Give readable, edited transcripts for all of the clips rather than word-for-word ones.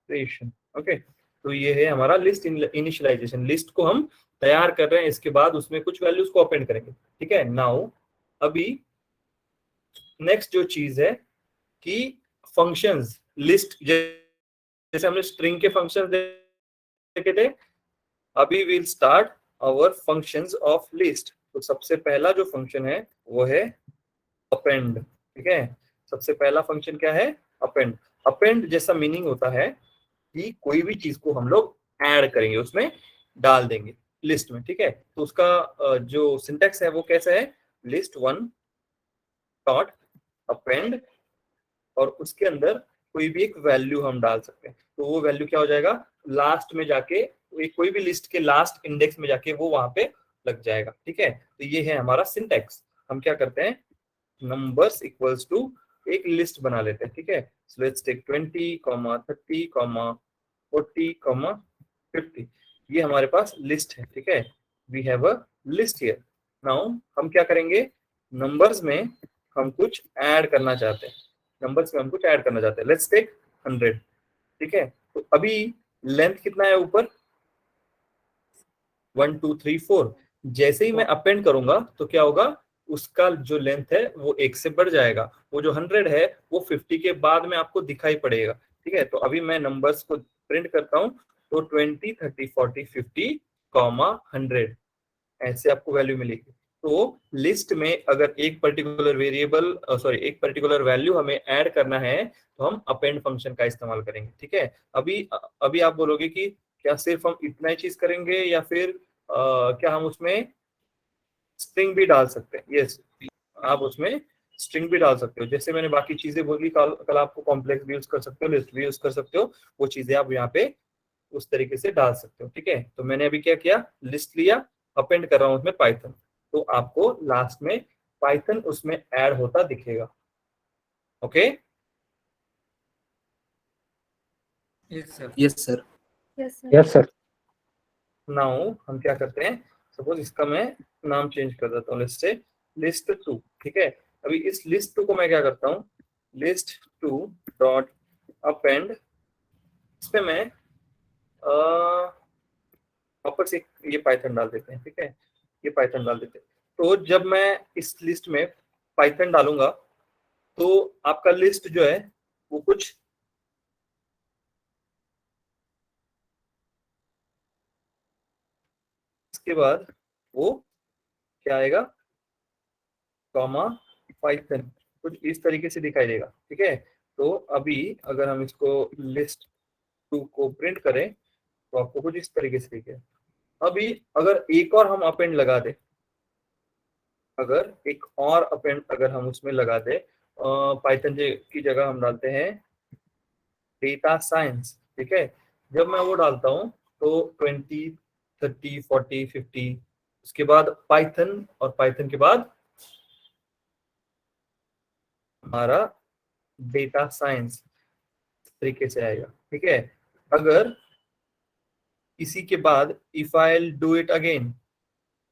Creation. Okay, तो ये है हमारा लिस्ट इनिशियलाइजेशन। लिस्ट को हम तैयार कर रहे हैं, इसके बाद उसमें कुछ वैल्यूज को अपेंड करेंगे। ठीक है, नाउ अभी नेक्स्ट जो चीज है कि फंक्शंस लिस्ट, जैसे हमने स्ट्रिंग के फंक्शंस देखे थे, अभी will start our functions of list. तो सबसे पहला जो फंक्शन है वो है अपेंड। ठीक है, सबसे पहला फंक्शन क्या है? अपेंड। अपेंड जैसा मीनिंग होता है कि कोई भी चीज को हम लोग ऐड करेंगे, उसमें डाल देंगे लिस्ट में। ठीक है, तो उसका जो सिंटेक्स है वो कैसा है? लिस्ट वन डॉट अपेंड, और उसके अंदर कोई भी एक वैल्यू हम डाल सकते हैं। तो वो वैल्यू क्या हो जाएगा? लास्ट में जाके कोई भी लिस्ट के लास्ट इंडेक्स में जाके वो वहां पे लग जाएगा। ठीक है, तो ये है हमारा सिंटेक्स। हम क्या करते हैं, नंबर्स इक्वल्स टू एक लिस्ट बना लेते हैं। ठीक है, सो लेट्स टेक 20, 30, 40, 50। ये हमारे पास लिस्ट है। ठीक है, we have a list here. Now हम क्या करेंगे, नंबर्स में हम कुछ ऐड करना चाहते हैं। नंबर्स में हम कुछ ऐड करना चाहते हैं। Let's take 100। ठीक है, तो अभी लेंथ कितना है ऊपर? 1 2 3 4। जैसे ही मैं अपेंड करूंगा तो क्या होगा, उसका जो लेंथ है वो 1 से बढ़ जाएगा। वो जो 100 है वो 50 के बाद में आपको दिखाई पड़ेगा। ठीक है, तो अभी मैं नंबर्स को प्रिंट करता हूँ, तो 20 30 40 50 100 ऐसे आपको वैल्यू मिलेगी। तो लिस्ट में अगर एक पर्टिकुलर वेरिएबल एक पर्टिकुलर वैल्यू हमें ऐड करना है तो हम अपेंड फंक्शन का इस्तेमाल करेंगे। ठीक है, अभी अभी आप बोलोगे कि क्या सिर्फ हम इतना ही चीज करेंगे या फिर क्या हम उसमें स्ट्रिंग भी डाल सकते हैं? यस, आप उसमें स्ट्रिंग भी डाल सकते हो। जैसे मैंने बाकी चीजें बोली, कल आपको कॉम्प्लेक्स भी यूज कर सकते हो, लिस्ट भी यूज कर सकते हो, वो चीजें आप यहाँ पे उस तरीके से डाल सकते हो। ठीक है, तो मैंने अभी क्या किया, लिस्ट लिया, अपेंड कर रहा हूं उसमें पाइथन, तो आपको लास्ट में पाइथन उसमें ऐड होता दिखेगा। Okay, yes sir. Yes sir. Yes sir. Now हम क्या करते हैं, सपोज इसका मैं नाम चेंज कर देता हूँ, लिस्ट से लिस्ट 2। ठीक है, अभी इस लिस्ट 2 को मैं क्या करता हूँ, लिस्ट 2 डॉट अपेंड। इस पे मैं वापस एक ये पाइथन डाल देते हैं। ठीक है, ये पाइथन डाल देते हैं। तो जब मैं इस लिस्ट में पाइथन डालूंगा तो आपका लिस्ट जो है वो कुछ इसके बाद वो क्या आएगा, कॉमा पाइथन, कुछ इस तरीके से दिखाई देगा। ठीक है, तो अभी अगर हम इसको लिस्ट 2 को प्रिंट करें तो आपको कुछ इस तरीके से दिखेगा। अभी अगर एक और हम अपेंड लगा दें, अगर एक और अपेंड अगर हम उसमें लगा दें, पाइथन की जगह हम डालते हैं डेटा साइंस। ठीक है, जब मैं वो डालता हूँ तो 20 30 40 50, उसके बाद पाइथन, और पाइथन के बाद हमारा डेटा साइंस तरीके से आएगा। ठीक है, अगर इसी के बाद if I do it again,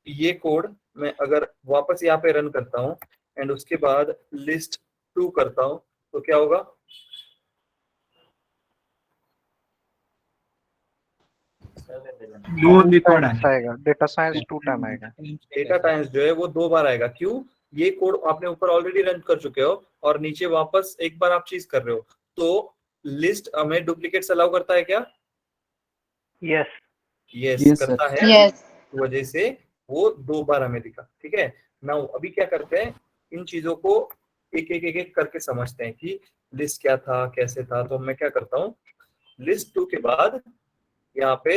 ये कोड मैं अगर वापस यहाँ पे रन करता हूँ एंड उसके बाद लिस्ट 2 करता हूँ तो क्या होगा, दो रिकॉर्ड आएगा, डेटा साइंस 2 टाइम आएगा। डेटा टाइम्स जो है वो 2 बार आएगा। क्यों? ये कोड आपने ऊपर ऑलरेडी रन कर चुके हो और नीचे वापस एक बार आप चीज कर रहे हो, तो लिस्ट हमें डुप्लीकेट्स अलाउ करता है क्या? यस यस Yes, करता sir. है। यस। इस वजह से वो 2 बार हमें दिखा। ठीक है, नाउ अभी क्या करते हैं, इन चीजों को एक एक करके समझते हैं कि लिस्ट क्या था, कैसे था। तो मैं क्या करता हूँ, लिस्ट 2 के बाद यहाँ पे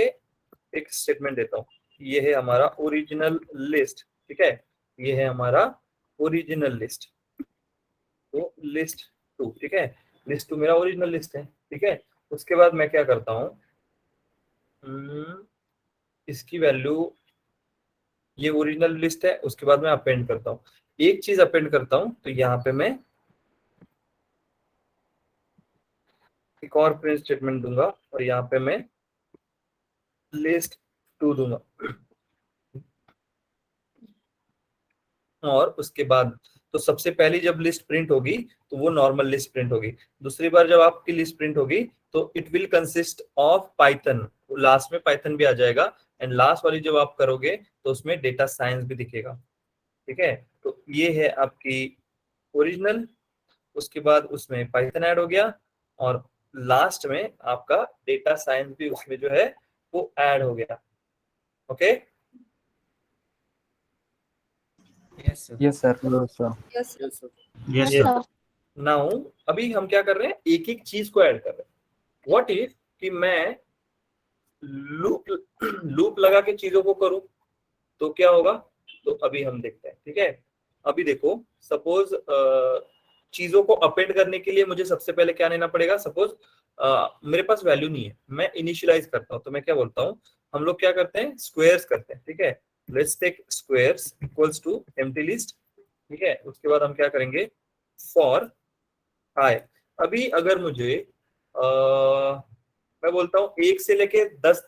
एक स्टेटमेंट देता हूँ, ये है हमारा ओरिजिनल लिस्ट। ठीक है, ये है हमारा ओरिजिनल लिस्ट, तो लिस्ट 2। ठीक है, लिस्ट 2 मेरा ओरिजिनल लिस्ट है। ठीक है, उसके बाद मैं क्या करता हूँ, इसकी वैल्यू, ये ओरिजिनल लिस्ट है, उसके बाद मैं अपेंड करता हूँ, एक चीज अपेंड करता हूँ, तो यहाँ पे मैं एक और प्रिंट स्टेटमेंट दूंगा और यहाँ पे मैं लिस्ट 2 दूंगा। और उसके बाद तो सबसे पहली जब लिस्ट प्रिंट होगी तो वो नॉर्मल लिस्ट प्रिंट होगी, दूसरी बार जब आपकी लिस्ट प्रिंट होगी तो it will consist of Python, last में पाइथन भी आ जाएगा, एंड लास्ट वाली जब आप करोगे तो उसमें डेटा साइंस भी दिखेगा। ठीक है, तो ये है आपकी ओरिजिनल, उसके बाद उसमें पाइथन ऐड हो गया, और लास्ट में आपका डेटा साइंस भी उसमें जो है वो ऐड हो गया। Okay, Yes, sir. Yes, sir. Yes, sir. Yes, sir. Now अभी हम क्या कर रहे हैं, एक एक चीज को ऐड कर रहे हैं। व्हाट इफ कि मैं लूप लगा के चीजों को करूं तो क्या होगा, तो अभी हम देखते हैं। ठीक है, अभी देखो, सपोज चीजों को अपेंड करने के लिए मुझे सबसे पहले क्या लेना पड़ेगा। सपोज मेरे पास वैल्यू नहीं है, मैं इनिशियलाइज करता हूं, तो मैं क्या बोलता हूं, हम लोग क्या करते हैं, स्क्वायर्स करते हैं। ठीक है, let's take squares equals to empty list. ठीक है, उसके बाद हम क्या करेंगे, फॉर आई। अभी अगर मुझे मैं बोलता हूँ 1 से लेके 10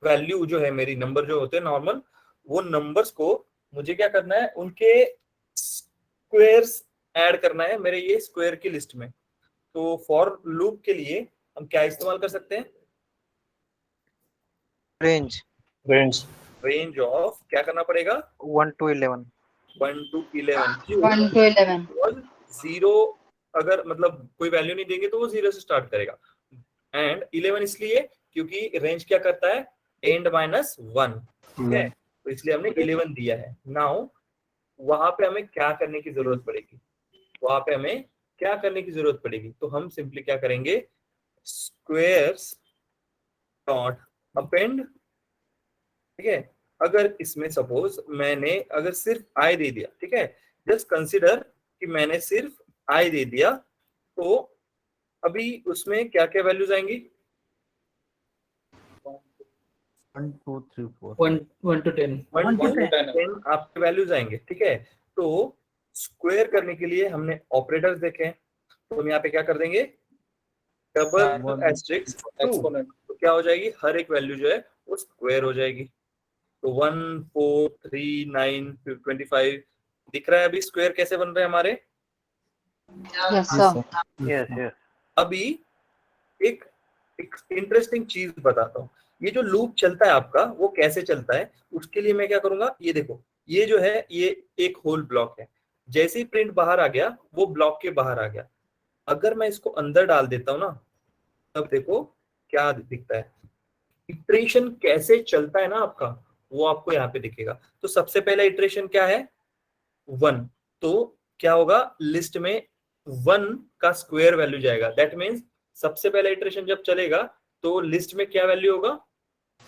वैल्यू जो है मेरी, नंबर जो होते हैं नॉर्मल, वो नंबर्स को मुझे क्या करना है, उनके स्क्वायर्स ऐड करना है मेरे ये स्क्वायर की लिस्ट में। तो फॉर लूप के लिए हम क्या इस्तेमाल कर सकते हैं, रेंज ऑफ क्या करना पड़ेगा, 1 to 11. 1 to 11। 1 to 11. 0 अगर मतलब कोई वैल्यू नहीं देंगे तो वो 0 से स्टार्ट करेगा, एंड 11 इसलिए क्योंकि रेंज क्या करता है, एंड माइनस 1। ठीक है, तो इसलिए हमने 11 दिया है। नाउ वहां पे हमें क्या करने की जरूरत पड़ेगी, वहां पे हमें क्या करने की जरूरत पड़ेगी, तो हम सिंपली क्या करेंगे, स्क्वायर्स डॉट अपेंड। ठीक है, अगर इसमें सपोज मैंने अगर सिर्फ आई दे दिया, ठीक है, जस्ट कंसिडर कि मैंने सिर्फ आई दे दिया, तो अभी उसमें क्या क्या वैल्यूज आएंगी, 1, 2, 3, 4. 1 to 10. 1 to 10 आपके वैल्यूज आएंगे। ठीक है, तो स्क्वायर करने के लिए हमने ऑपरेटर्स देखे हैं, तो हम यहाँ पे क्या कर देंगे, डबल एस्ट्रिक्स 2, तो क्या हो जाएगी, हर एक वैल्यू जो है वो स्क्वायर हो जाएगी। तो 1, 4, 3, 9, 25 दिख रहा है। अभी स्क्वायर कैसे बन रहे हैं हमारे, Yes, sir. Yes. अभी एक इंटरेस्टिंग चीज बताता हूँ, ये जो लूप चलता है आपका वो कैसे चलता है, उसके लिए मैं क्या करूंगा, ये देखो, ये जो है ये एक होल ब्लॉक है, जैसे ही प्रिंट बाहर आ गया वो ब्लॉक के बाहर आ गया। अगर मैं इसको अंदर डाल देता हूँ ना, तब देखो क्या दिखता है, इटरेशन कैसे चलता है ना आपका, वो आपको यहाँ पे दिखेगा। तो सबसे पहला इटरेशन क्या है, 1, तो क्या होगा, लिस्ट में 1 का स्क्वायर वैल्यू जाएगा। दैट मीन्स सबसे पहला इटरेशन जब चलेगा तो लिस्ट में क्या वैल्यू होगा,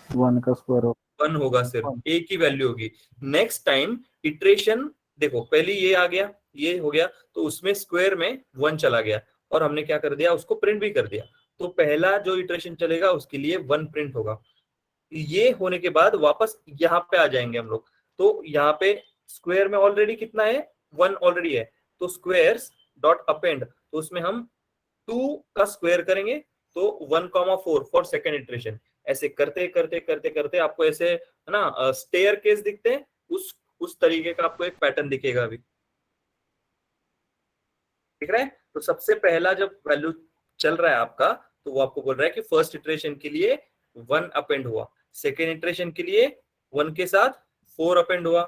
1 का स्क्वायर 1 होगा, सिर्फ एक ही वैल्यू होगी। नेक्स्ट टाइम इटरेशन देखो, पहले ये आ गया, ये हो गया, तो उसमें स्क्वायर में 1 चला गया, और हमने क्या कर दिया, उसको प्रिंट भी कर दिया। तो पहला जो इटरेशन चलेगा उसके लिए 1 प्रिंट होगा। ये होने के बाद वापस यहाँ पे आ जाएंगे हम लोग, तो यहाँ पे स्क्वायर में ऑलरेडी कितना है, 1 ऑलरेडी है, तो स्क्वायर्स डॉट अपेंड, तो उसमें हम 2 का स्क्वायर करेंगे, तो 1,4 फॉर सेकेंड इटरेशन। ऐसे करते करते करते करते आपको ऐसे है ना स्टेयर केस दिखते हैं, उस तरीके का आपको एक पैटर्न दिखेगा अभी, दिख रहा है। तो सबसे पहला जब वैल्यू चल रहा है आपका, तो वो आपको बोल रहा है कि फर्स्ट इटरेशन के लिए 1 अपेंड हुआ, सेकेंड इटरेशन के लिए 1 के साथ 4 अपेंड हुआ,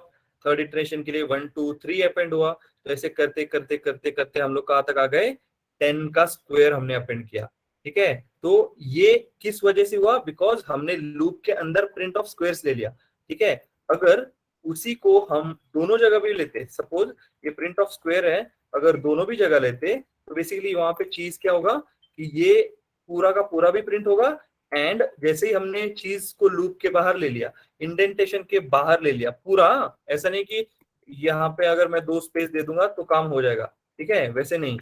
थर्ड इटरेशन के लिए 1, 2, 3 अपेंड हुआ। तो ऐसे करते करते करते करते हम लोग कहाँ तक आ गए, 10 का स्क्वायर हमने अपेंड किया। ठीक है, तो ये किस वजह से हुआ, बिकॉज हमने लूप के अंदर प्रिंट ऑफ स्क्वायर्स ले लिया। ठीक है, अगर उसी को हम दोनों जगह भी लेते, सपोज ये प्रिंट ऑफ स्क्वायर है, अगर दोनों भी जगह लेते तो बेसिकली वहां पे चीज क्या होगा कि ये पूरा का पूरा भी प्रिंट होगा, एंड जैसे ही हमने चीज को लूप के बाहर ले लिया, इंडेंटेशन के बाहर ले लिया पूरा, ऐसा नहीं कि यहाँ पे अगर मैं 2 स्पेस दे दूंगा तो काम हो जाएगा। ठीक है, वैसे नहीं,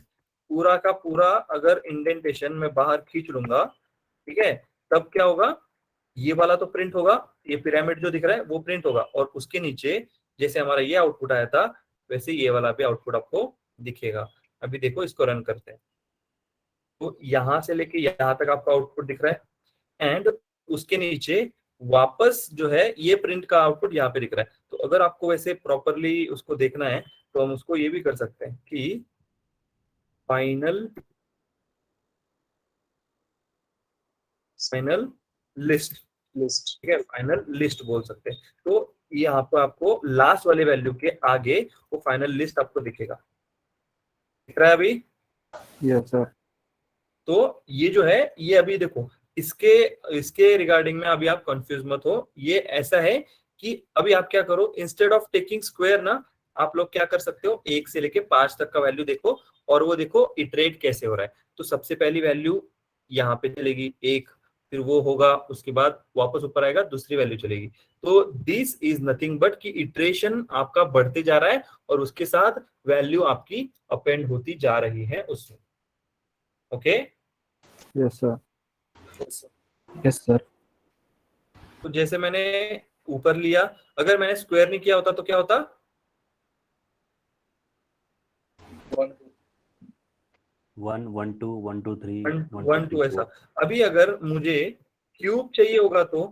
पूरा का पूरा अगर इंडेंटेशन में बाहर खींच लूंगा, ठीक है, तब क्या होगा, ये वाला तो प्रिंट होगा, ये पिरामिड जो दिख रहा है वो प्रिंट होगा, और उसके नीचे जैसे हमारा ये आउटपुट आया था वैसे ये वाला भी आउटपुट आपको दिखेगा। अभी देखो, इसको रन करते हैं, तो यहां से लेके यहां तक आपका आउटपुट दिख रहा है, एंड उसके नीचे वापस जो है ये प्रिंट का आउटपुट यहाँ पे दिख रहा है। तो अगर आपको वैसे प्रॉपरली उसको देखना है तो हम उसको ये भी कर सकते हैं कि फाइनल लिस्ट, ठीक है, फाइनल लिस्ट बोल सकते हैं। तो यहाँ पर आपको लास्ट वाले वैल्यू के आगे वो फाइनल लिस्ट आपको दिखेगा, दिख रहा है अभी? Yes sir. तो ये जो है ये अभी देखो, इसके इसके रिगार्डिंग में अभी आप कंफ्यूज मत हो। ये ऐसा है कि अभी आप क्या करो, इंस्टेड ऑफ टेकिंग स्क्वायर ना, आप लोग क्या कर सकते हो, 1 से लेके 5 तक का वैल्यू देखो और वो देखो इटरेट कैसे हो रहा है। तो सबसे पहली वैल्यू यहाँ पे चलेगी 1, फिर वो होगा, उसके बाद वापस ऊपर आएगा, दूसरी वैल्यू चलेगी। तो दिस इज नथिंग बट कि इटरेशन आपका बढ़ते जा रहा है और उसके साथ वैल्यू आपकी अपेंड होती जा रही है उसमें। Okay, yes sir. Yes sir. तो जैसे मैंने ऊपर लिया, अगर मैंने स्क्वायर नहीं किया होता तो क्या होता? 1 1 2 1 2 3 1 2 ऐसा। अभी अगर मुझे क्यूब चाहिए होगा तो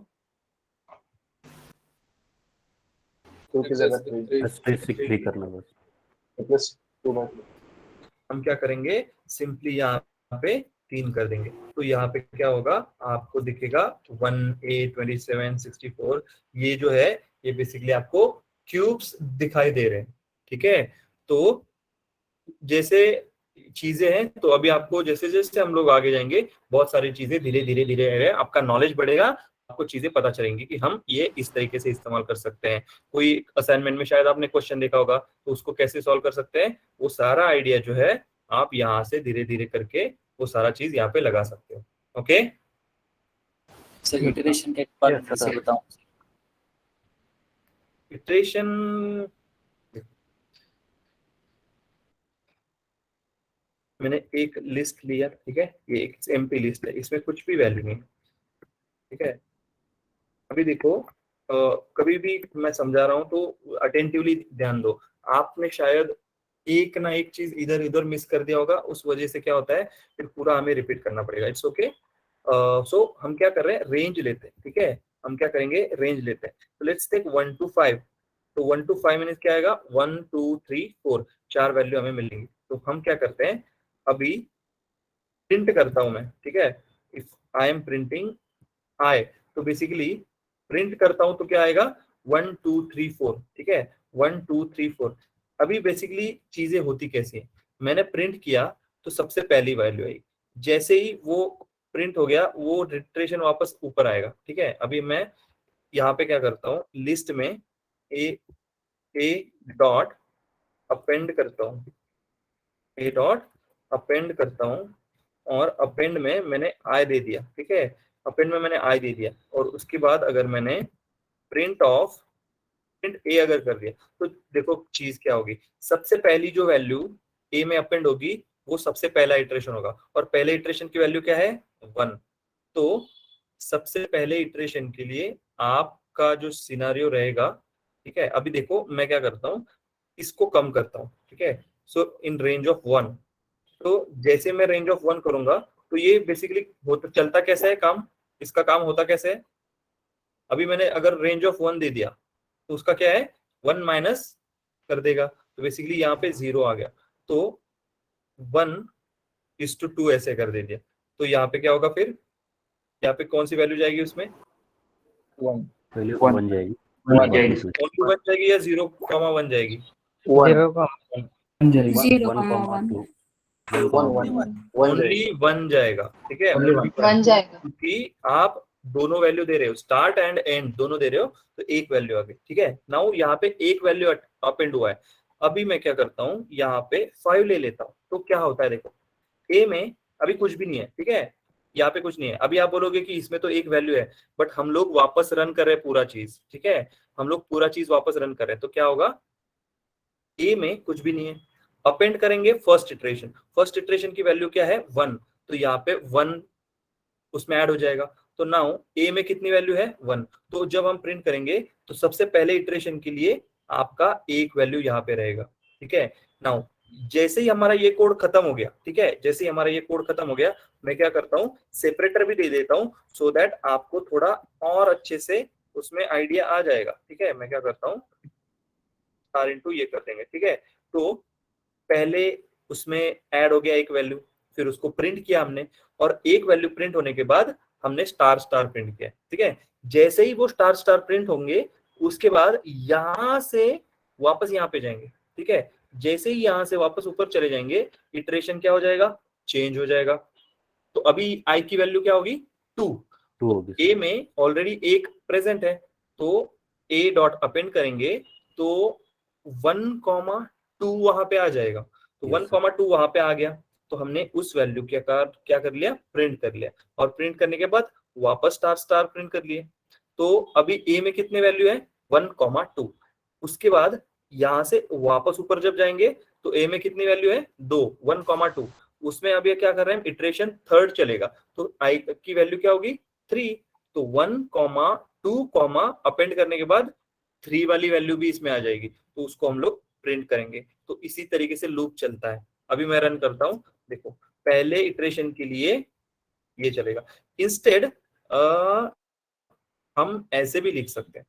करना बस। हम क्या करेंगे, सिंपली यहाँ पे 3 कर देंगे। तो यहाँ पे क्या होगा, आपको दिखेगा 1 8 27 64। ये जो है ये बेसिकली आपको क्यूब्स दिखाई दे रहे हैं, ठीक है। तो जैसे चीजें हैं, तो अभी आपको जैसे जैसे हम लोग आगे जाएंगे, बहुत सारी चीजें धीरे धीरे धीरे धीरे आपका नॉलेज बढ़ेगा, आपको चीजें पता चलेंगी कि हम ये इस तरीके से इस्तेमाल कर सकते हैं। कोई असाइनमेंट में शायद आपने क्वेश्चन देखा होगा, तो उसको कैसे सॉल्व कर सकते हैं, वो सारा आइडिया जो है आप यहाँ से धीरे धीरे करके वो सारा चीज यहाँ पे लगा सकते हो। ओके सर इटरेशन के बाद Yes, sir. कैसे बताऊं? इटरेशन, मैंने एक लिस्ट लिया, ठीक है, ये एक एम्प्टी लिस्ट है, इसमें कुछ भी वैल्यू नहीं, ठीक है। अभी देखो, कभी भी मैं समझा रहा हूं तो अटेंटिवली ध्यान दो। आपने शायद एक ना एक चीज इधर उधर मिस कर दिया होगा, उस वजह से क्या होता है, फिर पूरा हमें रिपीट करना पड़ेगा। It's okay. सो हम क्या कर रहे हैं, रेंज लेते हैं, ठीक है। हम क्या करेंगे, रेंज लेते हैं। तो लेट्स टेक 1 to 5। तो 1 to 5 मीन्स क्या आएगा, 1 2 3 4, 4 वैल्यू हमें मिलेंगी। तो हम क्या करते हैं, अभी प्रिंट करता हूं मैं, ठीक है। इफ आई एम प्रिंटिंग आई, तो बेसिकली प्रिंट करता हूं तो क्या आएगा, 1 2 3 4, ठीक है, 1 2 3 4। अभी बेसिकली चीजें होती कैसी है, मैंने प्रिंट किया तो सबसे पहली वैल्यू आई, जैसे ही वो प्रिंट हो गया वो रिट्रेशन वापस ऊपर आएगा, ठीक है। अभी मैं यहाँ पे क्या करता हूँ, लिस्ट में ए डॉट अपेंड करता हूँ, ए डॉट अपेंड करता हूँ, और अपेंड में मैंने आई दे दिया, ठीक है। अपेंड में मैंने आई दे दिया, और उसके बाद अगर मैंने प्रिंट ऑफ प्रिंट ए अगर कर दिया, तो देखो चीज क्या होगी, सबसे पहली जो वैल्यू ए में अपेंड होगी वो सबसे पहला इटरेशन होगा, और पहले इटरेशन की वैल्यू क्या है, 1। तो सबसे पहले इटरेशन के लिए आपका जो सिनारियो रहेगा, ठीक है। अभी देखो मैं क्या करता हूँ, इसको कम करता हूँ, ठीक है। सो इन रेंज ऑफ 1, तो जैसे मैं रेंज ऑफ 1 करूंगा तो ये बेसिकली होता चलता कैसे है काम, इसका काम होता कैसे है। अभी मैंने अगर रेंज ऑफ 1 दे दिया तो उसका क्या है, 1 माइनस कर देगा, तो बेसिकली यहाँ पे 0 आ गया। तो 1:2 ऐसे कर दे दिया, तो यहाँ पे क्या होगा, फिर यहाँ पे कौन सी वैल्यू जाएगी उसमें, 1 वैल्यू One. 1 जाएगी। ओनली 1 जाएगी या 0,1 जाएगी, 1 जाएगी। 0,1 ओनली 1 जाएगा, ठीक है। Only Only बन जाएगा। क्योंकि आप दोनों वैल्यू दे रहे हो, स्टार्ट एंड एंड दोनों दे रहे हो, तो एक वैल्यू आ गई, ठीक है। नाउ यहाँ पे एक वैल्यू अपेंड हुआ है। अभी मैं क्या करता हूँ, यहाँ पे 5 ले लेता हूँ, तो क्या होता है देखो, ए में अभी कुछ भी नहीं है, ठीक है, यहाँ पे कुछ नहीं है। अभी आप बोलोगे कि इसमें तो एक वैल्यू है, बट हम लोग वापस रन कर रहे हैं पूरा चीज, ठीक है, हम लोग पूरा चीज वापस रन कर रहे हैं, तो क्या होगा, ए में कुछ भी नहीं है। अपेंड करेंगे फर्स्ट इटरेशन की वैल्यू क्या है, 1, तो यहाँ पे 1 उसमें ऐड हो जाएगा। तो नाउ ए में कितनी वैल्यू है, 1। तो जब हम प्रिंट करेंगे तो सबसे पहले इटरेशन के लिए आपका एक वैल्यू यहाँ पे रहेगा, ठीक है। नाउ जैसे ही हमारा ये कोड खत्म हो गया, ठीक है, जैसे ही हमारा ये कोड खत्म हो गया, मैं क्या करता हूँ, सेपरेटर भी दे देता हूँ, सो दैट आपको थोड़ा और अच्छे से उसमें आइडिया आ जाएगा, ठीक है। मैं क्या करता हूँ, R into ये कर देंगे, ठीक है। तो पहले उसमें ऐड हो गया एक वैल्यू, फिर उसको प्रिंट किया हमने, और एक वैल्यू प्रिंट होने के बाद हमने स्टार स्टार प्रिंट किया, ठीक है। जैसे ही वो स्टार स्टार प्रिंट होंगे उसके बाद यहां से वापस यहाँ पे जाएंगे, ठीक है। जैसे ही यहाँ से वापस ऊपर चले जाएंगे इटरेशन क्या हो जाएगा, चेंज हो जाएगा। तो अभी आई की वैल्यू क्या होगी, 2 होगी। ए में ऑलरेडी एक प्रेजेंट है, तो ए डॉट अपेंड करेंगे तो 1,2 वहां पे आ जाएगा। तो Yes, 1,2 वहां पे आ गया, तो हमने उस वैल्यू के क्या कर लिया, प्रिंट कर लिया, और प्रिंट करने के बाद वापस स्टार स्टार प्रिंट कर लिए। तो अभी ए में कितने वैल्यू है, 1,2। उसके बाद यहां से वापस ऊपर जब जाएंगे तो ए में कितनी वैल्यू है, 2, 1,2। उसमें अभी क्या कर रहे हैं, इटरेशन थर्ड चलेगा, तो आई की वैल्यू क्या होगी, 3। तो 1,2 अपेंड करने के बाद 3 वाली वैल्यू भी इसमें आ जाएगी, तो उसको हम लोग प्रिंट करेंगे। तो इसी तरीके से लूप चलता है। अभी मैं रन करता हूं, देखो पहले इटरेशन के लिए ये चलेगा। इंस्टेड हम ऐसे भी लिख सकते हैं,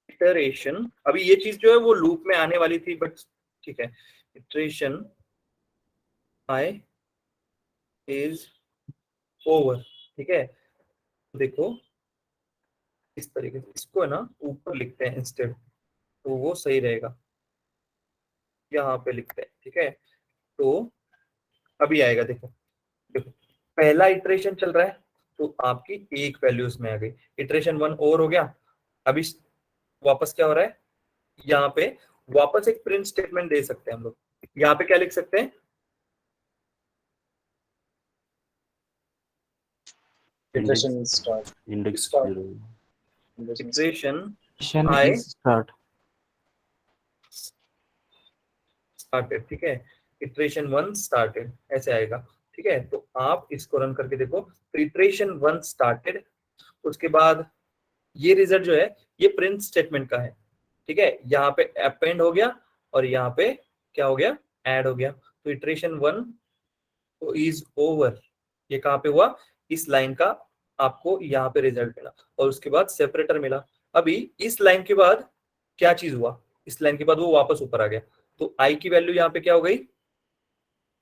इटरेशन, अभी ये चीज जो है वो लूप में आने वाली थी, बट ठीक है, इटरेशन आई इज ओवर, ठीक है। देखो इस तरीके से इसको है ना ऊपर लिखते हैं इंस्टेड, तो वो सही रहेगा, यहाँ पे लिखते हैं, ठीक है। तो अभी आएगा, देखो देखो पहला इटरेशन चल रहा है, तो आपकी एक वैल्यू उसमें आ गई, इटरेशन 1 और हो गया। अभी वापस क्या हो रहा है, यहाँ पे वापस एक प्रिंट स्टेटमेंट दे सकते हैं हम लोग। यहाँ पे क्या लिख सकते हैं, Iteration start. Index Start. 0। Iteration Iteration I is start. Started, ठीक है, इटरेशन 1 स्टार्टेड ऐसे आएगा, ठीक है। तो आप इसको रन करके देखो, तो इटरेशन 1 स्टार्टेड, उसके बाद ये रिजल्ट जो है ये प्रिंट स्टेटमेंट का है, ठीक है। यहाँ पे अपेंड हो गया और यहाँ पे क्या हो गया, ऐड हो गया। तो इटरेशन 1 इज ओवर, ये कहाँ पे हुआ, इस लाइन का आपको यहाँ पे रिजल्ट मिला, और उसके बाद सेपरेटर मिला। अभी इस लाइन के बाद क्या चीज हुआ, इस लाइन के बाद वो वापस ऊपर आ गया, तो आई की वैल्यू यहाँ पे क्या हो गई,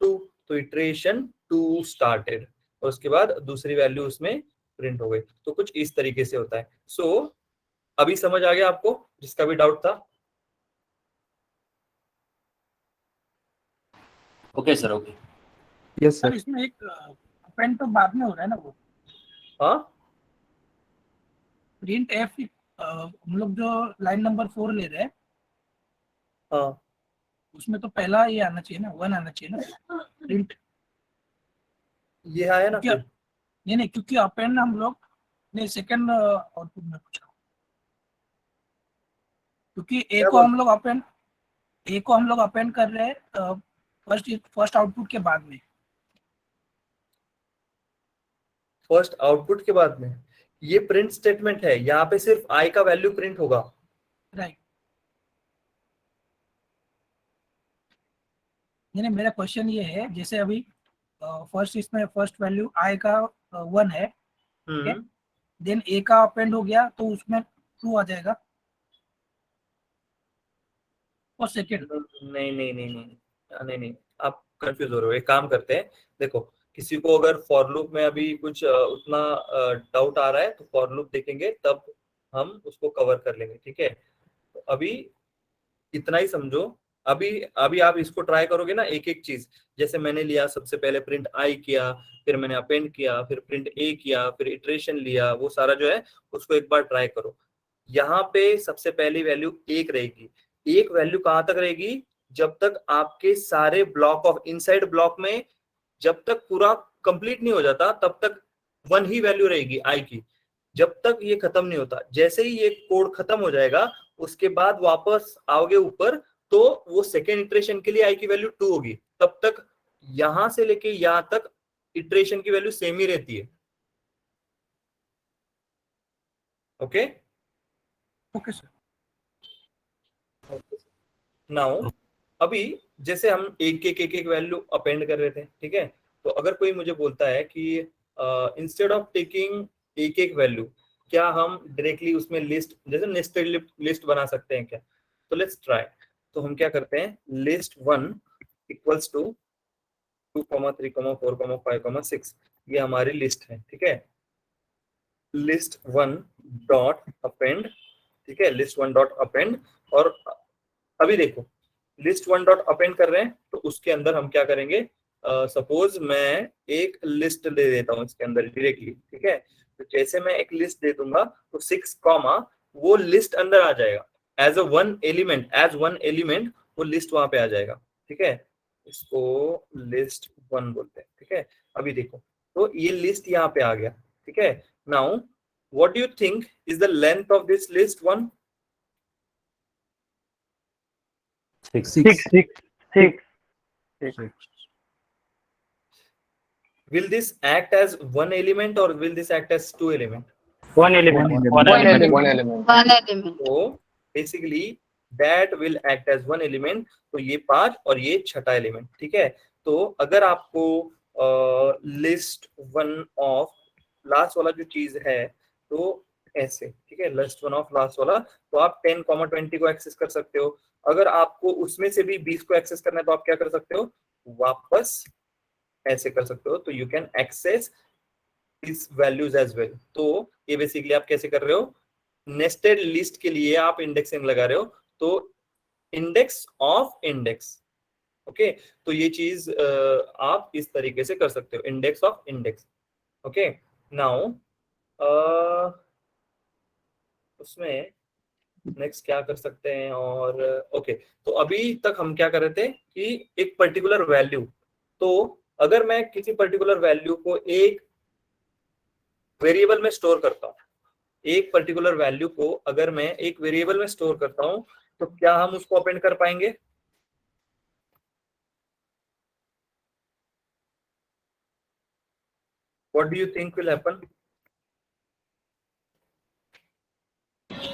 2। तो इटरेशन 2 स्टार्टेड, और उसके बाद दूसरी वैल्यू उसमें प्रिंट हो गई। तो कुछ इस तरीके से होता है। सो अभी समझ आ गया आपको, जिसका भी डाउट था। Okay sir, okay. Yes, sir sir. इसमें एक अपेंड तो बाद में हो रहा है ना, वो हाँ प्रिंट एफ हम लोग जो लाइन नंबर 4 ले रहे हैं हाँ, उसमें तो पहला ये आना चाहिए ना, 1 आना चाहिए ना प्रिंट। ये है ना क्या? फिर, नहीं क्योंकि अपेंड हम लोग ने सेकंड आउटपुट में पूछा, क्योंकि ए क्या को हम लोग अपेंड कर रहे हैं फर्स्ट आउटपुट के बाद में। फर्स्ट आउटपुट के बाद में ये प्रिंट स्टेटमेंट है, यहाँ पे सिर्फ आई का वैल्यू प्रिंट होगा। राइट, यानी मेरा क्वेश्चन ये है, जैसे अभी इसमें फर्स्ट वैल्यू आई का 1 है, ठीक है, देन ए का अपेंड हो गया तो उसमें 2 आ जाएगा, और सेकेंड नहीं नहीं नहीं नहीं नहीं नहीं, आप कंफ्यूज हो रहे हो। एक काम करते हैं, देखो किसी को अगर फॉर लूप में अभी कुछ उतना डाउट आ रहा है तो फॉर लूप देखेंगे, तब हम उसको कवर कर लेंगे, ठीक है। तो अभी इतना ही समझो। अभी अभी आप इसको ट्राई करोगे ना, एक एक चीज, जैसे मैंने लिया सबसे पहले प्रिंट आई किया, फिर मैंने अपेंड किया, फिर प्रिंट ए किया, फिर इटरेशन लिया, वो सारा जो है उसको एक बार ट्राई करो। यहाँ पे सबसे पहली वैल्यू 1 रहेगी। एक वैल्यू कहाँ तक रहेगी, जब तक आपके सारे ब्लॉक ऑफ इनसाइड ब्लॉक में जब तक पूरा कंप्लीट नहीं हो जाता तब तक 1 ही वैल्यू रहेगी आई की, जब तक ये खत्म नहीं होता। जैसे ही ये कोड खत्म हो जाएगा उसके बाद वापस आओगे ऊपर, तो वो सेकेंड इटरेशन के लिए आई की वैल्यू 2 होगी। तब तक यहां से लेके यहां तक इटरेशन की वैल्यू सेम ही रहती है। Okay okay sir. नाउ अभी जैसे हम एक एक वैल्यू अपेंड कर रहे थे, ठीक है। तो अगर कोई मुझे बोलता है कि इंस्टेड ऑफ टेकिंग एक वैल्यू क्या हम डायरेक्टली उसमें लिस्ट जैसे नेस्टेड लिस्ट बना सकते हैं क्या? तो लेट्स ट्राई। तो हम क्या करते हैं, लिस्ट 1 इक्वल्स टू 2, 3, 4, 5, 6 ये हमारी लिस्ट है, ठीक है। लिस्ट 1 डॉट अपेंड, ठीक है, लिस्ट 1 डॉट अपेंड। और अभी देखो लिस्ट 1 डॉट अपेंड कर रहे हैं तो उसके अंदर हम क्या करेंगे, सपोज मैं एक लिस्ट दे देता हूँ इसके अंदर डायरेक्टली, ठीक है। तो जैसे मैं एक लिस्ट दे दूंगा तो 6 कॉमा वो लिस्ट अंदर आ जाएगा एज वन एलिमेंट वो लिस्ट वहां पे आ जाएगा, ठीक है। इसको लिस्ट 1 बोलते हैं, ठीक है। अभी देखो तो ये लिस्ट यहाँ पे आ गया, ठीक है। Now what do you think is the length of this list 1? 6. Will this act as one element or will this act as two element? One element. One element. So basically that will act as one element. तो ये 5 और ये छठा element, ठीक है। तो अगर आपको लिस्ट 1 ऑफ लास्ट वाला जो चीज है तो ऐसे, ठीक है, लिस्ट 1 ऑफ लास्ट वाला, तो आप 10, 20 को एक्सेस कर सकते हो। अगर आपको उसमें से भी 20 को एक्सेस करना है तो आप क्या कर सकते हो, वापस ऐसे कर सकते हो। तो you can access this values as well. तो ये बेसिकली आप कैसे कर रहे हो, नेस्टेड लिस्ट के लिए आप इंडेक्सिंग लगा रहे हो, तो इंडेक्स ऑफ इंडेक्स, ओके। तो ये चीज आप इस तरीके से कर सकते हो, index of index, okay. Now उसमें नेक्स्ट क्या कर सकते हैं और ओके। तो अभी तक हम क्या कर रहे थे कि एक पर्टिकुलर वैल्यू, तो अगर मैं किसी पर्टिकुलर वैल्यू को एक वेरिएबल में स्टोर करता हूँ, एक पर्टिकुलर वैल्यू को अगर मैं एक वेरिएबल में स्टोर करता हूँ तो क्या हम उसको अपेंड कर पाएंगे? What do you think will happen?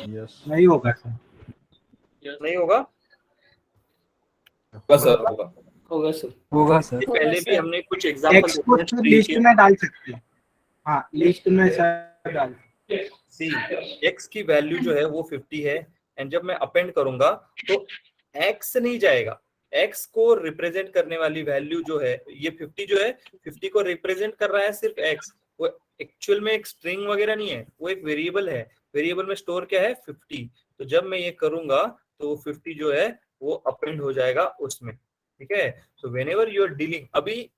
नहीं होगा सर। नहीं होगा? सर होगा सर। होगा सर। ये पहले भी हमने कुछ एक्स एग्जांपल को तो लिस्ट में डाल सकते हैं। हाँ, लिस्ट में सर डाल। सी x की वैल्यू जो है वो 50 है एंड जब मैं अपेंड करूंगा तो x नहीं जाएगा, x को रिप्रेजेंट करने वाली वैल्यू जो है ये 50 जो है 50 को रिप्रेजेंट कर रहा है सिर्फ x। वो एक्चुअल में एक स्ट्रिंग वगैरह नहीं है, वो एक वेरिएबल है। वेरिएबल में स्टोर क्या है, 50। तो जब मैं ये करूंगा तो 50 जो है वो अपेंड हो जाएगा उसमें, ठीक है। So whenever you are dealing, अभी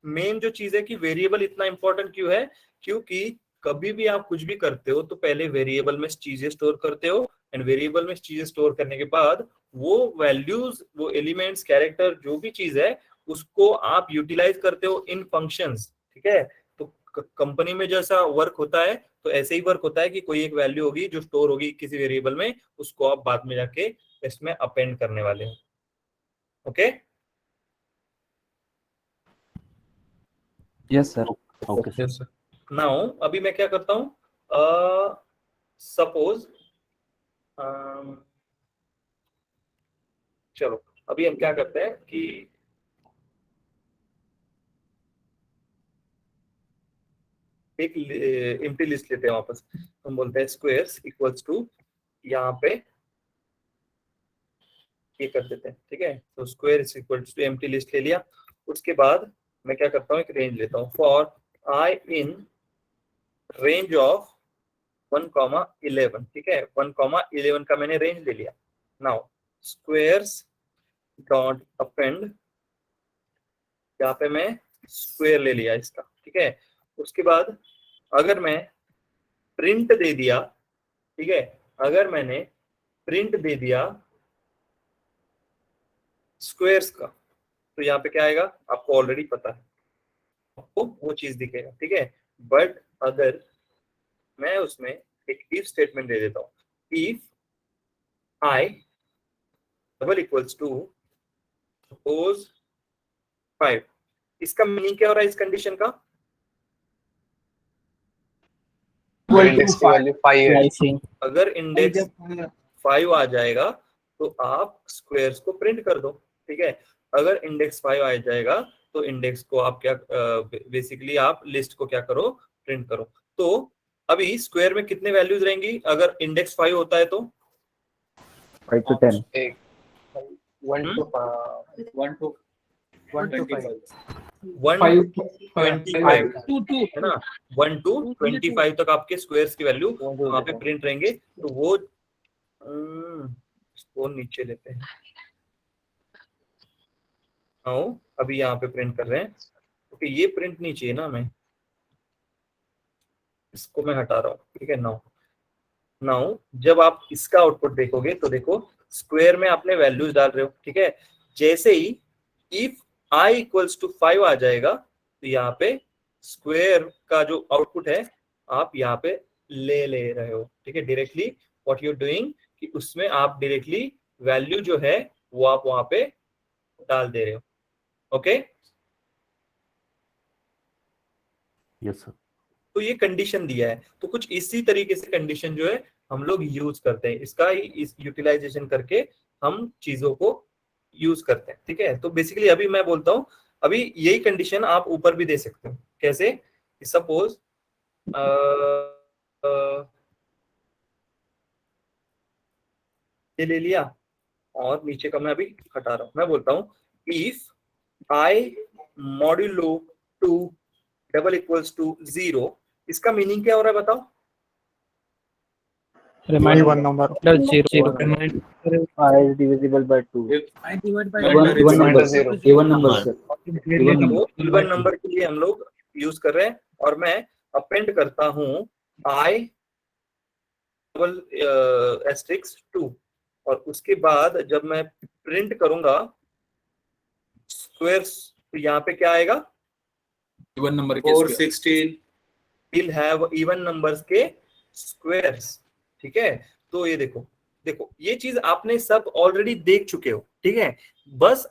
मेन जो चीज है कि वेरिएबल इतना इंपॉर्टेंट क्यों है, क्योंकि कभी भी आप कुछ भी करते हो तो पहले वेरिएबल में चीजें स्टोर करते हो एंड वेरिएबल में चीजें स्टोर करने के बाद वो वैल्यूज, वो एलिमेंट्स, कैरेक्टर, जो भी चीज है उसको आप यूटिलाइज करते हो इन फंक्शंस, ठीक है। तो कंपनी में जैसा वर्क होता है तो ऐसे ही वर्क होता है कि कोई एक वैल्यू होगी जो स्टोर होगी किसी वेरिएबल में, उसको आप बाद में जाके इसमें अपेंड करने वाले हो, okay. Yes sir. Okay sir. Now अभी मैं क्या करता हूँ, सपोज चलो अभी हम क्या करते हैं कि एक एम्प्टी लिस्ट लेते हैं वापस। हम बोलते हैं स्क्वायर्स इक्वल्स टू, यहाँ पे ये कर देते हैं, ठीक है। तो square equals to empty list ले लिया। उसके बाद मैं क्या करता हूँ, एक रेंज लेता हूँ, for I in range of 1,11, ठीक है। 1,11 का मैंने रेंज ले लिया। नाउ स्क्वायर्स डॉट अपेंड, यहाँ पे मैं स्क्वायर ले लिया इसका, ठीक है। उसके बाद अगर मैं प्रिंट दे दिया, ठीक है, अगर मैंने प्रिंट दे दिया स्क्वायर्स का तो यहाँ पे क्या आएगा आपको ऑलरेडी पता है, आपको वो चीज दिखेगा, ठीक है। बट अगर मैं उसमें एक इफ स्टेटमेंट दे देता हूँ, if I double equals to suppose 5, इसका मीनिंग क्या हो रहा है इस कंडीशन का, इंडेक्स की वैल्यू 5 है। अगर इंडेक्स 5 आ जाएगा तो आप स्क्वायर्स को प्रिंट कर दो, ठीक है। अगर इंडेक्स 5 आ जाएगा तो इंडेक्स को आप क्या बेसिकली आप लिस्ट को क्या करो, प्रिंट करो। तो अभी स्क्वायर में कितने वैल्यूज रहेंगी अगर इंडेक्स 5 होता है तो? 5 to 10. 1 to 1 to 125 125 to to है ना, 1 to 25 तक आपके स्क्वायर्स की वैल्यू वहां पे प्रिंट रहेंगे। तो वो इसको नीचे लेते हैं, आओ अभी यहाँ पे प्रिंट कर रहे हैं। ओके ये प्रिंट नहीं चाहिए ना हमें, इसको मैं हटा रहा हूँ, ठीक है। नाउ जब आप इसका आउटपुट देखोगे तो देखो स्क्वायर में आपने वैल्यूज डाल रहे हो, ठीक है। जैसे ही इफ i इक्वल्स टू 5 आ जाएगा तो यहाँ पे स्क्वायर का जो आउटपुट है आप यहाँ पे ले रहे हो, ठीक है। डायरेक्टली व्हाट यू डूइंग कि उसमें आप डायरेक्टली वैल्यू जो है वो आप वहां पे डाल दे रहे हो। Okay yes sir. तो ये कंडीशन दिया है, तो कुछ इसी तरीके से कंडीशन जो है हम लोग यूज करते हैं, इसका ही इस यूटिलाइजेशन करके हम चीजों को यूज करते हैं, ठीक है। तो बेसिकली अभी मैं बोलता हूँ, अभी यही कंडीशन आप ऊपर भी दे सकते हो। कैसे? सपोज ये ले लिया और नीचे का मैं अभी हटा रहा हूं। मैं बोलता हूं if I modulo 2 double equals to 0, इसका मीनिंग क्या हो रहा है बताओ? Remind one number. 0. Remind I is divisible by 2. I divide by Even number. Even number. Sir. Even number के लिए हम लोग यूज कर रहे हैं और मैं अपेंड करता हूं आई डबल एस्ट्रिक्स 2 और उसके बाद जब मैं प्रिंट करूंगा स्क्वायर्स तो यहाँ पे क्या आएगा? इवन नंबर के 416 विल हैव इवन नंबर्स के स्क्वायर्स, ठीक है। तो ये देखो ये चीज आपने सब ऑलरेडी देख चुके हो, ठीक है। बस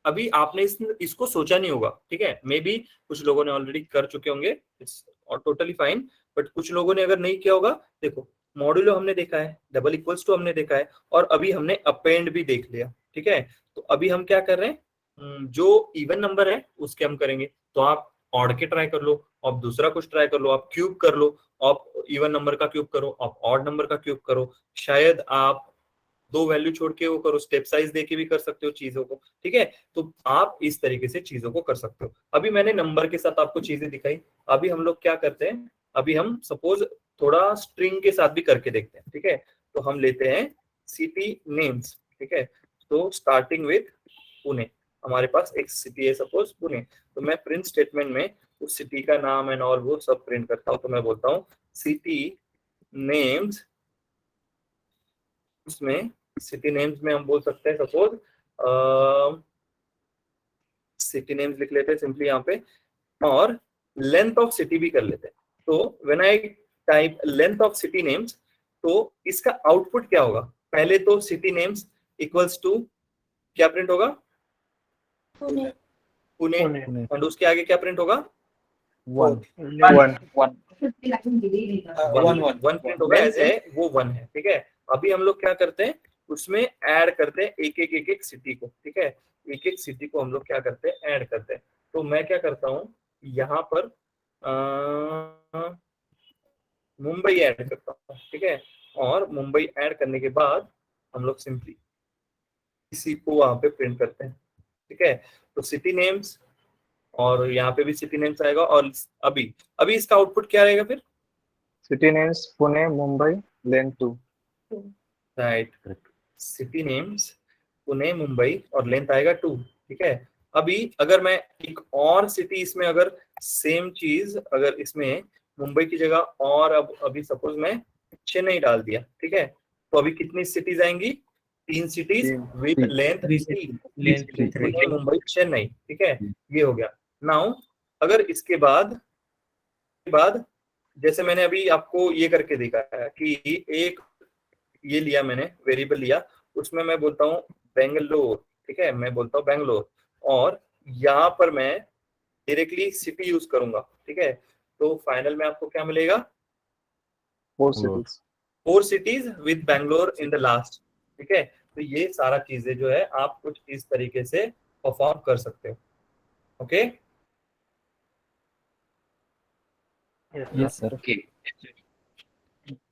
अभी आपने इसको सोचा नहीं होगा, ठीक है। मे बी कुछ लोगों ने ऑलरेडी कर चुके होंगे, इट्स टोटली फाइन, बट कुछ लोगों ने अगर नहीं किया होगा, देखो मॉड्यूलो हमने देखा है, डबल इक्वल्स टू हमने देखा है और अभी हमने अपेंड भी देख लिया, ठीक है। तो अभी हम क्या कर रहे हैं, जो इवन नंबर है उसके हम करेंगे। तो आप ऑड के ट्राई कर लो, आप दूसरा कुछ ट्राई कर लो, आप क्यूब कर लो, आप इवन नंबर का क्यूब करो, आप ऑड नंबर का क्यूब करो, शायद आप 2 वैल्यू छोड़ के वो करो, स्टेप साइज देके भी कर सकते हो चीजों को, ठीक है। तो आप इस तरीके से चीजों को कर सकते हो। अभी मैंने नंबर के साथ आपको चीजें दिखाई, अभी हम लोग क्या करते हैं, अभी हम सपोज थोड़ा स्ट्रिंग के साथ भी करके देखते हैं, ठीक है। तो हम लेते हैं सिटी नेम्स, ठीक है। तो स्टार्टिंग विद पुणे, हमारे पास एक सिटी है सपोज पुणे, तो मैं प्रिंट स्टेटमेंट में उस सिटी का नाम एंड ऑल वो सब प्रिंट करता हूँ। तो मैं बोलता हूँ सिटी नेम्स, उसमें सिटी नेम्स में हम बोल सकते हैं सपोज सिटी नेम्स लिख लेते हैं सिंपली यहाँ पे, और लेंथ ऑफ सिटी भी कर लेते हैं। तो when I type length of city names तो इसका आउटपुट क्या होगा? पहले तो सिटी नेम्स इक्वल्स टू क्या प्रिंट होगा? पुणे। और उसके आगे क्या प्रिंट होगा? 1. 1 1 प्रिंट होगा, ऐसे वो 1 है, ठीक है। अभी हम लोग क्या करते हैं, उसमें ऐड करते हैं एक सिटी को, ठीक है। एक सिटी को हम लोग क्या करते हैं, ऐड करते हैं। तो मैं क्या करता हूँ, यहाँ पर मुंबई ऐड करता हूँ, ठीक है। और मुंबई ऐड करने के बाद हम लोग सिंपली इसी को वहां पे प्रिंट करते हैं, ठीक है। तो सिटी नेम्स और यहाँ पे भी सिटी नेम्स आएगा और अभी इसका आउटपुट क्या रहेगा फिर? City names Pune Mumbai length 2, right, city names Pune Mumbai और लेंथ आएगा 2, ठीक है। अभी अगर मैं एक और सिटी इसमें अगर सेम चीज अगर इसमें मुंबई की जगह और अभी सपोज मैं चेन्नई डाल दिया, ठीक है। तो अभी कितनी सिटीज आएंगी? 3 cities with length 3, Pune Mumbai Chennai, ठीक है। ये हो गया। नाउ अगर इसके बाद जैसे मैंने अभी आपको ये करके दिखाया कि एक ये लिया मैंने वेरिएबल लिया, उसमें मैं बोलता हूँ बेंगलोर, ठीक है। मैं बोलता हूँ बेंगलोर और यहाँ पर मैं डायरेक्टली सिटी यूज करूंगा, ठीक है। तो फाइनल में आपको क्या मिलेगा? 4 cities with Bangalore in the last, ठीक है। तो ये सारा चीजें जो है आप कुछ इस तरीके से परफॉर्म कर सकते हो। Okay Yes, sir. Okay.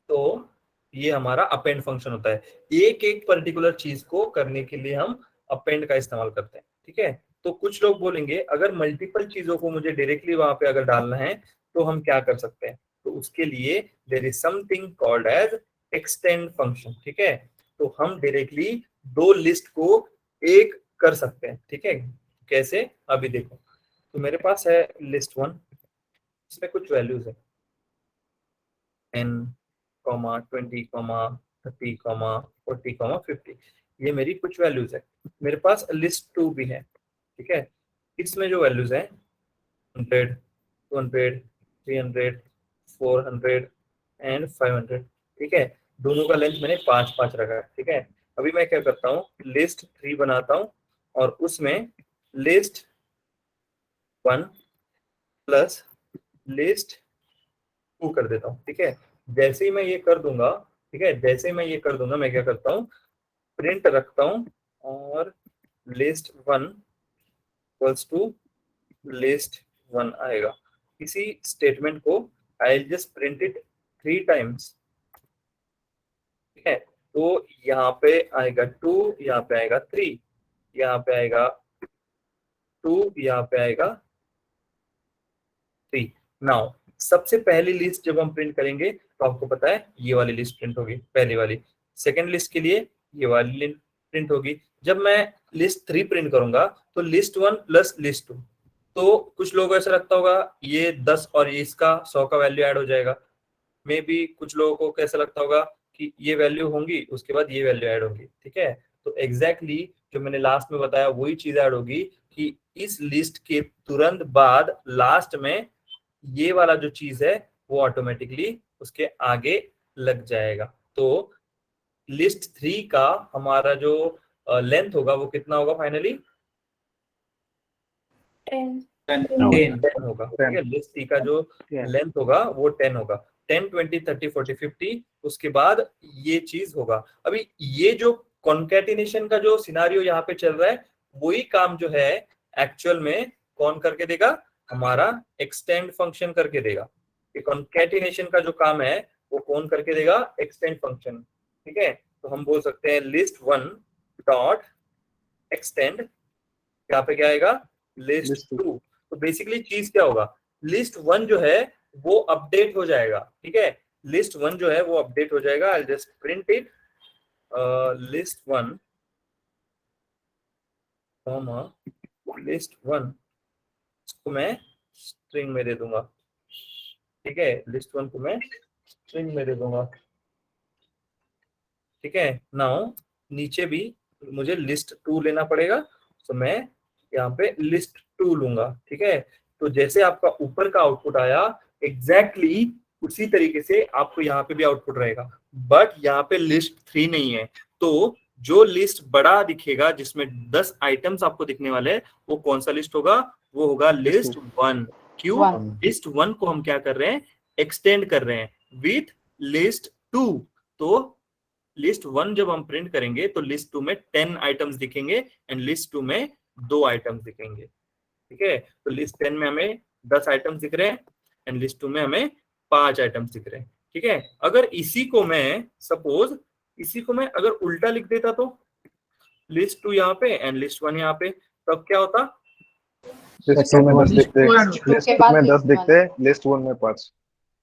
तो ये हमारा अपेंड फंक्शन होता है। एक एक पर्टिकुलर चीज को करने के लिए हम अपेंड का इस्तेमाल करते हैं, ठीक है। तो कुछ लोग बोलेंगे अगर मल्टीपल चीजों को मुझे डायरेक्टली वहां पे अगर डालना है तो हम क्या कर सकते हैं, तो उसके लिए there is something called as extend function, ठीक है। तो हम डायरेक्टली दो लिस्ट को एक कर सकते हैं, ठीक है। कैसे, अभी देखो, तो मेरे पास है लिस्ट 1, इसमें कुछ वैल्यूज है 10, 20, 30, 40, 50, ये मेरी कुछ वैल्यूज है। मेरे पास लिस्ट 2 भी है, ठीक है। इसमें जो वैल्यूज है 100, 200, 300, 400 एंड 500, ठीक है। दोनों का लेंथ मैंने 5-5 रखा है, ठीक है। अभी मैं क्या करता हूँ, लिस्ट 3 बनाता हूँ और उसमें लिस्ट 1 प्लस लिस्ट 2 कर देता हूँ, ठीक है। जैसे ही मैं ये कर दूंगा, ठीक है, जैसे ही मैं ये कर दूंगा, मैं क्या करता हूँ, प्रिंट रखता हूँ और लिस्ट 1 इक्वल्स टू लिस्ट 1 आएगा। इसी स्टेटमेंट को I will just print it 3 times, ठीक है। तो यहाँ पे आएगा 2, यहाँ पे आएगा 3, यहाँ पे आएगा 2, यहाँ पे आएगा 3। नाउ सबसे पहली लिस्ट जब हम प्रिंट करेंगे तो आपको पता है ये वाली लिस्ट प्रिंट होगी, पहली वाली। सेकंड लिस्ट के लिए ये वाली लिस्ट प्रिंट होगी। जब मैं लिस्ट 3 प्रिंट करूंगा तो लिस्ट 1 प्लस लिस्ट 2, तो कुछ लोगों को ऐसा लगता होगा ये 10 और इसका 100 का वैल्यू ऐड हो जाएगा। मे बी कुछ लोगों को कैसा लगता होगा कि ये वैल्यू होंगी उसके बाद ये वैल्यू ऐड होगी, ठीक है। तो एग्जैक्टली जो मैंने लास्ट में बताया वही चीज ऐड होगी कि इस लिस्ट के तुरंत बाद लास्ट में ये वाला जो चीज है वो ऑटोमेटिकली उसके आगे लग जाएगा। तो लिस्ट 3 का हमारा जो लेंथ होगा वो कितना होगा फाइनली, 10 होगा, ठीक है। लिस्ट 3 का जो लेंथ होगा वो 10 होगा। 10, 20, 30, 40, 50, उसके बाद ये चीज होगा। अभी ये जो कॉन्कैटिनेशन का जो सिनारियो यहाँ पे चल रहा है वही काम जो है एक्चुअल में कौन करके देगा, हमारा एक्सटेंड फंक्शन करके देगा। कॉन्कैटिनेशन का जो काम है वो कौन करके देगा, एक्सटेंड फंक्शन, ठीक है। तो हम बोल सकते हैं लिस्ट 1 डॉट एक्सटेंड, यहाँ पे क्या आएगा, लिस्ट 2। तो बेसिकली चीज क्या होगा, लिस्ट 1 जो है वो अपडेट हो जाएगा, ठीक है। लिस्ट 1 जो है वो अपडेट हो जाएगा। I just print it list 1 comma list 1, इसको मैं स्ट्रिंग में दे दूंगा, ठीक है। लिस्ट 1 को मैं स्ट्रिंग में दे दूंगा, ठीक है। नाउ नीचे भी मुझे लिस्ट 2 लेना पड़ेगा, तो मैं यहाँ पे लिस्ट 2 लूंगा, ठीक है। तो जैसे आपका ऊपर का आउटपुट आया एग्जैक्टली उसी तरीके से आपको यहाँ पे भी आउटपुट रहेगा, बट यहाँ पे लिस्ट 3 नहीं है। तो जो लिस्ट बड़ा दिखेगा जिसमें 10 आइटम्स आपको दिखने वाले हैं वो कौन सा लिस्ट होगा, वो होगा लिस्ट 1। क्यों, लिस्ट 1 को हम क्या कर रहे हैं, एक्सटेंड कर रहे हैं विथ लिस्ट 2। तो लिस्ट 1 जब हम प्रिंट करेंगे तो लिस्ट 2 में 10 आइटम्स दिखेंगे एंड लिस्ट 2 में 2 आइटम्स दिखेंगे, ठीक है। तो लिस्ट 10 में हमें 10 आइटम्स दिख रहे हैं एंड लिस्ट 2 में हमें 5 आइटम्स दिख रहे हैं, ठीक है। अगर इसी को मैं सपोज इसी को मैं अगर उल्टा लिख देता तो लिस्ट 2 यहाँ पे एंड लिस्ट 1 यहाँ पे, तब क्या होता, लिस्ट 2 में 10 दिखते हैं, लिस्ट 2 में 10 दिखते हैं, लिस्ट 1 में 5।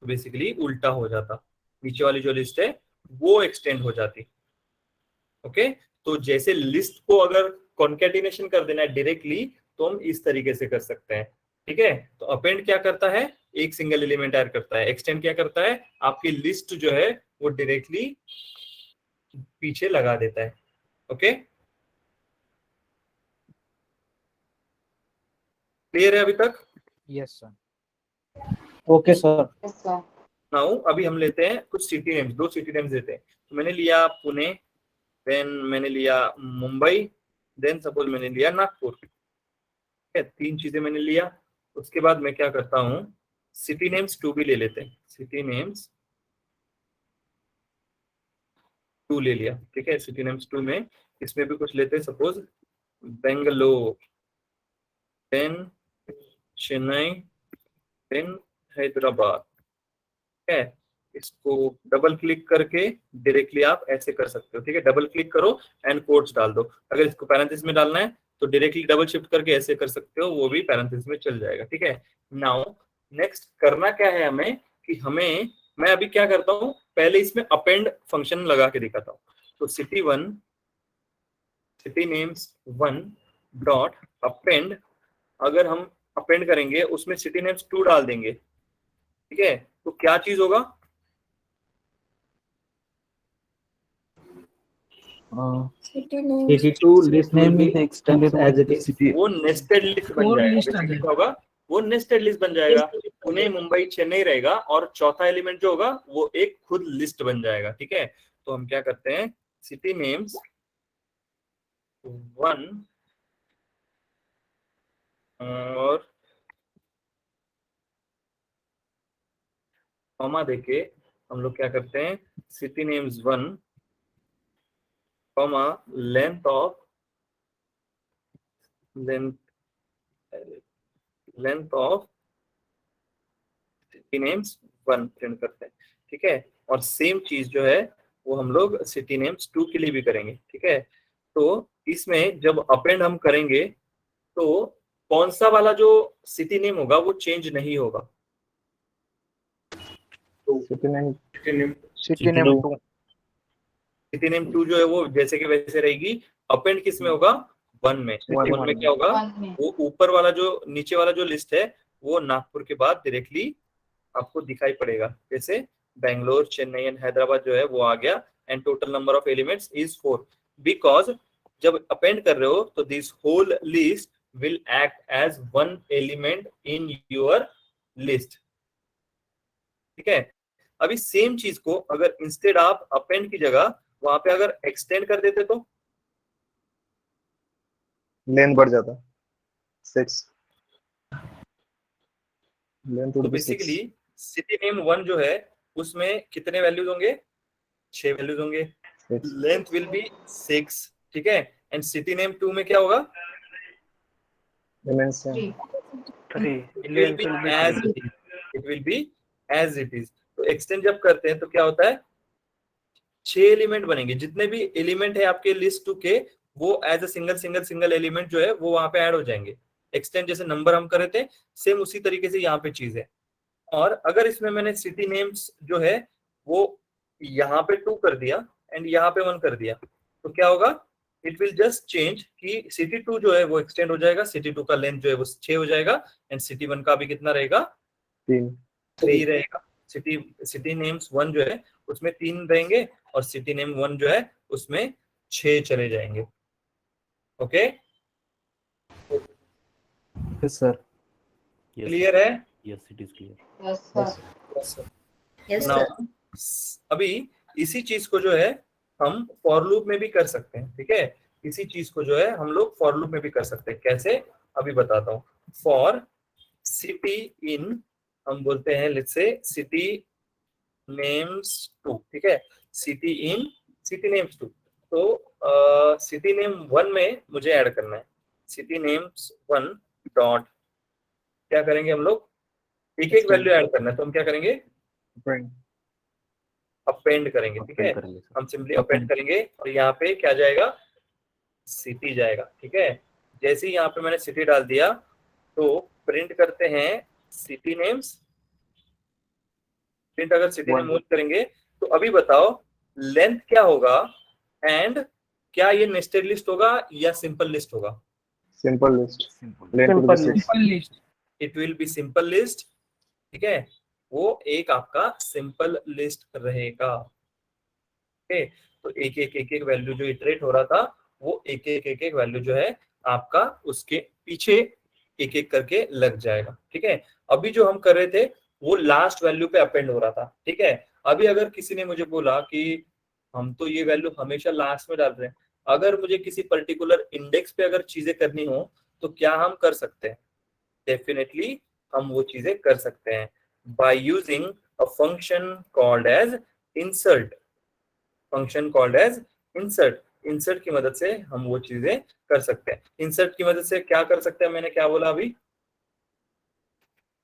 बेसिकली उल्टा हो जाता, नीचे वाली जो लिस्ट है वो एक्सटेंड हो जाती, ओके। तो जैसे लिस्ट को अगर कॉन्कैटिनेशन कर देना है डायरेक्टली तो हम इस तरीके से कर सकते हैं, ठीक है। तो अपेंड क्या करता है, एक सिंगल एलिमेंट ऐड करता है। एक्सटेंड क्या करता है, आपकी लिस्ट जो है वो डायरेक्टली पीछे लगा देता है, ओके। क्लियर है अभी तक? Yes sir. Okay sir. Now अभी हम लेते हैं कुछ सिटी नेम्स, 2 सिटी नेम्स लेते हैं। तो मैंने लिया पुणे, देन मैंने लिया मुंबई, देन सपोज मैंने लिया नागपुर, ठीक है। 3 चीजें मैंने लिया। उसके बाद मैं क्या करता हूँ, सिटी नेम्स 2 भी ले लेते हैं। सिटी नेम्स 2 ले लिया, ठीक है। सिटी नेम्स 2 में इसमें भी कुछ लेते हैं, suppose Bangalore, then Chennai, then Hyderabad, ठीक है। इसको डबल क्लिक करके डायरेक्टली आप ऐसे कर सकते हो, ठीक है। डबल क्लिक करो एंड कोट्स डाल दो। अगर इसको पैरेंथेसिस में डालना है तो डायरेक्टली डबल शिफ्ट करके ऐसे कर सकते हो, वो भी पैरेंथेसिस में चल जाएगा, ठीक है। नाउ नेक्स्ट करना क्या है हमें कि हमें, मैं अभी क्या करता हूँ, पहले इसमें अपेंड फंक्शन लगा के दिखाता हूँ। तो सिटी नेम्स 1 डॉट अपेंड, अगर हम अपेंड करेंगे उसमें सिटी नेम्स 2 डाल देंगे, ठीक है। तो क्या चीज होगा, city2 list name is extended as it is. वो नेस्टेड लिस्ट बन और जाएगा। लिस्ट आ Basically जाएगा। क्या होगा, वो नेस्टेड लिस्ट बन जाएगा। पुणे, मुंबई, चेन्नई रहेगा और चौथा एलिमेंट जो होगा वो एक खुद लिस्ट बन जाएगा, ठीक है। तो हम क्या करते हैं, सिटी नेम्स 1 और कॉमा देके हम लोग क्या करते हैं, city names 1 comma length of city names 1 print करते हैं, ठीक है। और सेम चीज जो है वो हम लोग सिटी नेम्स 2 के लिए भी करेंगे, ठीक है। तो इसमें जब अपेंड हम करेंगे तो कौन सा वाला जो सिटी नेम होगा वो चेंज नहीं होगा। तो city name City name 2. City name 2 जो है वो जैसे कि वैसे रहेगी। अपेंड किस में होगा, 1 में। 1 में क्या होगा, वन में। वो ऊपर वाला जो नीचे वाला जो लिस्ट है वो नागपुर के बाद डायरेक्टली आपको दिखाई पड़ेगा। जैसे बेंगलोर, चेन्नई एंड हैदराबाद जो है वो आ गया and total number of elements is 4। Because जब अपेंड कर रहे हो तो this whole list will act as 1 element in your list, ठीक है। अभी सेम चीज को अगर इंस्टेड आप अपेंड की जगह वहां पे अगर एक्सटेंड कर देते तो लेंथ बढ़ जाता 6, लेंथ तो would be 6. Basically city name 1 जो है उसमें कितने वैल्यूज होंगे, 6 वैल्यूज होंगे। 6. लेंथ विल बी 6, ठीक है। एंड सिटी नेम 2 में क्या होगा, Remains same. 3 it will be as it is, it will be as it is. तो एक्सटेंड जब करते हैं तो क्या होता है, 6 एलिमेंट बनेंगे। जितने भी एलिमेंट है आपके लिस्ट 2 के वो एज अ सिंगल एलिमेंट जो है वो वहां पे ऐड हो जाएंगे। एक्सटेंड जैसे नंबर हम कर रहे थे सेम उसी तरीके से यहाँ पे चीज है। और अगर इसमें मैंने सिटी नेम्स जो है वो यहाँ पे 2 कर दिया एंड यहाँ पे 1 कर दिया तो क्या होगा, इट विल जस्ट चेंज कि सिटी 2 जो है वो एक्सटेंड हो जाएगा, सिटी 2 का लेंथ जो है वो 6 हो जाएगा एंड सिटी 1 का भी कितना रहेगा, 3. 3 रहेगा। सिटी नेम्स 1 जो है उसमें 3 रहेंगे और सिटी नेम 1 जो है उसमें 6 चले जाएंगे। Okay, Yes, sir. क्लियर है। Yes, it is clear. Yes sir. Yes Now, sir. अभी इसी चीज को जो है हम फॉर लूप में भी कर सकते हैं, ठीक है। इसी चीज को जो है हम लोग फॉर लूप में भी कर सकते हैं। कैसे, अभी बताता हूँ। फॉर सिटी इन हम बोलते हैं, लेट्स से सिटी नेम्स 2, ठीक है। सिटी इन सिटी नेम्स 2, तो सिटी नेम 1 में मुझे ऐड करना है। सिटी नेम्स 1 डॉट क्या करेंगे हम लोग, एक एक वैल्यू ऐड करना है तो हम क्या करेंगे, Print. अपेंड करेंगे, ठीक है। करेंगे सर। हम सिंपली अपेंड करेंगे और यहाँ पे क्या जाएगा, सिटी जाएगा, ठीक है। जैसे ही यहाँ पे मैंने सिटी डाल दिया तो प्रिंट करते हैं सिटी नेम्स। प्रिंट अगर सिटी नेम 1 करेंगे तो अभी बताओ लेंथ क्या होगा एंड क्या ये नेस्टेड लिस्ट होगा या सिंपल लिस्ट होगा। Simple list. Length would be 6. Simple list. It will B simple list, ठीक है। वो एक आपका सिंपल लिस्ट रहेगा, ओके। तो एक वैल्यू जो इटरेट हो रहा था वो एक वैल्यू जो है आपका उसके पीछे एक एक करके लग जाएगा, ठीक है। अभी जो हम कर रहे थे वो लास्ट वैल्यू पे अपेंड हो रहा था, ठीक है। अभी अगर किसी ने मुझे बोला कि हम तो ये वैल्यू हमेशा लास्ट में डाल रहे हैं, अगर मुझे किसी पर्टिकुलर इंडेक्स पे अगर चीजें करनी हो तो क्या हम कर सकते हैं, डेफिनेटली हम वो चीजें कर सकते हैं by using a function called as insert. Function called as insert, insert की मदद से हम वो चीजें कर सकते हैं। इंसर्ट की मदद से क्या कर सकते हैं, मैंने क्या बोला अभी,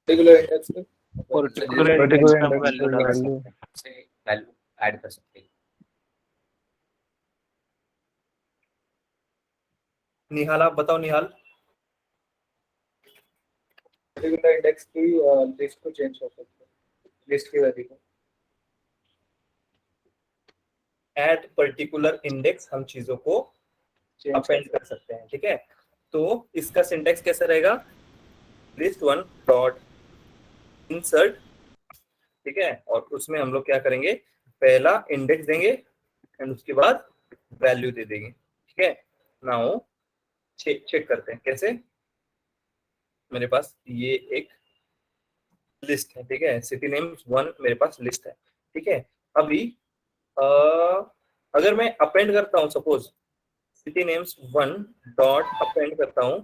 regular index particular particular index का इंडेक्स वैल्यू डाल वैल्यू से वैल्यू ऐड कर सकते हैं। निहाल आप बताओ निहाल। पर्टिकुलर इंडेक्स की लिस्ट को चेंज कर सकते हैं, लिस्ट की वैल्यू को। एट पर्टिकुलर इंडेक्स हम चीजों को अपेंड कर सकते हैं, ठीक है। तो इसका सिंटेक्स कैसा रहेगा, लिस्ट वन डॉट इंसर्ट, ठीक है, और उसमें हम लोग क्या करेंगे, पहला इंडेक्स देंगे एंड उसके बाद वैल्यू दे देंगे, ठीक है। नाउ चेक करते हैं कैसे। मेरे पास ये एक लिस्ट है, ठीक है, सिटी नेम्स 1 मेरे पास लिस्ट है, ठीक है। अभी अगर मैं अपेंड करता हूं, suppose city names 1 dot append करता हूं,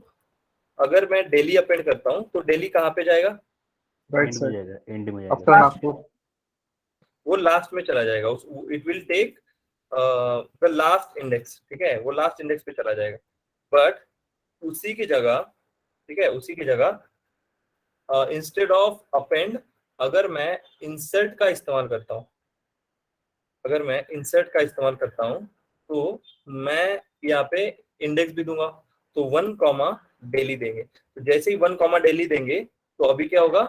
अगर मैं दिल्ली अपेंड करता हूं तो दिल्ली कहाँ पे जाएगा, राइट एंड में साइड जाएगा, एंड में आफ्टर जाएगा। नागपुर। वो लास्ट में चला जाएगा, it will take the last index, ठीक है, वो लास्ट इंडेक्स पे चला जाएगा। बट उसी की जगह, ठीक है, उसी की जगह इंस्टेड ऑफ अपेंड अगर मैं इंसर्ट का इस्तेमाल करता हूं, अगर मैं इंसर्ट का इस्तेमाल करता हूं तो मैं यहाँ पे इंडेक्स भी दूंगा, तो 1 कॉमा दिल्ली देंगे। तो जैसे ही 1 कॉमा दिल्ली देंगे तो अभी क्या होगा,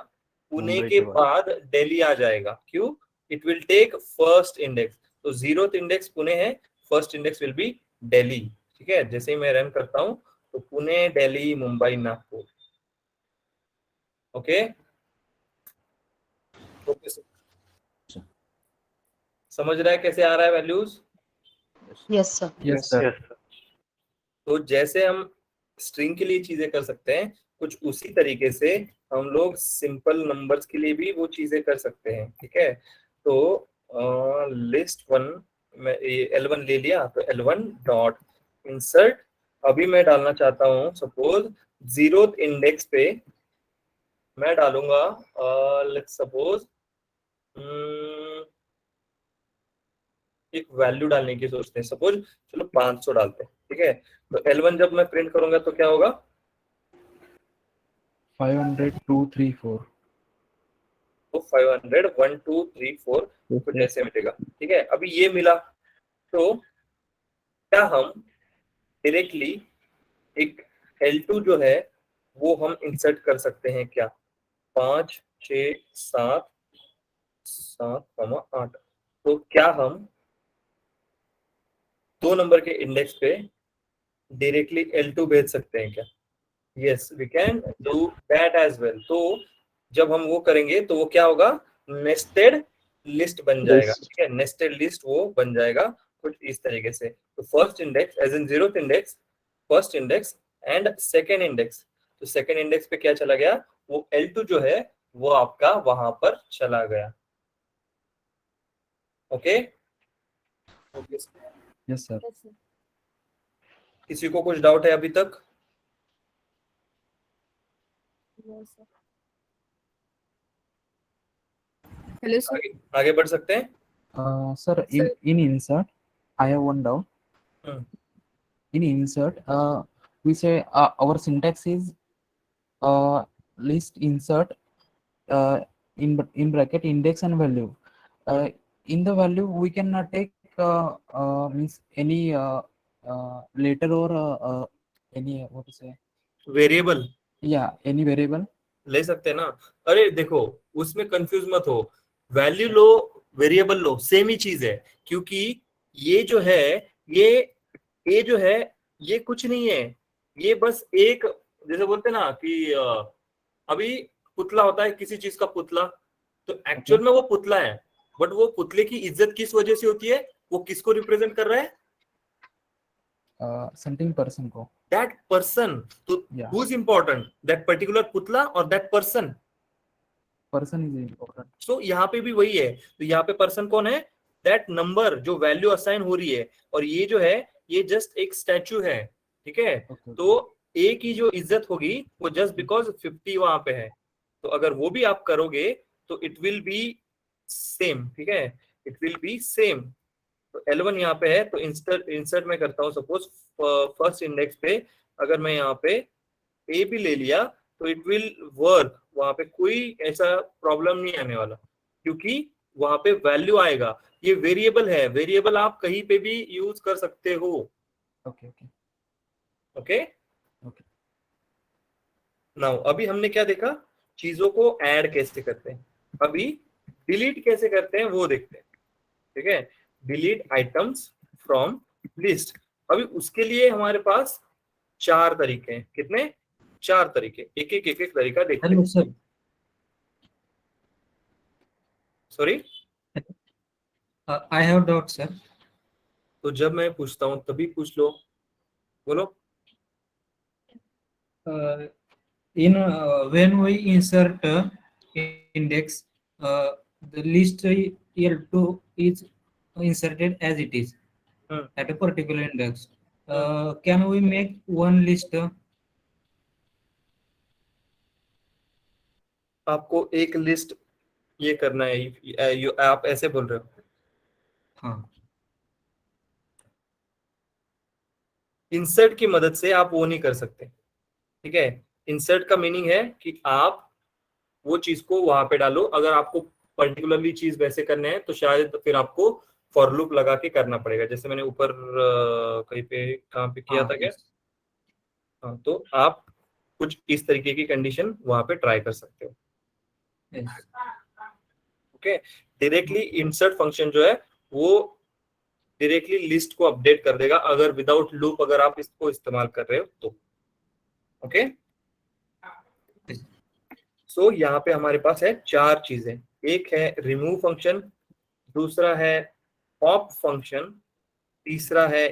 पुणे मुंबई के के बाद। बाद दिल्ली आ जाएगा, क्यों, it will take first index. तो 0th इंडेक्स पुणे है, first index will be Delhi, ठीक है। जैसे ही मैं रन करता हूं तो पुणे, दिल्ली, मुंबई, नागपुर, ओके। समझ रहा है कैसे आ रहा है values. Yes sir. Yes sir. तो जैसे हम स्ट्रिंग के लिए चीजें कर सकते हैं, कुछ उसी तरीके से हम लोग सिंपल नंबर्स के लिए भी वो चीजें कर सकते हैं, ठीक है। तो लिस्ट वन में L1 ले लिया, तो L1 डॉट इंसर्ट, अभी मैं डालना चाहता हूँ सपोज 0th इंडेक्स पे मैं डालूंगा, लेट्स सपोज एक वैल्यू डालने की सोचते हैं, सपोज चलो 500 डालते हैं, ठीक है। तो L1 जब मैं प्रिंट करूंगा तो क्या होगा, 500 2 3 4। तो 500 1 2 3 4 कुछ ऐसे मिलेगा, ठीक है। अभी ये मिला तो क्या हम डायरेक्टली एक L2 जो है वो हम इंसर्ट कर सकते हैं क्या, 5 6 7 7 8, तो क्या हम 2 नंबर के इंडेक्स पे डायरेक्टली L2 भेज सकते हैं क्या, yes we can do that as well. तो जब हम वो करेंगे तो वो क्या होगा, नेस्टेड लिस्ट बन जाएगा, ठीक है, नेस्टेड लिस्ट वो बन जाएगा कुछ इस तरीके से। तो first index as in 0th index, first index and second index, तो सेकेंड इंडेक्स पे क्या चला गया, वो L2 जो है वो आपका वहां पर चला गया, ओके। Yes sir. किसी को कुछ डाउट है अभी तक, हेलो सर। आगे बढ़ सकते हैं। Sir, in insert, I have one doubt. Hmm. In insert, we say our syntax is list insert in bracket index and value. In the value, we cannot take means any letter or any what to say. Variable Yeah, any variable. ले सकते हैं ना। अरे देखो उसमें confuse मत हो, value लो variable लो same ही चीज है, क्योंकि ये जो है ये जो है ये कुछ नहीं है, ये बस एक, जैसे बोलते हैं ना कि अभी पुतला होता है किसी चीज का पुतला, तो एक्चुअल में वो पुतला है, बट वो पुतले की इज्जत किस वजह से होती है, वो किसको रिप्रेजेंट कर रहा है, Something person को. that person, तो Yeah. who's important, that particular पुतला और that person, Person is important. सो यहाँ पे भी वही है। तो यहाँ पे पर्सन कौन है, दैट नंबर जो वैल्यू असाइन हो रही है, और ये जो है ये जस्ट एक स्टैचू है, ठीक है। Okay. तो ए की जो इज्जत होगी वो जस्ट बिकॉज 50 वहां पे है, तो अगर वो भी आप करोगे तो इट विल बी सेम, ठीक है, इट विल बी सेम। तो L1 यहाँ पे है, तो इंसर्ट में करता हूँ, सपोज फर्स्ट इंडेक्स पे अगर मैं यहाँ पे ए भी ले लिया तो इट विल वर्क वहां पे कोई ऐसा प्रॉब्लम नहीं आने वाला, क्योंकि वहां पे वैल्यू आएगा। ये वेरिएबल है, वेरिएबल आप कहीं पे भी यूज कर सकते हो। Okay okay okay okay. Now अभी हमने क्या देखा, चीजों को ऐड कैसे करते हैं, अभी डिलीट कैसे करते हैं वो देखते हैं। ठीक है, डिलीट आइटम्स फ्रॉम लिस्ट। अभी उसके लिए हमारे पास 4 तरीके हैं। कितने? 4 तरीके, एक एक तरीका देखते हेलो हैं। Sir. Sorry, I have doubt sir. तो जब मैं पूछता हूं तभी पूछ लो, बोलो। In when we insert index, the list L2 is inserted as it is at a particular index. Can we make one list? आपको एक लिस्ट ये करना है, आप ऐसे बोल रहे हो? हाँ। इंसर्ट की मदद से आप वो नहीं कर सकते। ठीक है, इंसर्ट का मीनिंग है कि आप वो चीज को वहां पे डालो। अगर आपको पर्टिकुलरली चीज वैसे करने हैं तो शायद फिर आपको फॉर लूप लगा के करना पड़ेगा, जैसे मैंने ऊपर कहीं पे कहाँ पे किया था क्या। हाँ, तो आप कुछ इस तरीके की कंडीशन वहां पे ट्राई कर सकते हो। ओके, डायरेक्टली इंसर्ट फंक्शन जो है वो डायरेक्टली लिस्ट को अपडेट कर देगा, अगर विदाउट लूप अगर आप इसको इस्तेमाल कर रहे हो तो। ओके, सो यहाँ पे हमारे पास है 4 चीजें। एक है रिमूव फंक्शन, दूसरा है पॉप फंक्शन, तीसरा है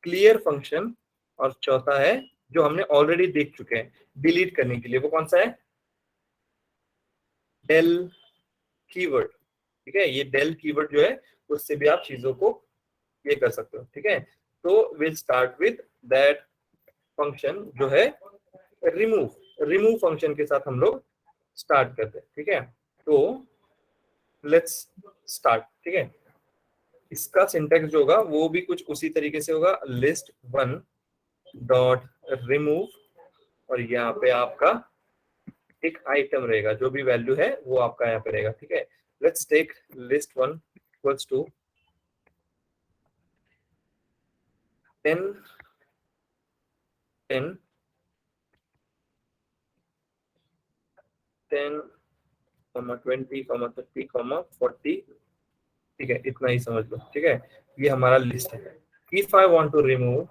क्लियर फंक्शन, और चौथा है जो हमने ऑलरेडी देख चुके हैं डिलीट करने के लिए, वो कौन सा है? Del keyword. ठीक है, ये डेल कीवर्ड जो है उससे भी आप चीजों को ये कर सकते हो। ठीक है, तो will start with that function जो है रिमूव। रिमूव फंक्शन के साथ हम लोग स्टार्ट करते हैं। ठीक है, तो लेट्स स्टार्ट। ठीक है, इसका सिंटैक्स जो होगा वो भी कुछ उसी तरीके से होगा, लिस्ट 1 डॉट रिमूव, और यहाँ पे आपका एक आइटम रहेगा, जो भी वैल्यू है वो आपका यहाँ पे रहेगा। ठीक है, let's take list 1 equals to 10 10 10, 20, 30, 40। ठीक है, इतना ही समझ लो। ठीक है, ये हमारा लिस्ट है। If I want to remove,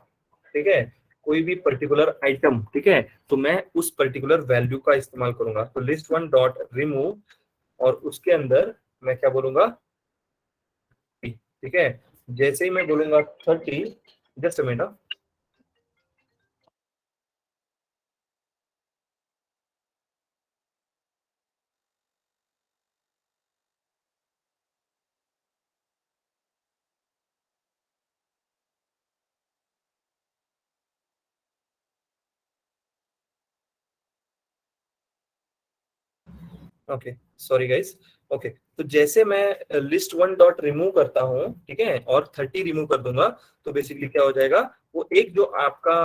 ठीक है, कोई भी पर्टिकुलर आइटम, ठीक है, तो मैं उस पर्टिकुलर वैल्यू का इस्तेमाल करूंगा। तो लिस्ट 1 डॉट रिमूव, और उसके अंदर मैं क्या बोलूंगा? ठीक है, जैसे ही मैं बोलूंगा 30, just a minute. Okay, sorry guys. Okay, तो जैसे मैं लिस्ट 1 डॉट रिमूव करता हूँ, ठीक है, और 30 रिमूव कर दूंगा, तो बेसिकली क्या हो जाएगा, वो एक जो आपका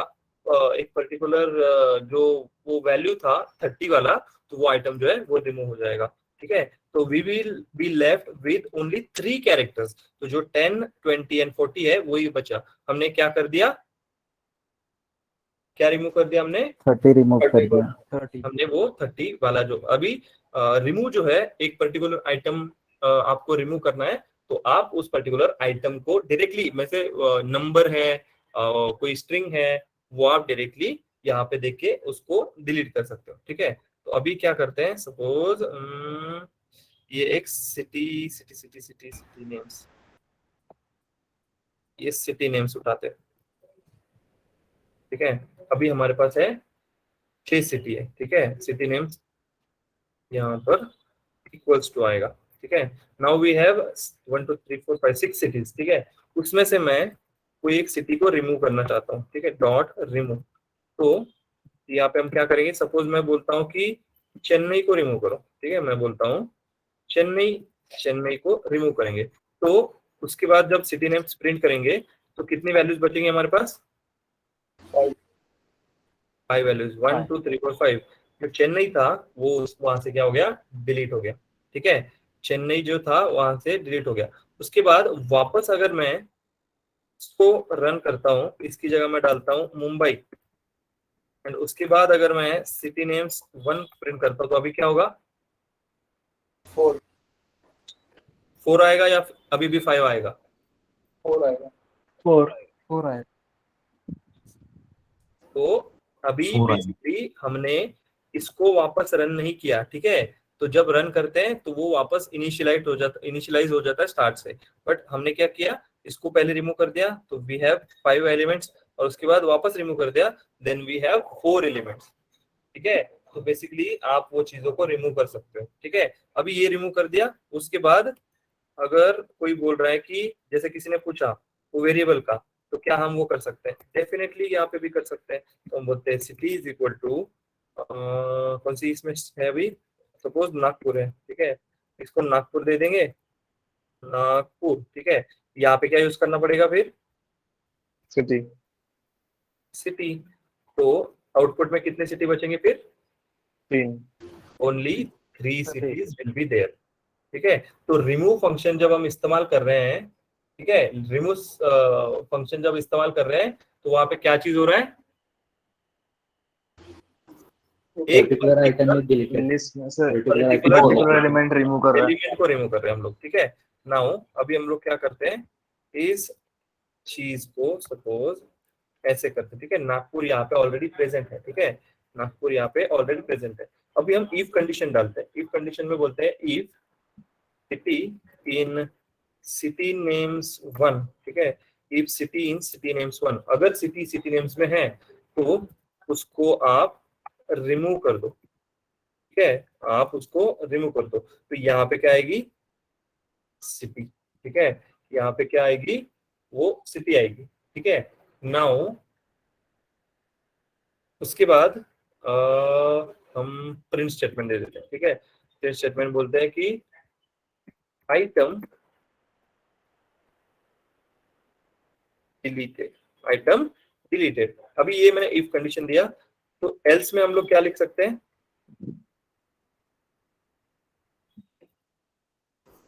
एक पर्टिकुलर जो वो वैल्यू था 30 वाला, तो वो आइटम जो है वो रिमूव हो जाएगा। ठीक है, तो we will be left with only 3 characters. तो जो 10, 20 एंड 40 है वही बचा। हमने क्या कर दिया? क्या रिमूव कर दिया हमने? 30 रिमूव कर दिया। 30। हमने वो 30 वाला जो अभी रिमूव जो है, एक पर्टिकुलर आइटम आपको रिमूव करना है, तो आप उस पर्टिकुलर आइटम को डायरेक्टली, वैसे नंबर है, कोई स्ट्रिंग है, वो आप डायरेक्टली यहाँ पे देख के उसको डिलीट कर सकते हो। ठीक है, तो अभी क्या करते हैं, सपोज ये एक सिटी नेम्स, ये सिटी नेम्स उठाते हैं। ठीक है, अभी हमारे पास है 6 सिटी है। ठीक है, सिटी नेम्स यहाँ पर इक्वल्स टू आएगा। ठीक है, नाउ वी हैव 1 2 3 4 5 6 सिटीज। ठीक है, उसमें से मैं कोई एक सिटी को रिमूव करना चाहता हूँ। ठीक है, डॉट रिमूव। तो यहाँ पे हम क्या करेंगे, सपोज मैं बोलता हूँ कि चेन्नई को रिमूव करो। ठीक है, मैं बोलता हूँ चेन्नई को रिमूव करेंगे। तो उसके बाद जब सिटी नेम्स प्रिंट करेंगे तो कितनी वैल्यूज बचेंगे हमारे पास? 5 वैल्यूज, 1 2 3 4 5। जो चेन्नई था वो वहां से क्या हो गया, डिलीट हो गया। ठीक है, चेन्नई जो था वहां से डिलीट हो गया। उसके बाद वापस अगर मैं इसको रन करता हूँ, इसकी जगह मैं डालता हूँ मुंबई, एंड उसके बाद अगर मैं सिटी नेम्स 1 प्रिंट करता हूँ तो अभी क्या होगा, 4 आएगा या अभी भी 5 आएगा? 4 आएगा। 4 आए। तो अभी बेसिकली हमने इसको वापस रन नहीं किया। ठीक है, तो जब रन करते हैं तो वो वापस इनिशियलाइज हो जाता है स्टार्ट से। बट हमने क्या किया, इसको पहले रिमूव कर दिया तो वी हैव 5 एलिमेंट्स, और उसके बाद वापस रिमूव कर दिया देन वी हैव 4 एलिमेंट्स। ठीक है, तो बेसिकली आप वो चीजों को रिमूव कर सकते हो। ठीक है, अभी ये रिमूव कर दिया, उसके बाद अगर कोई बोल रहा है कि जैसे किसी ने पूछा वो वेरिएबल का, तो क्या हम वो कर सकते हैं? डेफिनेटली यहाँ पे भी कर सकते हैं। तो हम बोलते हैं सिटी इज इक्वल टू, कौन सी इसमें है अभी, सपोज नागपुर है। ठीक है, इसको नागपुर दे देंगे, नागपुर। ठीक है, यहाँ पे क्या यूज करना पड़ेगा फिर, सिटी। सिटी। तो आउटपुट में कितने सिटी बचेंगे फिर? 3। Only 3 cities will be there. ठीक है, तो रिमूव फंक्शन जब हम इस्तेमाल कर रहे हैं, ठीक है, रिमूव फंक्शन जब इस्तेमाल कर रहे हैं तो वहां पे क्या चीज हो रहा है, एक पर्टिकुलर आइटम में डिलीटेड, लिस्ट में से पर्टिकुलर पर्टिकुलर एलिमेंट रिमूव कर रहा है। एलिमेंट को रिमूव कर रहे हैं हम लोग। ठीक है, नाउ अभी हम लोग क्या करते हैं, इस चीज को सपोज ऐसे करते हैं। ठीक है, नागपुर यहाँ पे ऑलरेडी प्रेजेंट है। ठीक है, नागपुर यहाँ पे ऑलरेडी प्रेजेंट है। अभी हम इफ कंडीशन डालते हैं। इफ कंडीशन में बोलते हैं if city in city names 1। ठीक है, if city in city names 1, अगर सिटी सिटी नेम्स में है तो उसको आप रिमूव कर दो। ठीक है, आप उसको रिमूव कर दो। तो यहाँ पे क्या आएगी, सिटी। ठीक है, यहाँ पे क्या आएगी, वो सिटी आएगी। ठीक है, नाउ उसके बाद हम प्रिंट स्टेटमेंट दे देते हैं। ठीक है, प्रिंट स्टेटमेंट बोलते हैं कि आइटम डिलीटेड, आइटम डिलीटेड। अभी ये मैंने इफ कंडीशन दिया, तो एल्स में हम लोग क्या लिख सकते हैं,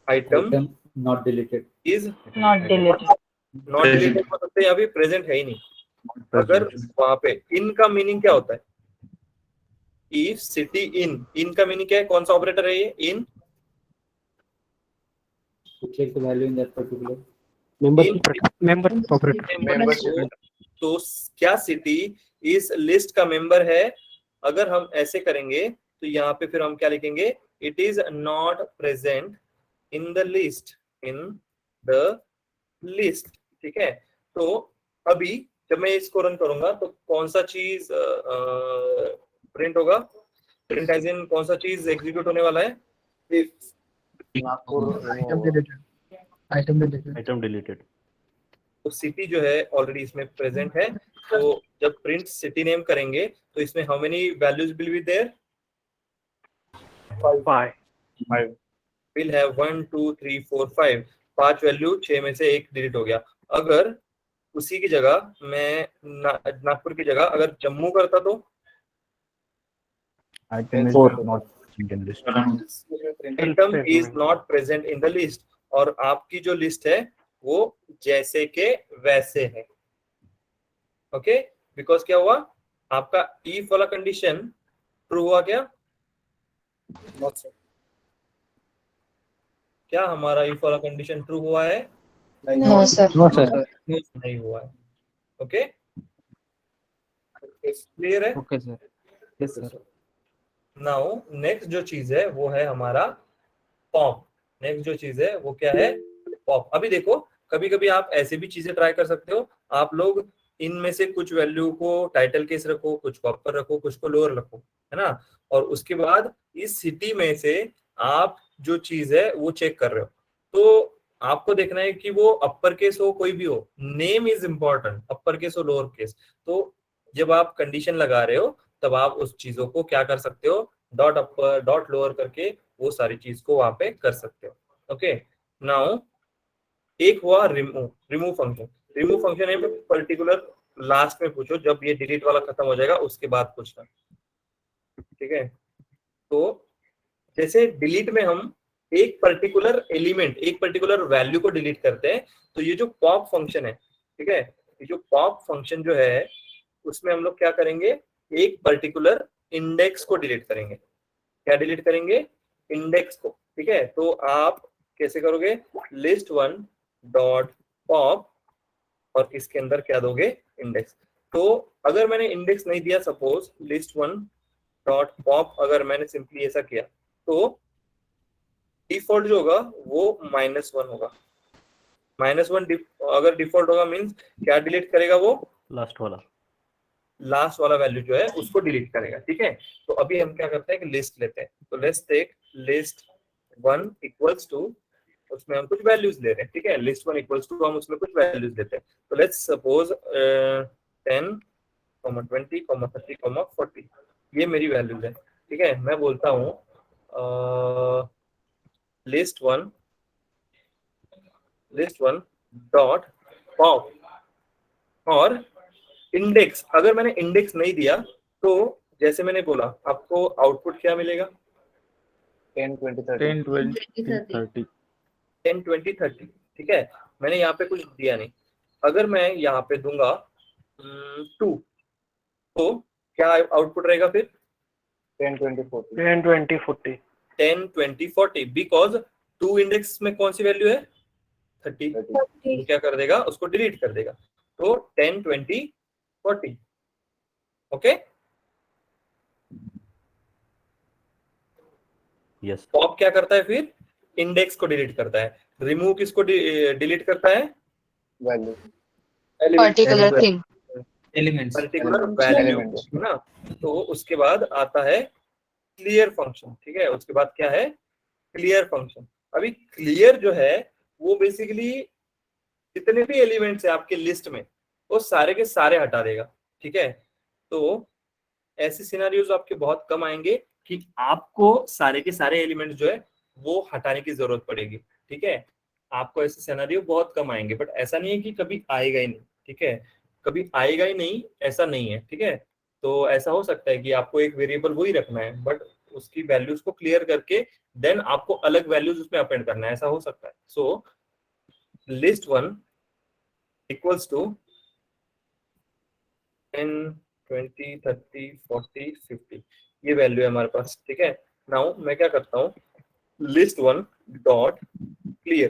item not deleted is Not deleted. Not deleted हो सकते हैं, अभी प्रेजेंट है ही नहीं। अगर वहां पे इन का मीनिंग क्या होता है, इफ सिटी इन का मीनिंग क्या है, कौन सा ऑपरेटर है ये, इन check the value in that particular member. तो क्या सिटी इस लिस्ट का मेंबर है? अगर हम ऐसे करेंगे तो यहाँ पे फिर हम क्या लिखेंगे, it is not present in the list, in the list. ठीक है, तो अभी जब मैं इसको रन करूंगा तो कौन सा चीज प्रिंट होगा, प्रिंट एज इन कौन सा चीज एग्जीक्यूट होने वाला है, आइटम डिलीटेड। तो सिटी जो है ऑलरेडी इसमें प्रेजेंट है। तो जब प्रिंट सिटी नेम करेंगे तो इसमें how many values will be there, 5 will have 1 2 3 4 5, 5 value, 6 में से एक डिलीट हो गया। अगर उसी की जगह मैं नागपुर की जगह अगर जम्मू करता तो item is not in list, item is not present in the list, और आपकी जो लिस्ट है वो जैसे के वैसे है। ओके, बिकॉज क्या हुआ, आपका इफ वाला कंडीशन ट्रू हुआ क्या, क्या हमारा इफ वाला कंडीशन ट्रू हुआ है? No, sir. नहीं हुआ है। ओके, क्लियर है? Okay sir, yes sir. Now next जो चीज है वो है हमारा पॉप। नेक्स्ट जो चीज है वो क्या है, पॉप। अभी देखो, कभी कभी आप ऐसे भी चीजें ट्राई कर सकते हो, आप लोग इनमें से कुछ वैल्यू को टाइटल केस रखो, कुछ को अपर रखो, कुछ को लोअर रखो, है ना, और उसके बाद इस सिटी में से आप जो चीज है वो चेक कर रहे हो, तो आपको देखना है कि वो अपर केस हो कोई भी हो, name is important, upper case हो लोअर केस। तो जब आप कंडीशन लगा रहे हो तब आप उस चीजों को क्या कर सकते हो, डॉट अपर डॉट लोअर करके वो सारी चीज को वहां पे कर सकते हो। ओके, नाउ एक हुआ रिमूव फंक्शन। रिमूव फंक्शन है पर्टिकुलर लास्ट में पूछो, जब ये डिलीट वाला खत्म हो जाएगा उसके बाद पूछना। ठीक है। तो जैसे डिलीट में हम एक पर्टिकुलर एलिमेंट, एक पर्टिकुलर वैल्यू को डिलीट करते हैं, तो ये जो पॉप फंक्शन है, ठीक है, ये जो पॉप फंक्शन जो है उसमें हम लोग क्या करेंगे, एक पर्टिकुलर इंडेक्स को डिलीट करेंगे। क्या डिलीट करेंगे? इंडेक्स को, ठीक है। तो आप कैसे करोगे, list1 डॉट पॉप और इसके अंदर क्या दोगे, इंडेक्स। तो अगर मैंने इंडेक्स नहीं दिया, सपोज list1 डॉट पॉप, अगर मैंने सिंपली ऐसा किया, तो डिफॉल्ट जो होगा वो -1 होगा। -1 अगर डिफॉल्ट होगा मींस क्या डिलीट करेगा वो, लास्ट वाला वैल्यू जो है उसको डिलीट करेगा, ठीक है। तो अभी हम क्या करते हैं कि लिस्ट लेते हैं, तो let's take list1 equals to, उसमें हम कुछ वैल्यूज ले रहे हैं, ठीक है। list1 इक्वल्स टू हम उसमें कुछ वैल्यूज लेते हैं, तो लेट्स सपोज 10, 20, 30, 40, ये मेरी वैल्यूज है, ठीक है। मैं बोलता हूँ list1 डॉट पॉप और इंडेक्स। अगर मैंने इंडेक्स नहीं दिया तो जैसे मैंने बोला आपको आउटपुट क्या मिलेगा, 10, 20, 30. 10, 20, 30, ठीक है। मैंने यहाँ पे कुछ दिया नहीं। अगर मैं यहाँ पे दूंगा 2, तो क्या आउटपुट रहेगा फिर, 10, 20, 40. 10, 20, 40. 10, 20, 40, बिकॉज 2 इंडेक्स में कौन सी वैल्यू है, 30, तो क्या कर देगा, उसको डिलीट कर देगा। तो 10, 20, 40, ओके। यस। पॉप क्या करता है फिर, इंडेक्स को डिलीट करता है। रिमूव किसको डिलीट करता है, Value. Particular thing. Elements. Particular value, Element. है ना। तो उसके बाद आता है क्लियर फंक्शन, ठीक है। उसके बाद क्या है, क्लियर फंक्शन। अभी क्लियर जो है वो बेसिकली जितने भी एलिमेंट्स है आपके लिस्ट में वो सारे के सारे हटा देगा, ठीक है। तो ऐसे सिनेरियोज आपके बहुत कम आएंगे कि आपको सारे के सारे एलिमेंट्स जो है वो हटाने की जरूरत पड़ेगी, ठीक है। आपको ऐसे सिनेरियो बहुत कम आएंगे, बट ऐसा नहीं है कि कभी आएगा ही नहीं, ठीक है। कभी आएगा ही नहीं ऐसा नहीं है, ठीक है। तो ऐसा हो सकता है कि आपको एक वेरिएबल वही रखना है, बट उसकी वैल्यूज को क्लियर करके देन आपको अलग वैल्यूज उसमें अपेंड करना है, ऐसा हो सकता है। सो list1 इक्वल्स टू 10, 20, 30, 40, 50, ये वैल्यू है हमारे पास, ठीक है। नाउ मैं क्या करता हूँ, list1 डॉट क्लियर,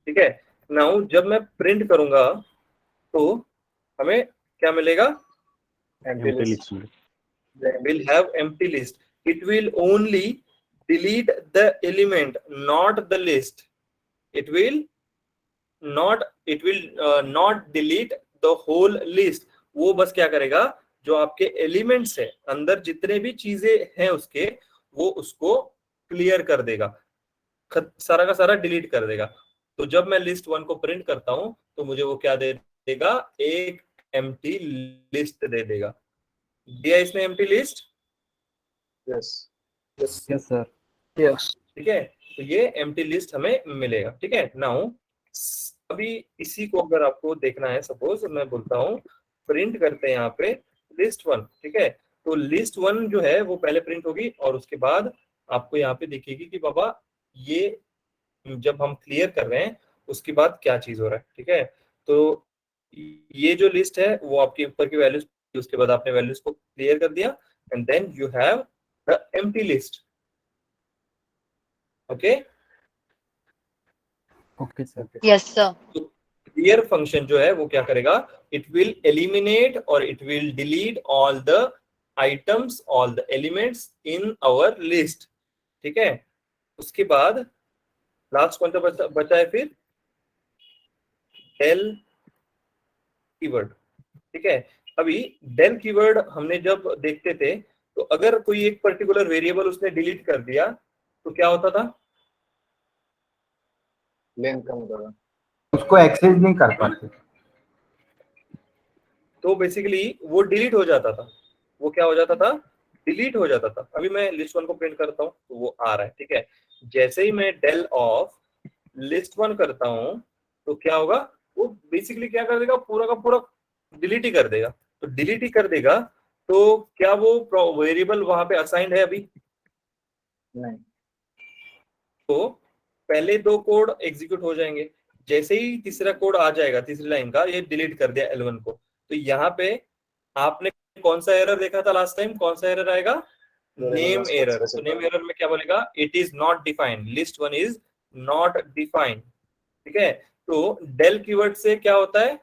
ठीक है। नाउ जब मैं प्रिंट करूंगा तो हमें क्या मिलेगा, Empty list. will have empty list. It will only delete the element, not the list. It will not delete the whole list. वो बस क्या करेगा, जो आपके एलिमेंट्स है अंदर जितने भी चीजें हैं उसके, वो उसको क्लियर कर देगा, सारा का सारा डिलीट कर देगा। तो जब मैं list1 को प्रिंट करता हूं तो मुझे वो क्या दे देगा, एक एम्प्टी लिस्ट दे देगा। दिया इसने empty list, Yes. Yes sir. ठीक है। तो ये एम्प्टी लिस्ट हमें मिलेगा, ठीक है। नाउ अभी इसी को अगर आपको देखना है, सपोज मैं बोलता हूँ प्रिंट करते हैं यहाँ पे list1, ठीक है। तो list1 जो है वो पहले प्रिंट होगी और उसके बाद आपको यहाँ पे दिखेगी कि बाबा ये जब हम क्लियर कर रहे हैं उसके बाद क्या चीज हो रहा है, ठीक है। तो ये जो लिस्ट है वो आपके ऊपर की वैल्यूज, उसके बाद आपने वैल्यूज को क्लियर कर दिया and then you have the empty list, okay. Okay sir. Yes sir. Clear function जो है वो क्या करेगा, इट विल एलिमिनेट और it will delete all the items, all the elements in our list, ठीक है। उसके बाद लास्ट कौन सा बचा है फिर, डेल कीवर्ड, ठीक है। अभी डेल कीवर्ड हमने जब देखते थे तो अगर कोई एक पर्टिकुलर वेरिएबल उसने डिलीट कर दिया तो क्या होता था, Length कम करो. उसको एक्सेस नहीं कर पाते। तो बेसिकली वो डिलीट हो जाता था, वो क्या हो जाता था, डिलीट हो जाता था। अभी मैं list1 को प्रिंट करता हूँ तो वो आ रहा है, ठीक है। जैसे ही मैं del ऑफ list1 करता हूँ तो क्या होगा, वो बेसिकली क्या कर देगा, पूरा का पूरा डिलीट ही कर देगा। तो डिलीट ही कर देगा तो क्या वो वेरिएबल वहां पे असाइंड है अभी? नहीं। तो पहले दो कोड एग्जीक्यूट हो जाएंगे, जैसे ही तीसरा कोड आ जाएगा तीसरी लाइन का, ये डिलीट कर दिया L1 को, तो यहाँ पे आपने कौन सा एरर देखा था लास्ट टाइम? कौन सा एरर आएगा? Name error. तो नेम एरर में क्या बोलेगा? It is not defined, list one is not defined. ठीक है, तो डेल कीवर्ड से क्या होता है?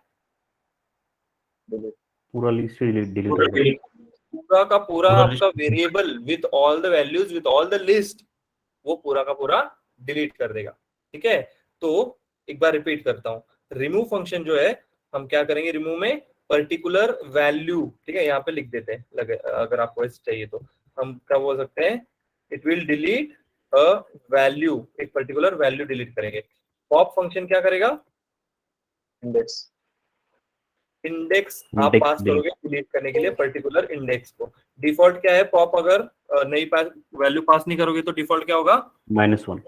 पूरा लिस्ट डिलीट, पूरा का पूरा आपका variable with all the values with all the list, वो पूरा का पूरा डिलीट कर देगा। ठीक है, तो एक बार रिपीट करता हूँ, रिमूव फंक्शन जो है हम क्या करेंगे, रिमूव में पर्टिकुलर वैल्यू, ठीक है, यहाँ पे लिख देते हैं लगे, अगर आपको ऐसे चाहिए तो हम क्या बोल सकते हैं, it will delete a value, एक पर्टिकुलर वैल्यू डिलीट करेंगे। पॉप फंक्शन क्या करेगा? इंडेक्स आप पास करोगे डिलीट करने के लिए पर्टिकुलर इंडेक्स को। डिफॉल्ट क्या है पॉप? अगर नहीं पास वैल्यू पास नहीं करोगे तो डिफॉल्ट क्या होगा? -1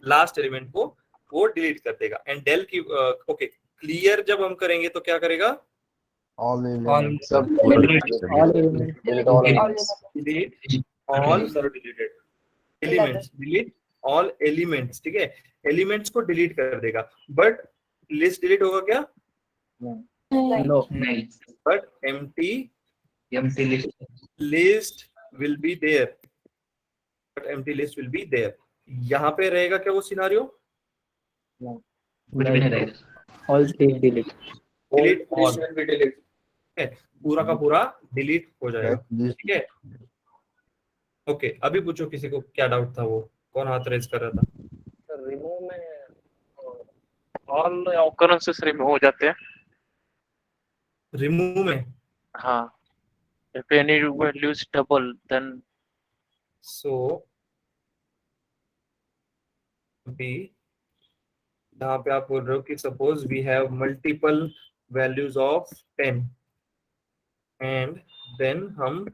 लास्ट एलिमेंट को वो डिलीट कर देगा। एंड डेल की ओके, क्लियर जब हम करेंगे तो क्या करेगा? all elements. delete all elements. Delete all deleted elements, delete all elements. ठीक है, एलिमेंट्स को डिलीट कर देगा, बट लिस्ट डिलीट होगा क्या? No. But empty list will be there, but empty list will be there। यहाँ पे रहेगा क्या वो सिनारियो? कुछ भी नहीं रहेगा, all delete, delete all, List will be deleted. पूरा का पूरा डिलीट हो जाएगा। This ठीक है, ओके, अभी पूछो किसी को क्या डाउट था, वो कौन हाथ रेज कर रहा था? रिमूव में ऑल ऑकरेंसेस रिमूव हो जाते हैं। रिमूव में हाँ, if any values double then सो अभी यहाँ पे आप बोल रहे हो कि suppose we have multiple values of 10 and then हम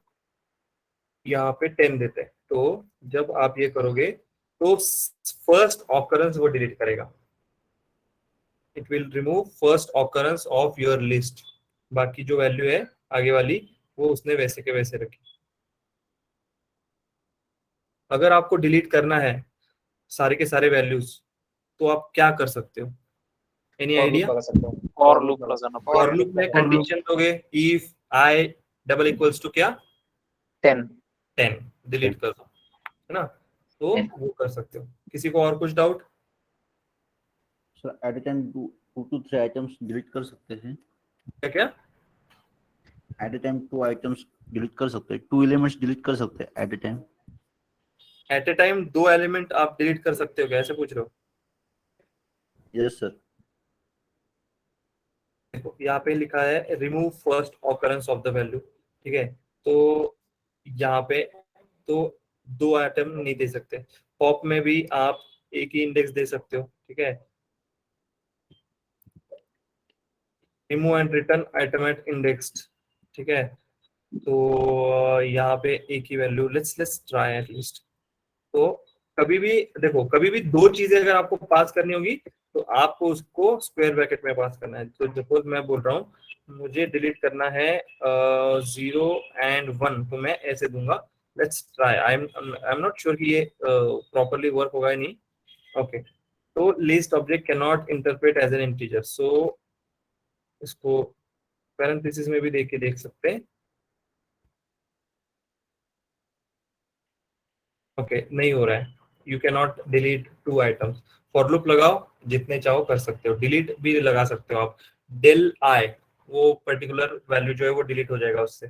यहाँ पे 10 देते हैं, तो जब आप ये करोगे तो फर्स्ट ऑकरेंस वो डिलीट करेगा, it will remove first occurrence of your list. बाकी जो वैल्यू है आगे वाली वो उसने वैसे के वैसे रखी। अगर आपको डिलीट करना है सारे के सारे वैल्यूज तो आप क्या कर सकते हो? Any idea? फॉर लूप लगाना फॉर पड़ेगा। लूप में कंडीशन दोगे, if I double equals to क्या? 10 डिलीट कर दो, है ना, तो वो कर सकते हो। किसी को और कुछ doubt? Sir at a time 2 to 3 items delete कर सकते हैं? क्या क्या? At a time 2 items delete कर सकते हैं, 2 एलिमेंट्स डिलीट कर सकते हैं at a time? At a time 2 element आप डिलीट कर सकते हो क्या, ऐसे पूछ रहे हो? Yes sir. देखो यहाँ पे लिखा है remove first occurrence of the value. ठीक है, तो यहाँ पे तो 2 आइटम नहीं दे सकते। पॉप में भी आप एक ही इंडेक्स दे सकते हो। ठीक है, remove and return item at indexed. ठीक है, तो यहाँ पे एक ही वैल्यू, लेट्स ट्राई एटलीस्ट। तो कभी भी देखो, कभी भी 2 चीजें अगर आपको पास करनी होगी तो आपको उसको स्क्वायर ब्रैकेट में पास करना है। तो सपोज मैं बोल रहा हूँ मुझे डिलीट करना है 0 and 1, तो मैं ऐसे दूंगा। Let's try, I am not sure कि ये प्रॉपरली वर्क होगा या नहीं। ओके, तो list object can not interpret as an integer, so इसको पैरेंथेसिस में भी देख सकते हैं। ओके, नहीं हो रहा है, you can not delete 2 items. For loop लगाओ, जितने चाहो कर सकते हो, डिलीट भी लगा सकते हो आप। डेल आई, वो पर्टिकुलर वैल्यू जो है वो डिलीट हो जाएगा उससे।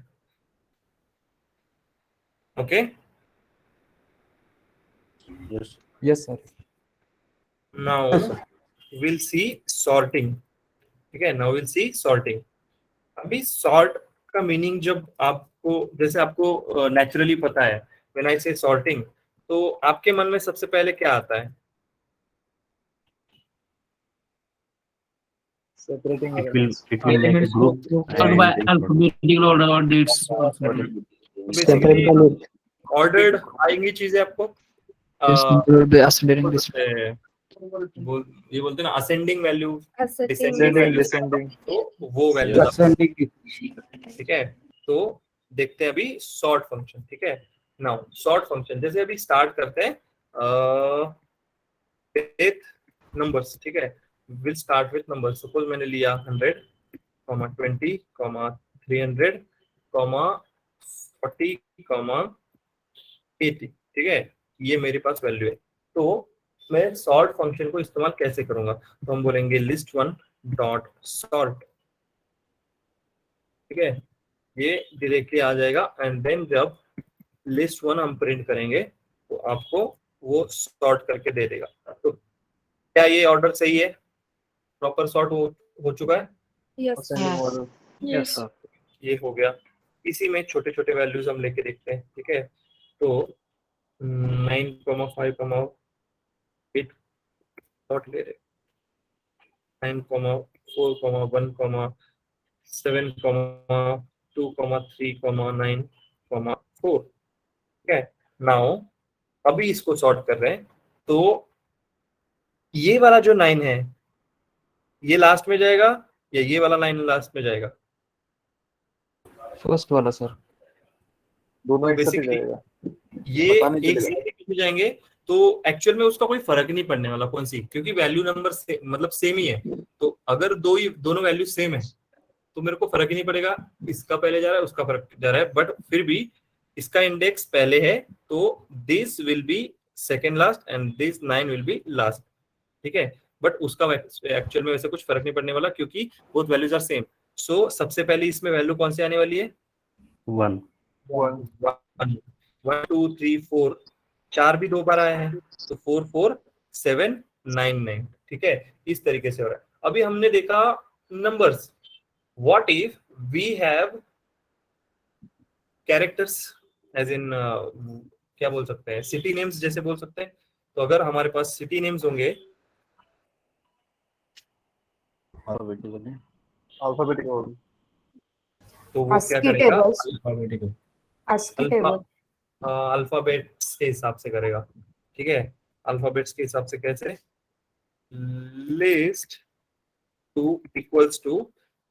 Okay, yes sir. Now will see sorting. ठीक है, नाउ विल सी सॉर्टिंग। अभी सॉर्ट का मीनिंग जब आपको, जैसे आपको नेचुरली पता है, व्हेन आई से सॉर्टिंग, तो आपके मन में सबसे पहले क्या आता है? separating it will Elements group sorted by alphabetical order or dates. Basically ordered आएंगी चीजें आपको, Yes, we will be accelerating this. ये बोलते हैं ना असेंडिंग वैल्यू, Ascending, descending. तो वो वैल्यू Ascending की ठीक है। तो देखते हैं अभी सॉर्ट फंक्शन, ठीक है। नाउ सॉर्ट फंक्शन जैसे अभी स्टार्ट करते हैं विथ नंबर्स, ठीक है। Will start with numbers. Suppose मैंने लिया 100, 20, 300, 40, 80, ठीक है। ये मेरे पास वैल्यू है। तो मैं सॉर्ट फंक्शन को इस्तेमाल कैसे करूंगा? तो हम बोलेंगे लिस्ट वन डॉट सॉर्ट, ठीक है। ये डायरेक्टली आ जाएगा एंड देन जब लिस्ट वन हम प्रिंट करेंगे तो आपको वो सॉर्ट करके दे देगा। तो क्या ये ऑर्डर सही है? प्रॉपर सॉर्ट हो चुका है? Ascending order. Yes, sir. ये हो गया। इसी में छोटे छोटे वैल्यूज हम लेके देखते हैं, ठीक है। तो 9, 5, 8 डॉट ले रहे, 9, 4, 1, 7, 2, 3, 9, 4, ठीक है। नाउ अभी इसको सॉर्ट कर रहे हैं तो ये वाला जो 9 है ये लास्ट में जाएगा या ये वाला 9 लास्ट में जाएगा? फर्स्ट वाला सर। दोनों एक साथ ही Basically, जाएगा। ये पता नहीं एक चलेगा। साथ ही जाएंगे तो एक्चुअल में उसका कोई फर्क नहीं पड़ने वाला कौन सी, क्योंकि वैल्यू नंबर मतलब सेम ही है। तो अगर दोनों वैल्यू सेम है तो मेरे को फर्क ही नहीं पड़ेगा, इसका पहले जा रहा है उसका फर्क जा रहा है। बट फिर भी इसका इंडेक्स पहले है तो this will be second last and this 9 will be last, ठीक है। बट उसका एक्चुअल में वैसे कुछ फर्क नहीं पड़ने वाला क्योंकि बोथ वैल्यूज आर सेम। सो सबसे पहले इसमें वैल्यू कौन सी आने वाली है? 1 1, 2, 3, 4, 4 भी 2 बार आया है तो 4, 4, 7, 9, 9, ठीक है। इस तरीके से हो रहा है। अभी हमने देखा numbers. What if we have characters as in क्या बोल सकते हैं, सिटी नेम्स जैसे बोल सकते हैं। तो अगर हमारे पास सिटी नेम्स होंगे Alphabetical order. तो वो क्या करेगा? अल्फाबेट्स के हिसाब से करेगा, ठीक है। अल्फाबेट्स के हिसाब से कैसे? लिस्ट 2 इक्वल्स टू,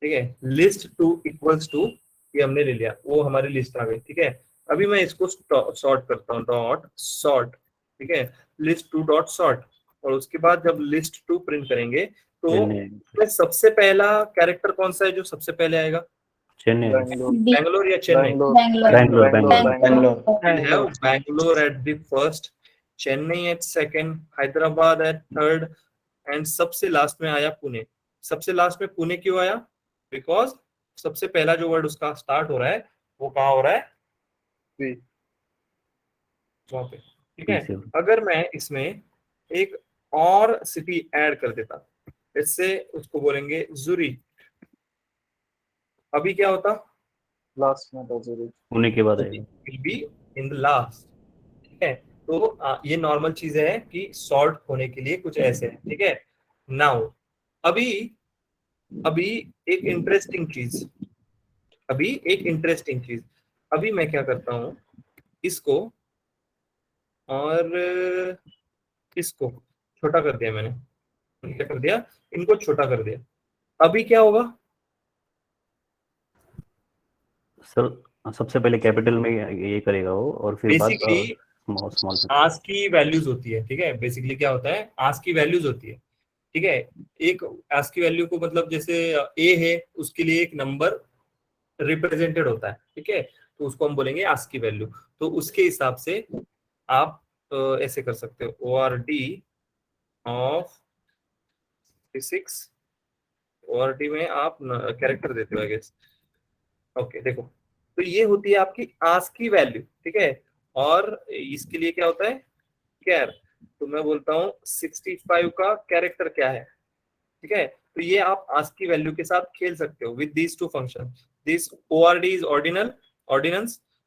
ठीक है। लिस्ट 2 इक्वल्स टू ये हमने ले लिया, वो हमारी लिस्ट आ गई, ठीक है। अभी मैं इसको सॉर्ट करता हूँ, डॉट सॉर्ट, ठीक है। लिस्ट 2 डॉट सॉर्ट और उसके बाद जब लिस्ट 2 प्रिंट करेंगे तो सबसे पहला कैरेक्टर कौन सा है जो सबसे पहले आएगा? चेन्नई, बैंगलोर या Chennai? Bangalore at the first, Chennai at second, Hyderabad at third and सबसे लास्ट में आया पुणे। सबसे लास्ट में पुणे क्यों आया? बिकॉज सबसे पहला जो वर्ड उसका स्टार्ट हो रहा है वो कहाँ हो रहा है? वहां पे, ठीक है। अगर मैं इसमें एक और सिटी ऐड कर देता, इससे उसको बोलेंगे जुरी, अभी क्या होता? लास्ट में तो जरूर पुणे के बाद आएगा, will be in the last, ठीक है। तो ये नॉर्मल चीज है कि सॉर्ट होने के लिए कुछ ऐसे है, ठीक है। नाउ अभी एक इंटरेस्टिंग चीज, अभी मैं क्या करता हूं, इसको और इसको छोटा कर दिया मैंने, क्या कर दिया? इनको छोटा कर दिया। अभी क्या होगा? सर सबसे पहले कैपिटल में ये करेगा वो और फिर बेसिकली स्मॉल आस्क की वैल्यूज होती है, ठीक है। बेसिकली क्या होता है? आस्क की वैल्यूज होती है, ठीक है। एक आस्क की वैल्यू को मतलब जैसे ए है उसके लिए एक नंबर रिप्रेजेंटेड होता है, ठीक है। तो उसको हम बोलेंगे आस्क की वैल्यू। तो उसके हिसाब से आप ऐसे कर सकते हो, ORD ऑफ 6, ORD में आप कैरेक्टर देते हो आई गेस। ओके देखो, तो ये होती है आपकी आस्क की वैल्यू, ठीक है। और इसके लिए क्या होता है? कैर। तो मैं बोलता हूँ 65 का कैरेक्टर क्या है, ठीक है। तो ये आप आस्क की वैल्यू के साथ खेल सकते हो with these 2 function. This ORD is ordinal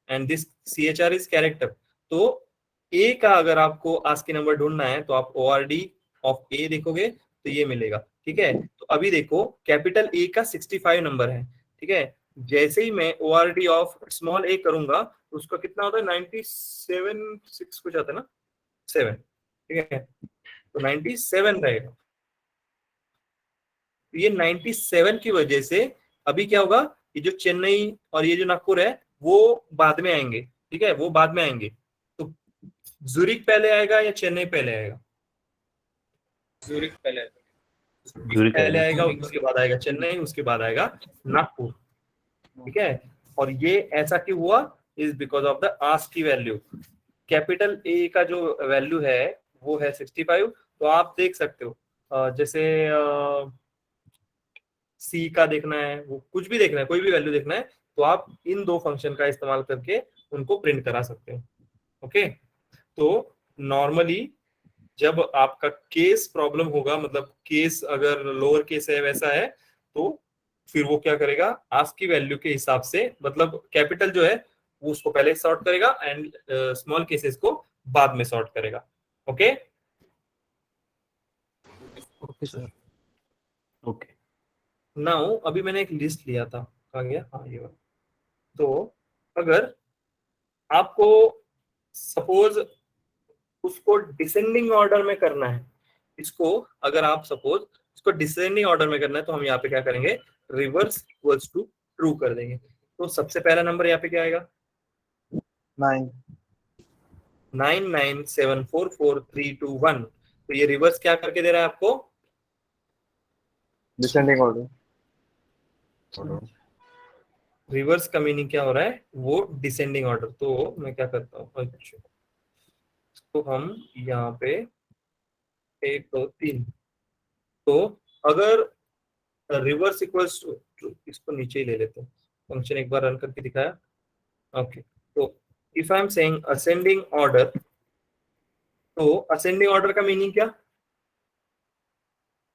and this CHR is character. तो ए का अगर आपको आस्क की नंबर ढूंढना है तो आप ORD ऑफ ए देखोगे तो ये मिलेगा, ठीक है। तो अभी देखो कैपिटल ए का 65 नंबर है, ठीक है। जैसे ही मैं ORD ऑफ स्मॉल ए करूंगा तो उसका कितना होता है? 97, 6 कुछ आता है ना, 7, ठीक है। तो 97 रहेगा। ये 97 की वजह से अभी क्या होगा, ये जो चेन्नई और ये जो नागपुर है वो बाद में आएंगे, ठीक है, वो बाद में आएंगे। तो ज़ुरिक पहले आएगा या चेन्नई पहले आएगा? ज़ुरिक पहले आएगा। ज़ुरिक पहले आएगा। आएगा, उसके बाद आएगा चेन्नई, उसके बाद आएगा नागपुर, ठीक है। और ये ऐसा क्यों हुआ? Is because of the ask की वैल्यू। कैपिटल ए का जो वैल्यू है वो है 65। तो आप देख सकते हो जैसे सी का देखना है, वो कुछ भी देखना है, कोई भी वैल्यू देखना है, तो आप इन दो फंक्शन का इस्तेमाल करके उनको प्रिंट करा सकते हो। ओके, तो नॉर्मली जब आपका केस प्रॉब्लम होगा, मतलब केस अगर लोअर केस है वैसा है, तो फिर वो क्या करेगा, आस्क की वैल्यू के हिसाब से, मतलब कैपिटल जो है वो उसको पहले सॉर्ट करेगा एंड स्मॉल केसेस को बाद में सॉर्ट करेगा। Okay okay sir. Okay, now अभी मैंने एक लिस्ट लिया था, कहाँ गया, हाँ ये वाला। तो अगर आपको सपोज उसको डिसेंडिंग ऑर्डर में करना है, इसको अगर आप सपोज इसको डिसेंडिंग ऑर्डर में करना है, तो हम यहाँ पे क्या करेंगे, रिवर्स इक्वल्स टू ट्रू कर देंगे। तो सबसे पहला नंबर यहाँ पे क्या आएगा, 9 997444321। तो ये रिवर्स क्या करके दे रहा है आपको, डिसेंडिंग ऑर्डर। रिवर्स का मीनिंग क्या हो रहा है, वो डिसेंडिंग ऑर्डर। तो मैं क्या करता हूँ, अच्छा तो हम यहाँ पे 1 2 3, तो अगर रिवर्स इक्वल्स टू, इसको नीचे ही ले लेते हैं, फंक्शन एक बार रन करके दिखाया। ओके, तो if I am saying ascending order, तो असेंडिंग ऑर्डर का मीनिंग क्या,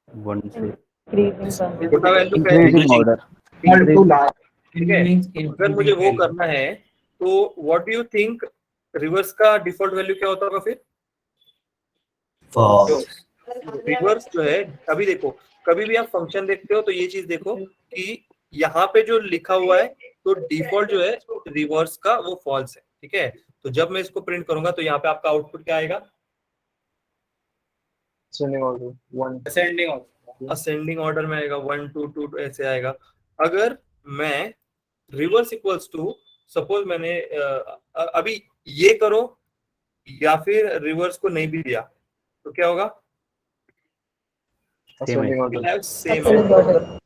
1 से छोटा वैल्यू का है, Increasing order. ठीक है। अगर मुझे वो करना है तो what do you think reverse का डिफॉल्ट वैल्यू क्या होता होगा फिर? रिवर्स जो है, अभी देखो, कभी भी आप फंक्शन देखते हो तो ये चीज देखो कि यहाँ पे जो लिखा हुआ है, तो डिफॉल्ट जो है रिवर्स का वो फॉल्स है, ठीक है। तो जब मैं इसको प्रिंट करूंगा तो यहाँ पे आपका आउटपुट क्या आएगा, ascending order 1। Ascending order, ascending order में आएगा 1 2 2 ऐसे आएगा। अगर मैं रिवर्स इक्वल्स टू, सपोज मैंने अभी ये करो या फिर रिवर्स को नहीं भी दिया, तो क्या होगा, असेंडिंग ऑर्डर। Same order.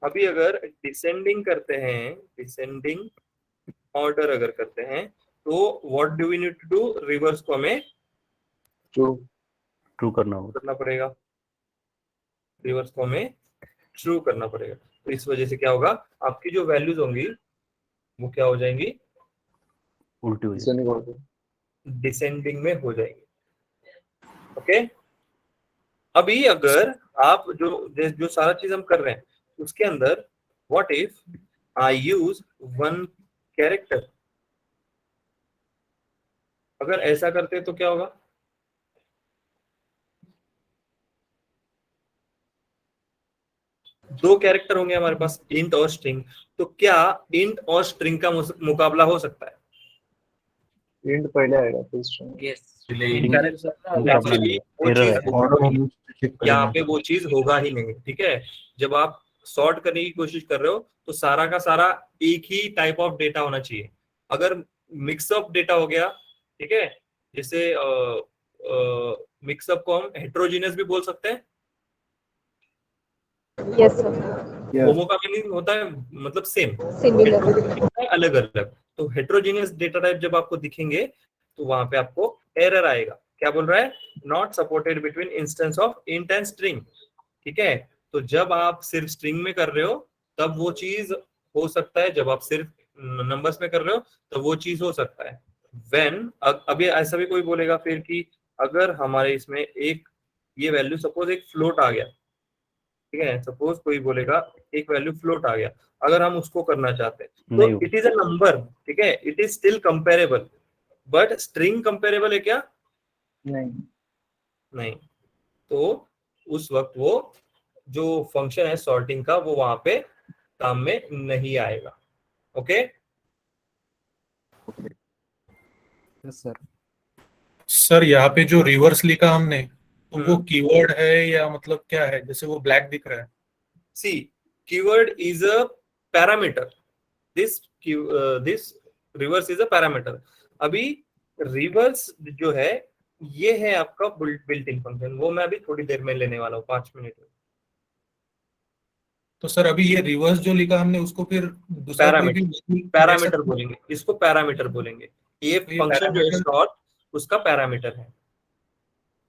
अभी अगर डिसेंडिंग करते हैं, डिसेंडिंग ऑर्डर अगर करते हैं, तो what do we need to do, reverse को हमें ट्रू करना होगा। करना पड़ेगा, रिवर्स को हमें ट्रू करना पड़ेगा। तो इस वजह से क्या होगा, आपकी जो वैल्यूज होंगी वो क्या हो जाएंगी, उल्टी हो जाएगी। Descending order. डिसेंडिंग में हो जाएंगी। ओके, अभी अगर आप जो सारा चीज हम कर रहे हैं उसके अंदर, what if I use one character, अगर ऐसा करते तो क्या होगा, दो कैरेक्टर होंगे हमारे पास, इंट और स्ट्रिंग। तो क्या इंट और स्ट्रिंग का मुकाबला हो सकता है? इंट पहले आएगा फिर स्ट्रिंग। यहाँ पे वो चीज होगा ही नहीं, ठीक है। जब आप सॉर्ट करने की कोशिश कर रहे हो तो सारा का सारा एक ही टाइप ऑफ डेटा होना चाहिए। अगर मिक्सअप डेटा हो गया, ठीक है, जैसे मिक्सअप को हम हेट्रोजीनियस भी बोल सकते हैं। यस सर, होमो का मीनिंग होता है मतलब सेम, सिमिलर। अलग अलग। तो हेट्रोजीनियस डेटा टाइप जब आपको दिखेंगे तो वहां पे आपको एरर आएगा। क्या बोल रहा है, not supported between instance of int and string, ठीक है। तो जब आप सिर्फ स्ट्रिंग में कर रहे हो तब वो चीज हो सकता है, जब आप सिर्फ नंबर्स में कर रहे हो तब वो चीज हो सकता है। व्हेन अभी ऐसा भी कोई बोलेगा फिर कि अगर हमारे इसमें एक ये वैल्यू सपोज एक फ्लोट आ गया, ठीक है, सपोज कोई बोलेगा एक वैल्यू फ्लोट आ गया, अगर हम उसको करना चाहते हैं तो इट इज अ नंबर, ठीक है, it is still comparable, but string comparable है क्या? नहीं। तो उस वक्त वो जो फंक्शन है सॉर्टिंग का वो वहां पे काम में नहीं आएगा। Okay yes sir. सर यहाँ पे जो रिवर्स लिखा हमने, तो वो कीवर्ड है या मतलब क्या है, जैसे वो ब्लैक दिख रहा है? See keyword is a parameter, this reverse is a parameter. अभी रिवर्स जो है ये है आपका बिल्ट इन फंक्शन, वो मैं अभी थोड़ी देर में लेने वाला हूँ, 5 मिनट में। तो सर अभी ये रिवर्स जो लिखा हमने उसको फिर दूसरा कोई भी पैरामीटर बोलेंगे, इसको पैरामीटर बोलेंगे। ये तो ये फंक्शन जो है पैरामीटर, शॉर्ट, उसका पैरामीटर है।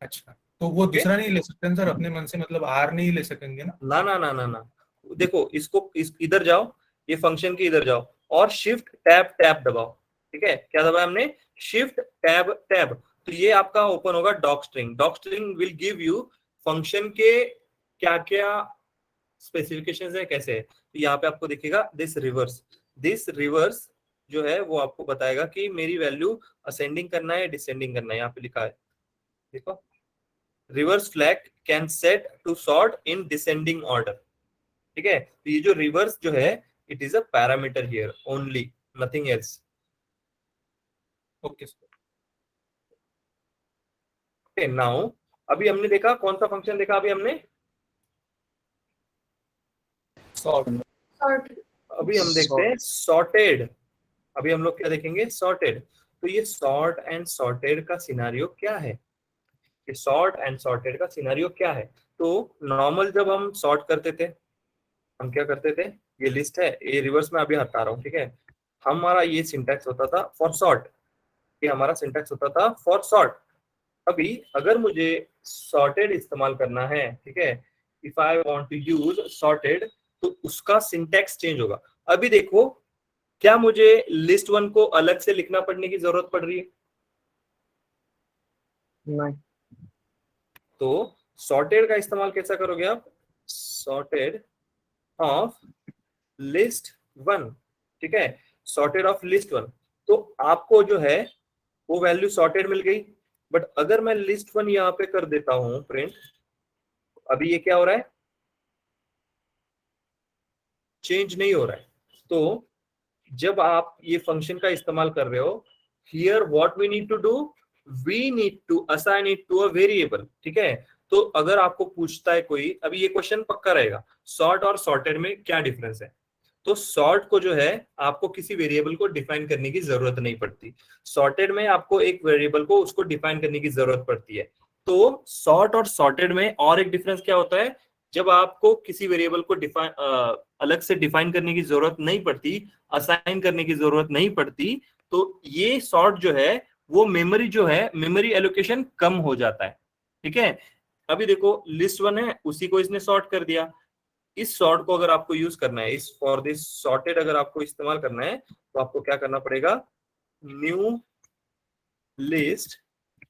अच्छा तो वो दूसरा नहीं ले सकते हैं सर अपने मन से, मतलब आर नहीं ले सकेंगे ना? ना ना ना ना ना, देखो इसको इधर जाओ, ये फंक्शन के इधर जाओ और शिफ्ट टैब टैब दबाओ। ठीक है, क्या दबाया हमने? Shift tab tab. तो ये आपका ओपन होगा doc string. Doc string will give you function के क्या क्या स्पेसिफिकेशंस है, कैसे है। तो यहाँ पे आपको दिखेगा दिस रिवर्स जो है वो आपको बताएगा कि मेरी वैल्यू असेंडिंग करना है, डिसेंडिंग करना है। यहाँ पे लिखा है, देखो, reverse flag can set to sort in descending order. ठीक है, तो ये जो रिवर्स जो है it is a parameter here only, nothing else. Okay sir. Okay, now अभी हमने देखा कौन सा फंक्शन देखा अभी हमने? सॉर्ट। अभी हम देखते हैं सॉर्टेड। अभी हम लोग क्या देखेंगे? सॉर्टेड। तो ये सॉर्ट एंड सॉर्टेड का सिनारियो क्या है? ये सॉर्ट एंड सॉर्टेड का सिनारियो क्या है? तो नॉर्मल जब हम सॉर्ट करते थे हम क्या करते थे? ये लिस्ट है, ये रिवर्स में अभी हटा रहा हूँ। ठीक है, हमारा ये सिंटैक्स होता था फॉर सॉर्ट, ये हमारा सिंटैक्स होता था फॉर सॉर्ट। अभी अगर मुझे सॉर्टेड इस्तेमाल करना है, ठीक है, if I want to use sorted, तो उसका सिंटैक्स चेंज होगा। अभी देखो, क्या मुझे लिस्ट वन को अलग से लिखना पड़ने की जरूरत पड़ रही है? नहीं। तो सॉर्टेड का इस्तेमाल कैसा करोगे आप? Sorted of list one. ठीक है, सॉर्टेड ऑफ लिस्ट वन। तो आपको जो है वो वैल्यू सॉर्टेड मिल गई। बट अगर मैं लिस्ट वन यहाँ पे कर देता हूं प्रिंट, अभी ये क्या हो रहा है? चेंज नहीं हो रहा है। तो जब आप ये फंक्शन का इस्तेमाल कर रहे हो, here what we need to do, we need to assign it to a variable. ठीक है, तो अगर आपको पूछता है कोई, अभी ये क्वेश्चन पक्का रहेगा, सॉर्ट और सॉर्टेड में क्या डिफरेंस है? तो सॉर्ट को जो है आपको किसी वेरिएबल को डिफाइन करने की जरूरत नहीं पड़ती, सॉर्टेड में आपको एक वेरिएबल को उसको डिफाइन करने की जरूरत पड़ती है। तो सॉर्ट और सॉर्टेड में और एक डिफरेंस क्या होता है? जब आपको किसी वेरिएबल को अलग से डिफाइन करने की जरूरत नहीं पड़ती, असाइन करने की जरूरत नहीं पड़ती, तो ये सॉर्ट जो है वो मेमोरी जो है, मेमोरी एलोकेशन कम हो जाता है। ठीक है, अभी देखो लिस्ट वन है, उसी को इसने सॉर्ट कर दिया। इस सॉर्ट को अगर आपको यूज करना है, इस फॉर दिस सॉर्टेड अगर आपको इस्तेमाल करना है, तो आपको क्या करना पड़ेगा? न्यू लिस्ट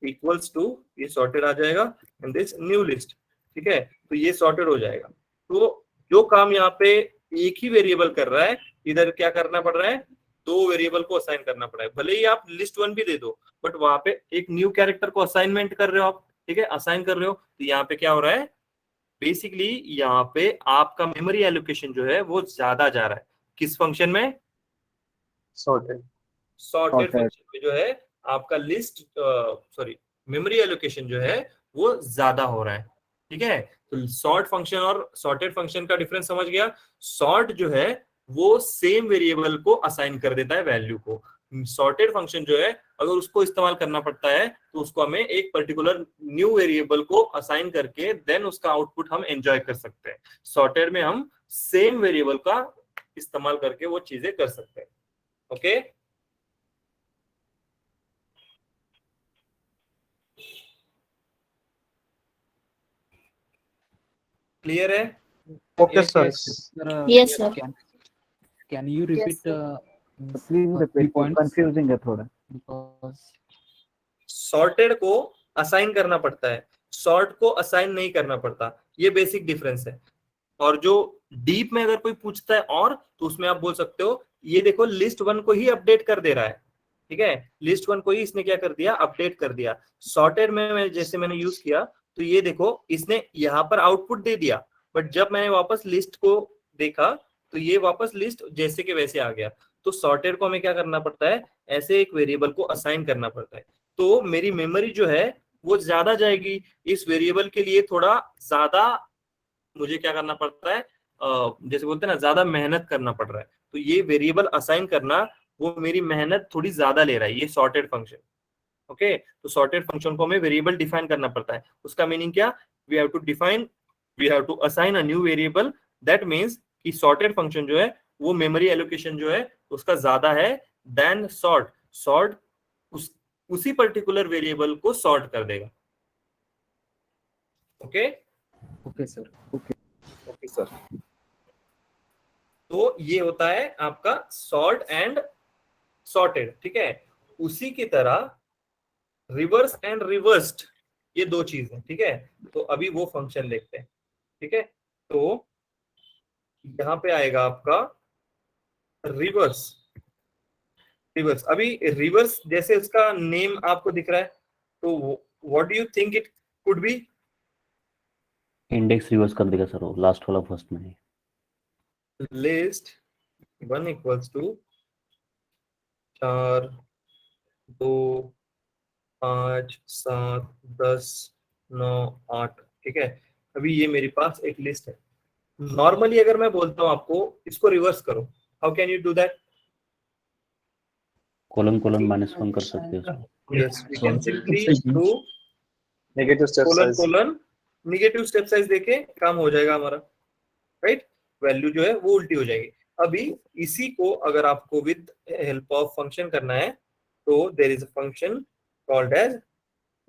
इक्वल्स टू, ये सॉर्टेड आ जाएगा, एंड दिस न्यू लिस्ट। ठीक है, तो ये सॉर्टेड हो जाएगा। तो जो काम यहाँ पे एक ही वेरिएबल कर रहा है, इधर क्या करना पड़ रहा है? दो वेरिएबल को असाइन करना पड़ा है। भले ही आप लिस्ट वन भी दे दो, बट वहां पे एक न्यू कैरेक्टर को असाइनमेंट कर रहे हो आप। ठीक है, असाइन कर रहे हो, तो यहाँ पे क्या हो रहा है? बेसिकली यहाँ पे आपका मेमोरी एलोकेशन जो है वो ज्यादा जा रहा है। किस फंक्शन में? सॉर्टेड फंक्शन में जो है आपका लिस्ट मेमोरी एलोकेशन जो है वो ज्यादा हो रहा है। ठीक है, तो सॉर्ट फंक्शन और सॉर्टेड फंक्शन का डिफरेंस समझ गया। सॉर्ट जो है वो सेम वेरिएबल को असाइन कर देता है वैल्यू को। सॉर्टेड फंक्शन जो है अगर उसको इस्तेमाल करना पड़ता है तो उसको हमें एक पर्टिकुलर न्यू वेरिएबल को असाइन करके देन उसका आउटपुट हम एंजॉय कर सकते हैं। सॉर्टेड में हम सेम वेरिएबल का इस्तेमाल करके वो चीजें कर सकते हैं। ओके, क्लियर है? Okay sir. Yes, sir. Can you repeat please repeat, confusing है थोड़ा। because सॉर्टेड को असाइन करना पड़ता है, सॉर्ट को असाइन नहीं करना पड़ता, ये बेसिक डिफरेंस है। और जो डीप में अगर कोई पूछता है और, तो उसमें आप बोल सकते हो ये देखो लिस्ट वन को ही अपडेट कर दे रहा है। ठीक है, लिस्ट वन को ही इसने क्या कर दिया? अपडेट कर दिया। सॉर्टेड में जैसे मैंने यूज किया, तो ये देखो इसने यहाँ पर आउटपुट दे दिया, बट जब मैंने वापस लिस्ट को देखा तो ये वापस लिस्ट जैसे के वैसे आ गया। तो सॉर्टेड को हमें क्या करना पड़ता है? ऐसे एक वेरिएबल को असाइन करना पड़ता है। तो मेरी मेमोरी जो है वो ज्यादा जाएगी। इस वेरिएबल के लिए थोड़ा ज्यादा मुझे क्या करना पड़ता है, जैसे बोलते हैं ना, ज्यादा मेहनत करना पड़ रहा है। तो ये वेरिएबल असाइन करना वो मेरी मेहनत थोड़ी ज्यादा ले रहा है, ये सॉर्टेड फंक्शन। ओके, तो सॉर्टेड फंक्शन को हमें वेरिएबल डिफाइन करना पड़ता है। उसका मीनिंग क्या, we have to assign a new variable. That means कि सॉर्टेड फंक्शन जो है वो मेमोरी एलोकेशन जो है उसका ज्यादा है देन सॉर्ट उसी पर्टिकुलर वेरिएबल को सॉर्ट कर देगा। Okay okay sir. Okay sir. तो ये होता है आपका सॉर्ट एंड सॉर्टेड, ठीक है। उसी की तरह रिवर्स एंड रिवर्स्ड, ये दो चीज है, ठीक है। तो अभी वो फंक्शन देखते हैं, ठीक है। तो यहां पे आएगा आपका रिवर्स। अभी रिवर्स जैसे उसका नेम आपको दिख रहा है, तो what do you think it could be? Index reverse कर देगा सर, वो लास्ट वाला फर्स्ट में है। लिस्ट 1 इक्वल्स टू 4 2 5 7 10 9 8, ठीक है। अभी ये मेरे पास एक लिस्ट है। नॉर्मली अगर मैं बोलता हूं आपको इसको रिवर्स करो, how can you do that? Colon -1 कर सकते हैं। Yes, we can simply do negative step size, colon negative step size देके काम हो जाएगा हमारा, राइट। वैल्यू जो है वो उल्टी हो जाएगी। अभी इसी को अगर आपको विद हेल्प ऑफ फंक्शन करना है तो there is a function called as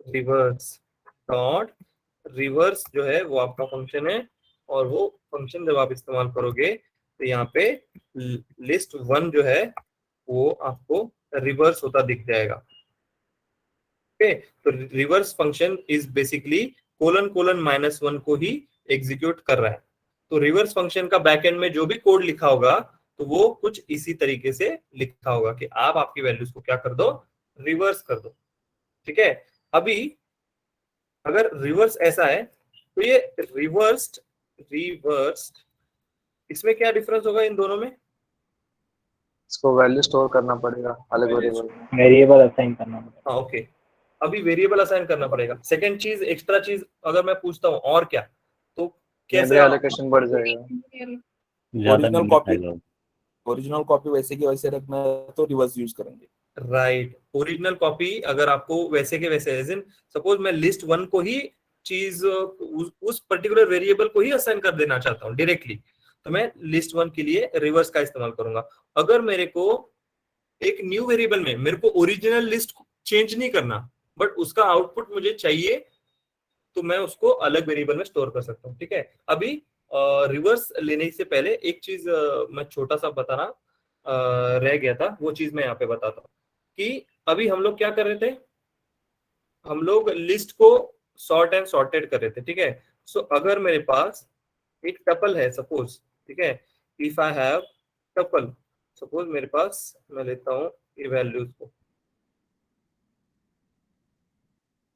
reverse dot reverse, जो है वो आपका फंक्शन है। और वो फंक्शन जब आप इस्तेमाल करोगे तो यहाँ पे लिस्ट 1 जो है वो आपको रिवर्स होता दिख जाएगा। ओके, तो रिवर्स फंक्शन इज बेसिकली ::-1 को ही एग्जीक्यूट कर रहा है। तो रिवर्स फंक्शन का बैकएंड में जो भी कोड लिखा होगा तो वो कुछ इसी तरीके से लिखा होगा कि आप आपकी वैल्यूज को क्या कर दो, रिवर्स कर दो, ठीक है। अभी अगर रिवर्स ऐसा है तो ये रिवर्स्ड इसमें क्या डिफरेंस होगा इन दोनों में? इसको वैल्यू स्टोर करना पड़ेगा अलग वेरिएबल, वेरिएबल असाइन करना पड़ेगा। हाँ, ओके। अभी वेरिएबल असाइन करना पड़ेगा। सेकंड चीज, एक्स्ट्रा चीज अगर मैं पूछता हूँ और क्या, तो कैसे मेमोरी एलोकेशन बढ़ जाएगा। ओरिजिनल कॉपी वैसे की वैसे रखना है तो रिवर्स यूज करेंगे। राइट, ओरिजिनल कॉपी अगर आपको वैसे के वैसे, एज इन सपोज मैं लिस्ट 1 को ही चीज उस पर्टिकुलर वेरिएबल को ही असाइन कर देना चाहता हूँ डायरेक्टली, तो मैं लिस्ट 1 के लिए रिवर्स का इस्तेमाल करूंगा। अगर मेरे को एक न्यू वेरिएबल में मेरे को ओरिजिनल लिस्ट चेंज नहीं करना बट उसका आउटपुट मुझे चाहिए, तो मैं उसको अलग वेरिएबल में स्टोर कर सकता हूँ, ठीक है। अभी रिवर्स लेने से पहले एक चीज मैं छोटा सा बताना रह गया था, वो चीज मैं यहाँ पे बताता हूँ कि अभी हम लोग क्या कर रहे थे, हम लोग लिस्ट को सॉर्ट एंड सॉर्टेड कर रहे थे, ठीक है। सो अगर मेरे पास एक टपल है सपोज, ठीक है, if I have tuple, suppose मेरे पास, मैं लेता हूँ ये वैल्यूज को,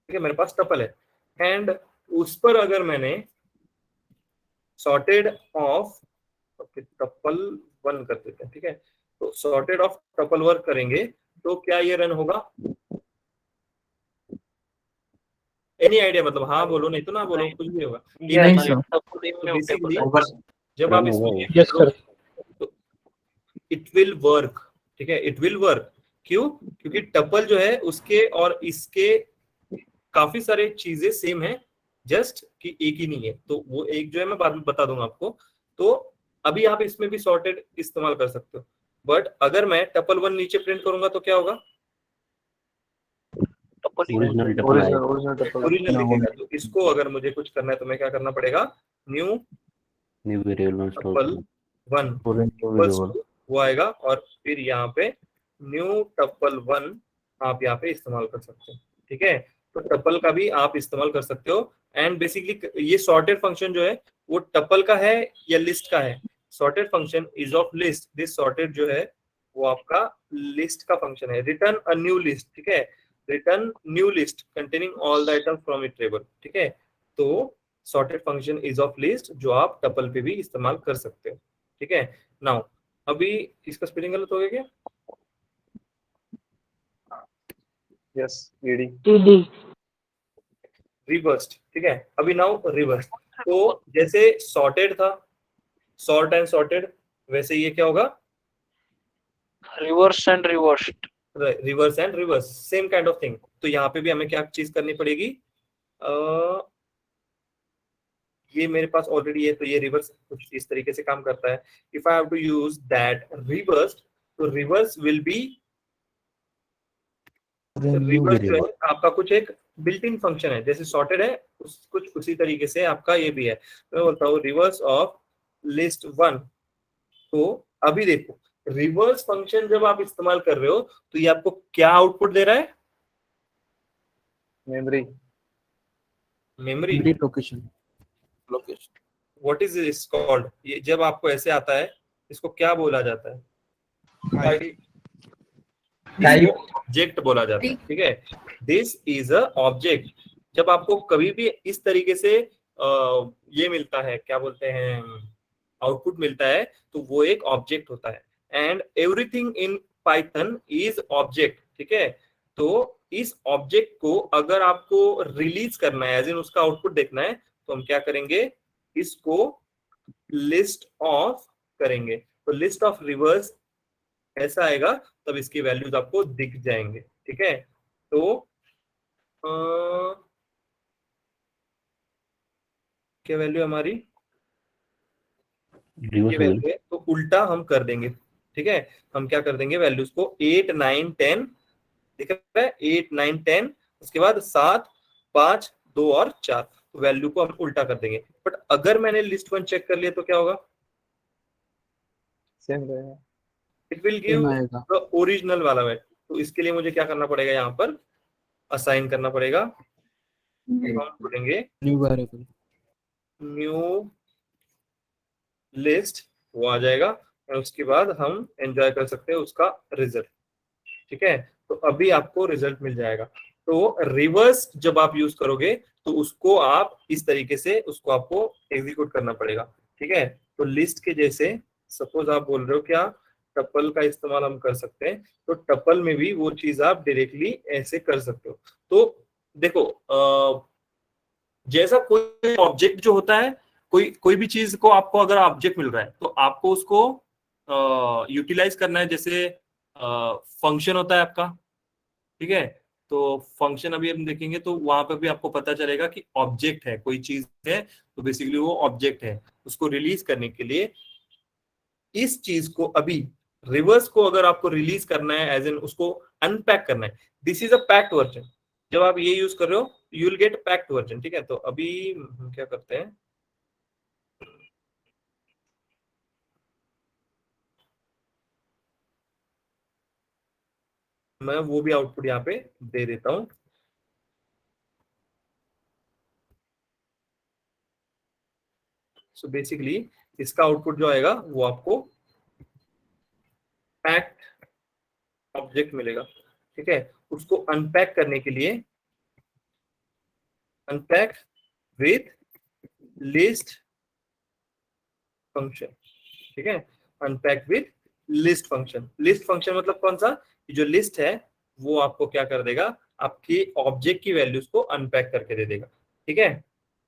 ठीक है, मेरे पास टपल है एंड उस पर अगर मैंने सॉर्टेड ऑफ टपल 1 कर देते हैं, ठीक है। तो सॉर्टेड ऑफ टपल 1 करेंगे तो क्या ये रन होगा? Any idea? मतलब हाँ बोलो, नहीं तो ना बोलो, कुछ भी होगा। बेसिकली जब आप इसमें तो इट विल वर्क, ठीक है, इट विल वर्क। क्यों? क्योंकि टपल जो है उसके और इसके काफी सारे चीजें सेम है, जस्ट कि एक ही नहीं है। तो वो एक जो है मैं बाद में बता दूंगा आपको। तो अभी आप इसमें भी सॉर्टेड इस्तेमाल कर सकते हो, बट अगर मैं टपल 1 नीचे प्रिंट करूंगा तो क्या होगा? ओरिजिनल दिखेगा। तो इसको अगर मुझे कुछ करना है तो मैं क्या करना पड़ेगा? न्यू वेरिएबल में स्टोर टपल 1 वो आएगा और फिर यहाँ पे न्यू टपल 1 आप यहाँ पे इस्तेमाल कर सकते हो, ठीक है। तो टपल का भी आप इस्तेमाल कर सकते हो। एंड बेसिकली ये सॉर्टेड फंक्शन जो है वो टपल का है या लिस्ट का है? Sorted function is of list. This sorted जो है वो आपका लिस्ट का फंक्शन है। रिटर्न अ न्यू लिस्ट, ठीक है, return new list containing all the items from it table, ठीक है। तो sorted function is of list जो आप टपल पे भी इस्तेमाल कर सकते हो, ठीक है। नाउ अभी इसका स्पेलिंग गलत हो गया क्या? Yes, ED. रिवर्स्ड, ठीक है। अभी नाउ रिवर्स, तो जैसे सॉर्टेड था, सॉर्ट एंड सॉर्टेड, वैसे ये क्या होगा, reverse and reversed, reverse and reverse, same kind of thing. तो यहाँ पे भी हमें क्या चीज करनी पड़ेगी, ये मेरे पास ऑलरेडी है, तो ये रिवर्स कुछ इस तरीके से काम करता है। If I have to use that reverse, तो रिवर्स विल बी, रिवर्स जो है आपका कुछ एक बिल्ट इन फंक्शन है, जैसे सॉर्टेड है कुछ उसी तरीके से आपका ये भी है। तो मैं बोलता हूँ रिवर्स ऑफ लिस्ट 1। तो अभी देखो रिवर्स फंक्शन जब आप इस्तेमाल कर रहे हो तो ये आपको क्या आउटपुट दे रहा है, memory location. What is this called, ये जब आपको ऐसे आता है इसको क्या बोला जाता है, ऑब्जेक्ट बोला जाता है, ठीक है। This is a object. जब आपको कभी भी इस तरीके से ये मिलता है, क्या बोलते हैं, आउटपुट मिलता है, तो वो एक ऑब्जेक्ट होता है। And everything in Python is object, ठीक है। तो इस ऑब्जेक्ट को अगर आपको रिलीज करना है, एज इन उसका आउटपुट देखना है, तो हम क्या करेंगे, इसको लिस्ट ऑफ करेंगे। तो लिस्ट ऑफ रिवर्स ऐसा आएगा, तब इसकी वैल्यूज आपको दिख जाएंगे, ठीक है। तो क्या वैल्यू हमारी, ये वैल्यू है, तो उल्टा हम कर देंगे, ठीक है। हम क्या कर देंगे, वैल्यूज को 8 9 10 दिख रहा है, 8 9 10, उसके बाद 7 5 2 और 4, तो वैल्यू को हम उल्टा कर देंगे। बट अगर मैंने लिस्ट 1 चेक कर लिया तो क्या होगा, सेम रहेगा, it will give the original वाला वैल्यू। तो इसके लिए मुझे क्या करना पड़ेगा, यहाँ पर असाइन करना पड़ेगा, हम बोलेंगे न्यू वेरिएबल, न्यू लिस्ट, वो आ जाएगा, और उसके बाद हम एंजॉय कर सकते हैं उसका रिजल्ट, ठीक है। तो अभी आपको रिजल्ट मिल जाएगा। तो रिवर्स जब आप यूज करोगे तो उसको आप इस तरीके से उसको आपको एग्जीक्यूट करना पड़ेगा, ठीक है। तो लिस्ट के जैसे सपोज आप बोल रहे हो क्या टपल का इस्तेमाल हम कर सकते हैं, तो टपल में भी वो चीज आप डायरेक्टली ऐसे कर सकते हो। तो देखो जैसा कोई ऑब्जेक्ट जो होता है, कोई भी चीज को आपको अगर ऑब्जेक्ट मिल रहा है तो आपको उसको यूटिलाइज करना है। जैसे फंक्शन होता है आपका, ठीक है। तो फंक्शन अभी हम देखेंगे तो वहां पर भी आपको पता चलेगा कि ऑब्जेक्ट है, कोई चीज है तो बेसिकली वो ऑब्जेक्ट है। उसको रिलीज करने के लिए इस चीज को अभी रिवर्स को अगर आपको रिलीज करना है, एज इन उसको अनपैक करना है, this is a packed version. जब आप ये यूज कर रहे हो you will get packed version, ठीक है। तो अभी हम क्या करते हैं, मैं वो भी आउटपुट यहाँ पे दे देता हूं। सो बेसिकली इसका आउटपुट जो आएगा वो आपको पैक्ड ऑब्जेक्ट मिलेगा, ठीक है। उसको अनपैक करने के लिए अनपैक विथ लिस्ट फंक्शन, ठीक है। Unpack with list function, list function मतलब कौन सा, जो लिस्ट है वो आपको क्या कर देगा, आपकी ऑब्जेक्ट की वैल्यूज को अनपैक करके दे देगा, ठीक है।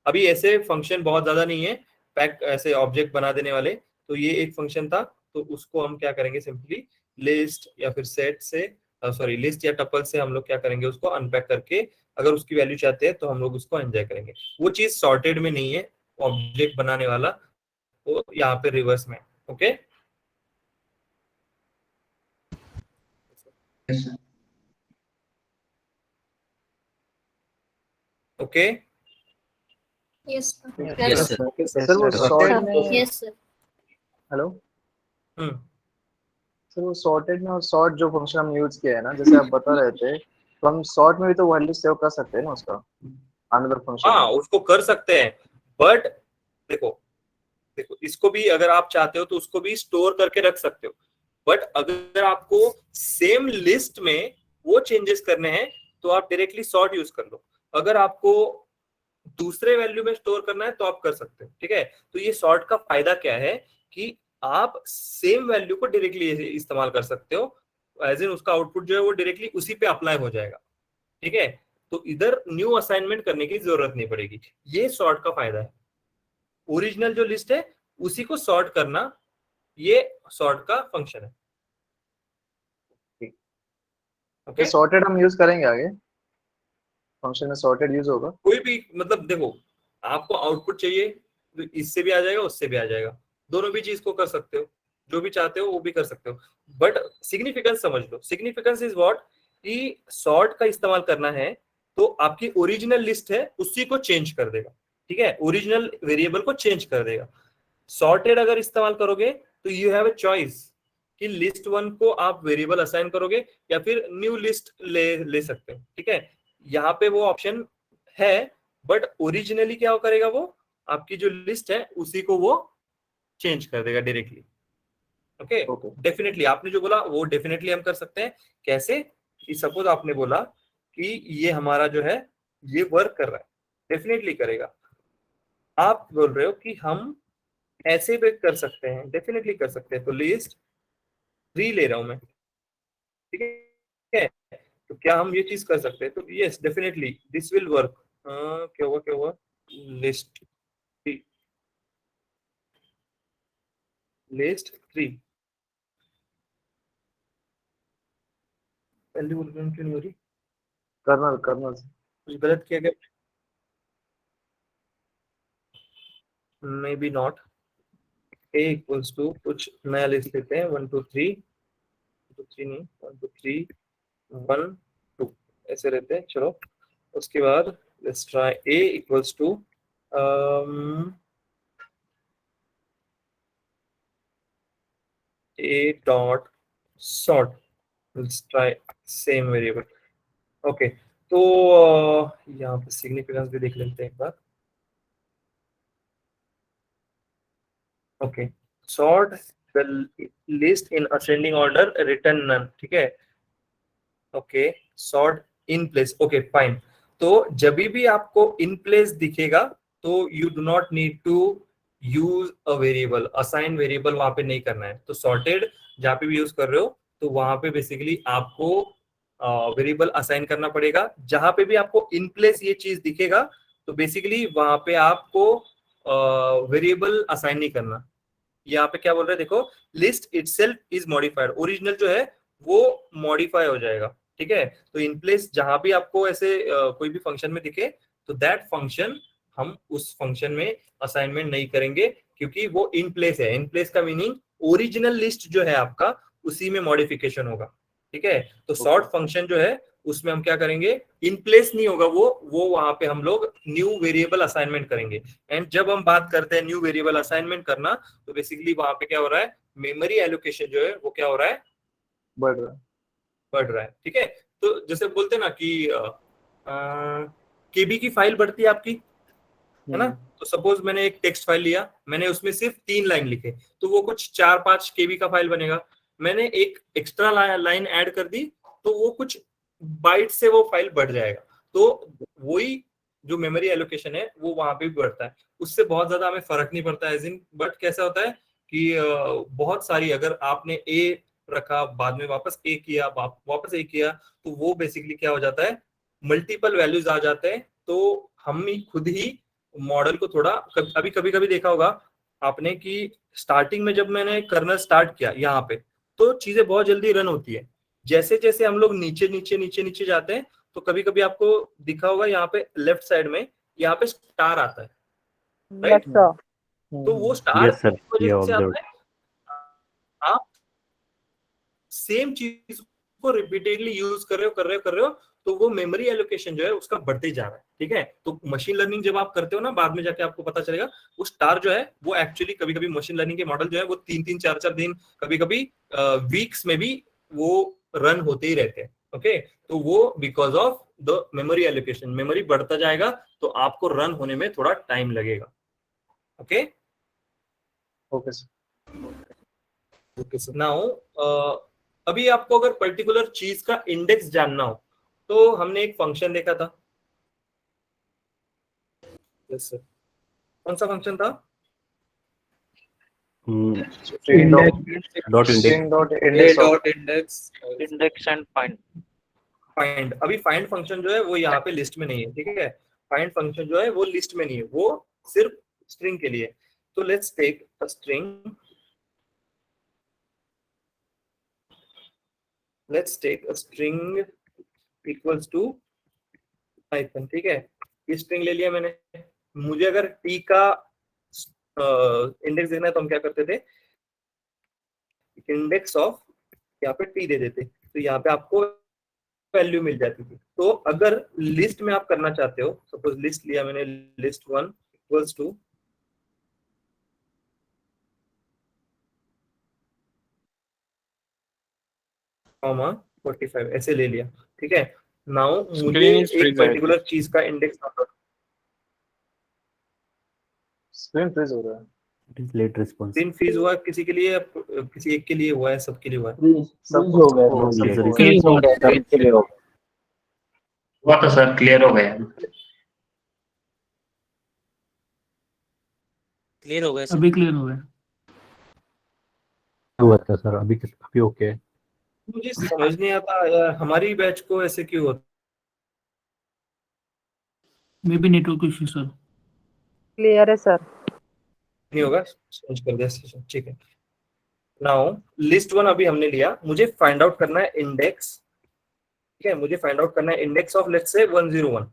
अभी ऐसे फंक्शन बहुत ज्यादा नहीं है पैक ऐसे ऑब्जेक्ट बना देने वाले, तो ये एक फंक्शन था, तो उसको हम क्या करेंगे, सिंपली लिस्ट या फिर सेट से सॉरी लिस्ट या टपल से हम लोग क्या करेंगे, उसको अनपैक करके अगर उसकी वैल्यू चाहते हैं तो हम लोग उसको एंजॉय करेंगे। वो चीज सॉर्टेड में नहीं है, ऑब्जेक्ट बनाने वाला वो यहाँ पे रिवर्स में, okay. Okay Yes, sir. Yes, sir. Sir वो सॉर्ट में, Yes, sir. हेलो हम्म सर वो सॉर्टेड में और सॉर्ट जो फंक्शन हम यूज किया है ना, जैसे आप बता रहे थे, तो हम सॉर्ट में भी तो वैल्यू सेव कर सकते हैं ना उसका अनदर फंक्शन। हाँ उसको कर सकते हैं, बट देखो देखो इसको भी अगर आप चाहते हो तो उसको भी स्टोर करके रख सकते हो। बट अगर आपको सेम लिस्ट में वो चेंजेस करने हैं तो आप डायरेक्टली सॉर्ट यूज कर लो। अगर आपको दूसरे वैल्यू में स्टोर करना है तो आप कर सकते हो, ठीक है। तो ये सॉर्ट का फायदा क्या है कि आप सेम वैल्यू को डायरेक्टली इस्तेमाल कर सकते हो, एज इन उसका आउटपुट जो है वो डायरेक्टली उसी पे अप्लाई हो जाएगा, ठीक है। तो इधर न्यू असाइनमेंट करने की जरूरत नहीं पड़ेगी। ये सॉर्ट का फायदा है। ओरिजिनल जो लिस्ट है उसी को सॉर्ट करना, ये सॉर्ट का फंक्शन है। ओके, सॉर्टेड हम यूज करेंगे आगे, फंक्शन में सॉर्टेड यूज होगा। कोई भी मतलब देखो, आपको आउटपुट चाहिए तो इससे भी आ जाएगा, उससे भी आ जाएगा, दोनों भी चीज को कर सकते हो, जो भी चाहते हो वो भी कर सकते हो। बट सिग्निफिकेंस समझ लो, सिग्निफिकेंस इज व्हाट, कि सॉर्ट का इस्तेमाल करना है तो आपकी ओरिजिनल लिस्ट है उसी को चेंज कर देगा, ठीक है, ओरिजिनल वेरिएबल को चेंज कर देगा। सॉर्टेड अगर इस्तेमाल करोगे तो यू हैव अ चॉइस कि लिस्ट 1 को आप वेरिएबल असाइन करोगे या फिर न्यू लिस्ट ले सकते हो, ठीक है, यहाँ पे वो ऑप्शन है। बट ओरिजिनली क्या करेगा, वो आपकी जो लिस्ट है उसी को वो चेंज कर देगा डायरेक्टली। ओके, डेफिनेटली आपने जो बोला वो डेफिनेटली हम कर सकते हैं। कैसे, कि सपोज आपने बोला कि ये हमारा जो है ये वर्क कर रहा है, डेफिनेटली करेगा। आप बोल रहे हो कि हम ऐसे भी कर सकते हैं, डेफिनेटली कर सकते हैं। तो लिस्ट 3 ले रहा हूं मैं, ठीक है, तो क्या हम ये चीज कर सकते हैं? तो yes definitely this will work. क्या हुआ लिस्ट 3 वैल्यू क्यों नहीं हो रही? कर्नल कुछ गलत किया गया? May be not. A equals to कुछ नया लिस्ट लेते हैं, 1 2 3 नहीं, 1 2 3 1 2 ऐसे रहते हैं। चलो उसके बाद let's try a equals to a dot sort, let's try same variable। Okay, तो यहाँ पे सिग्निफिकेंस भी देख लेते हैं एक बार। Okay, sort the list in ascending order, return none, ठीक है। Okay, sort in place, okay fine. तो जब भी आपको इन प्लेस दिखेगा तो you do not need to use a variable, assign variable वहां पे नहीं करना है। तो सॉर्टेड जहां पे भी यूज कर रहे हो तो वहां पे बेसिकली आपको वेरिएबल असाइन करना पड़ेगा। जहां पे भी आपको इन प्लेस ये चीज दिखेगा तो बेसिकली वहां पे आपको वेरिएबल असाइन नहीं करना। यहाँ पे क्या बोल रहे हैं देखो, list itself is modified, original जो है वो मॉडिफाई हो जाएगा, ठीक है। तो इन प्लेस जहां भी आपको ऐसे कोई भी फंक्शन में दिखे तो दैट फंक्शन हम उस फंक्शन में असाइनमेंट नहीं करेंगे, क्योंकि वो इन प्लेस है। इन प्लेस का मीनिंग ओरिजिनल लिस्ट जो है आपका उसी में मॉडिफिकेशन होगा, ठीक है। तो सॉर्ट फंक्शन जो है उसमें हम क्या करेंगे, इन प्लेस नहीं होगा वो वहां पे हम लोग न्यू वेरिएबल असाइनमेंट करेंगे। एंड जब हम बात करते हैं न्यू वेरिएबल असाइनमेंट करना तो बेसिकली वहां पे क्या हो रहा है, मेमोरी एलोकेशन जो है वो क्या हो रहा है, बढ़ रहा है, ठीक है। तो जैसे बोलते हैं ना कि केबी की फाइल बढ़ती है आपकी, है ना। तो सपोज मैंने एक टेक्स्ट फाइल लिया, मैंने उसमें सिर्फ 3 लाइन लिखे तो वो कुछ 4-5 केबी का फाइल बनेगा। मैंने एक एक्स्ट्रा लाइन ऐड कर दी तो वो कुछ बाइट से वो फाइल बढ़ जाएगा। तो वही जो मेमोरी एलोकेशन है वो वहां पे भी बढ़ता है, उससे बहुत ज्यादा हमें फर्क नहीं पड़ता है। बट कैसा होता है कि बहुत सारी, अगर आपने ए रखा बाद में वापस ए किया वापस ए किया तो वो बेसिकली क्या हो जाता है, मल्टीपल वैल्यूज आ जाते हैं। तो हम ही खुद ही मॉडल को थोड़ा कभी देखा होगा आपने कि स्टार्टिंग में जब मैंने कर्नल स्टार्ट किया यहाँ पे तो चीजें बहुत जल्दी रन होती है। जैसे जैसे हम लोग नीचे जाते हैं तो कभी कभी आपको दिखा होगा यहाँ पे लेफ्ट साइड में यहाँ पे स्टार आता है, राइट। तो वो स्टार Yes, sir. Yeah, से observed. आता है, आप सेम चीज को रिपीटेडली यूज कर रहे हो तो वो मेमोरी एलोकेशन जो है उसका बढ़ते जा रहा है, ठीक है। तो मशीन लर्निंग जब आप करते हो ना, बाद में जाके आपको पता चलेगा वो स्टार जो है वो एक्चुअली कभी कभी मशीन लर्निंग के मॉडल जो है वो 3-4 दिन, कभी कभी वीक्स में भी वो रन होते ही रहते हैं। ओके, तो वो because of the memory allocation, memory बढ़ता जाएगा तो आपको रन होने में थोड़ा टाइम लगेगा। ओके ओके सर, नाउ अभी आपको अगर पर्टिकुलर चीज का इंडेक्स जानना हो तो हमने एक फंक्शन देखा था। यस सर, कौन सा फंक्शन था? Index and find. फाइंड, अभी फाइंड फंक्शन जो है वो यहाँ पे लिस्ट में नहीं है, ठीक है। फाइंड फंक्शन जो है वो लिस्ट में नहीं है, वो सिर्फ स्ट्रिंग के लिए। तो let's take a string, let's take a string equals to Python, ठीक है। ये स्ट्रिंग ले लिया मैंने। मुझे अगर टी का इंडेक्स देखना है तो हम क्या करते थे, इंडेक्स ऑफ यहाँ पे टी दे देते, तो यहाँ पे आपको वैल्यू मिल जाती थी। तो अगर लिस्ट में आप करना चाहते हो, सपोज लिस्ट लिया मैंने, लिस्ट 1 इक्वल्स टू कॉमा 45 ऐसे ले लिया, ठीक है। नाउ मुझे एक पर्टिकुलर चीज का इंडेक्स स्क्रीन फ्रीज हो रहा है। It is late response. 3 फीस हुआ किसी के लिए, किसी एक के लिए हुआ है, सबके लिए हुआ है? सब हो गया हो सब सब फ्रीज हो गया सबके लिए हो गया। हुआ तो सर क्लियर हो गया। क्लियर हो गया सर। अभी क्लियर हो गया। हुआ था सर, अभी ओके है। मुझे समझ नहीं आता यार, हमारी बैच को ऐसे क्यों होता may be network issue sir. Clear है सर। नहीं होगा, चेंज कर दे सेशन, ठीक है। नाउ लिस्ट 1 अभी हमने लिया, मुझे फाइंड आउट करना है इंडेक्स, ठीक है। मुझे फाइंड आउट करना है इंडेक्स ऑफ लेट्स से 101।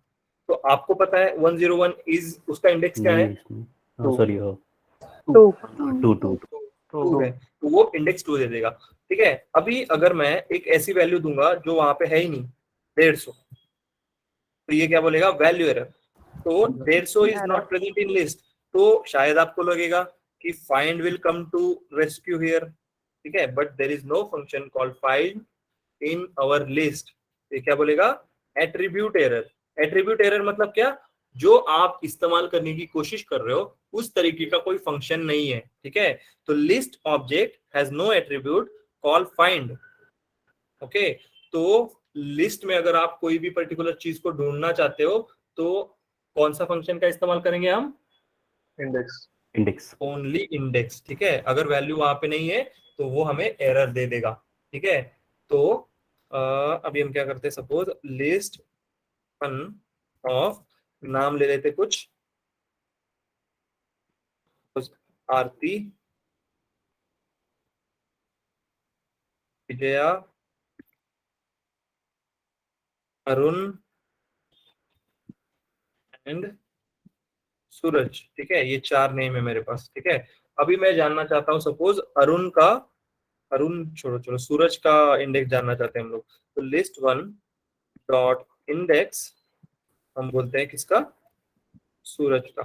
तो आपको पता है 101 इज, उसका इंडेक्स क्या है? सॉरी 2 2 है, तो वो इंडेक्स 2 दे देगा, ठीक है। अभी अगर मैं एक ऐसी वैल्यू दूंगा जो वहां पे है ही नहीं, 150, तो ये क्या बोलेगा? Value error. तो 150 is not present in list, तो शायद आपको लगेगा कि find will come to rescue here, ठीक है, but there is no function called find in our list. ये क्या बोलेगा? Attribute error. एट्रीब्यूट एरर मतलब क्या? जो आप इस्तेमाल करने की कोशिश कर रहे हो उस तरीके का कोई फंक्शन नहीं है, ठीक है। तो list object has no attribute call find, okay. तो लिस्ट में अगर आप कोई भी पर्टिकुलर चीज को ढूंढना चाहते हो तो कौन सा फंक्शन का इस्तेमाल करेंगे हम? इंडेक्स ओनली इंडेक्स, ठीक है। अगर वैल्यू वहां पे नहीं है तो वो हमें एरर दे देगा, ठीक है। तो अभी हम क्या करते हैं, सपोज लिस्ट 1 ऑफ, नाम ले लेते कुछ, आरती, विजया, अरुण एंड सूरज, ठीक है। ये 4 नेम है मेरे पास, ठीक है। अभी मैं जानना चाहता हूँ सपोज अरुण का, अरुण छोड़ो चलो, सूरज का इंडेक्स जानना चाहते हैं हम लोग। तो लिस्ट 1 डॉट इंडेक्स हम बोलते हैं किसका? सूरज का।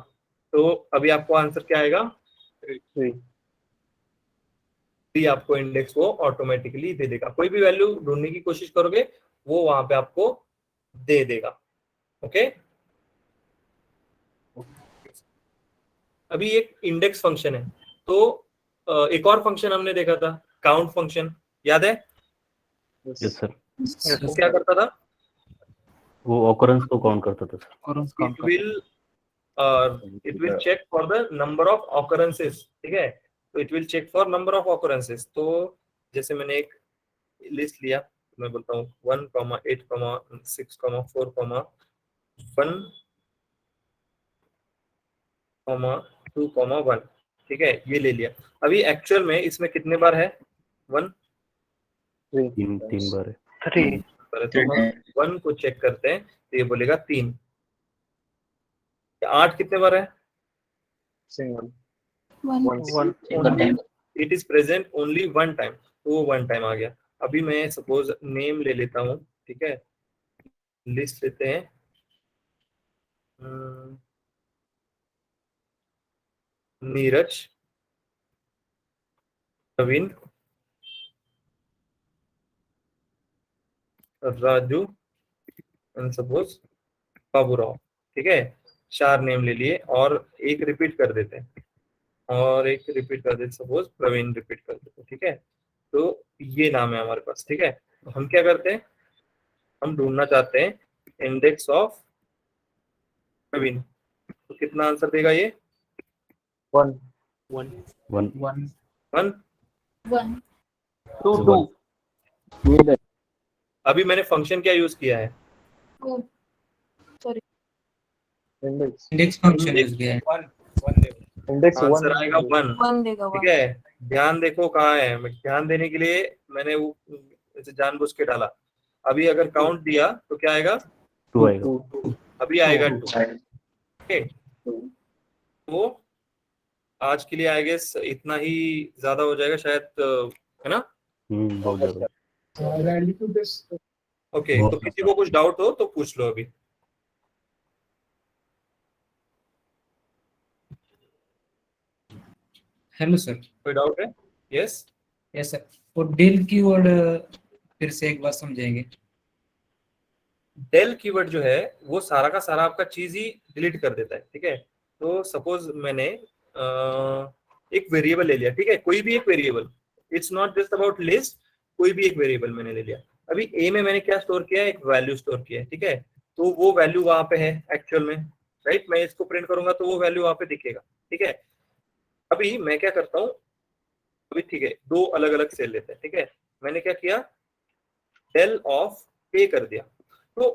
तो अभी आपको आंसर क्या आएगा? 3 आपको इंडेक्स वो ऑटोमेटिकली दे देगा। कोई भी वैल्यू ढूंढने की कोशिश करोगे वो वहां पे आपको दे देगा, ओके। अभी एक इंडेक्स फंक्शन है, तो एक और फंक्शन हमने देखा था, काउंट फंक्शन, याद है? Yes sir. वो क्या करता था? वो ऑकरेंस को काउंट करता था sir. It will check for the number of occurrences, ठीक है। तो it will check for number of occurrences. तो जैसे मैंने एक लिस्ट लिया, मैं बोलता हूँ 1, 8, 6, 4, 1, 2, 1, ठीक है, ये ले लिया। अभी एक्चुअल में इसमें कितने बार है? 1 तीन बार है। 3 तो हम 1 को चेक करते हैं तो ये बोलेगा 3। 8 कितने बार है? Single 1 it is present only 1 time, तो वो 1 टाइम आ गया। अभी मैं सपोज नेम ले लेता हूँ, ठीक है। लिस्ट लेते हैं, नीरज, प्रवीण, राजू एंड सपोज बाबूराव, ठीक है। 4 नेम ले लिए और एक रिपीट कर देते हैं, और एक रिपीट कर देते, सपोज प्रवीण रिपीट कर देते, ठीक है। तो ये नाम है हमारे पास, ठीक है। तो हम क्या करते हैं, हम ढूंढना चाहते हैं इंडेक्स ऑफ प्रवीण। तो कितना आंसर देगा ये? 1 1 1 2 2 ये अभी मैंने फंक्शन क्या यूज किया है? Sorry index index function use किया है। इंडेक्स आंसर 1 आएगा 1। 1 देगा ठीक 1 है, ध्यान देखो कहाँ है, मैं ध्यान देने के लिए मैंने वो ऐसे जानबूझ के डाला। अभी अगर काउंट दिया तो क्या आएगा? 2 आएगा। 2। अभी आएगा 2। ओके, तो आज के लिए आई गेस इतना ही ज्यादा हो जाएगा शायद, है ना? बहुत ज्यादा। ओके, तो किसी को कुछ डाउट हो तो पूछ लो अभी। Hello sir. कोई डाउट है? यस यस सर, वो डेल कीवर्ड फिर से एक बार समझाएंगे? डेल कीवर्ड जो है वो सारा का सारा आपका चीज ही डिलीट कर देता है। ठीक है, तो सपोज मैंने एक वेरिएबल ले लिया, ठीक है, कोई भी एक variable, it's not just about list, कोई भी एक वेरिएबल मैंने ले लिया। अभी ए में मैंने क्या स्टोर किया है? एक वैल्यू स्टोर किया है। ठीक है, तो वो वैल्यू वहां पे है एक्चुअल में, राइट? मैं इसको प्रिंट करूंगा तो वो वैल्यू वहां पे दिखेगा। ठीक है, अभी मैं क्या करता हूँ, अभी ठीक है, दो अलग अलग सेल लेते हैं। ठीक है, मैंने क्या किया? डेल ऑफ ए कर दिया। तो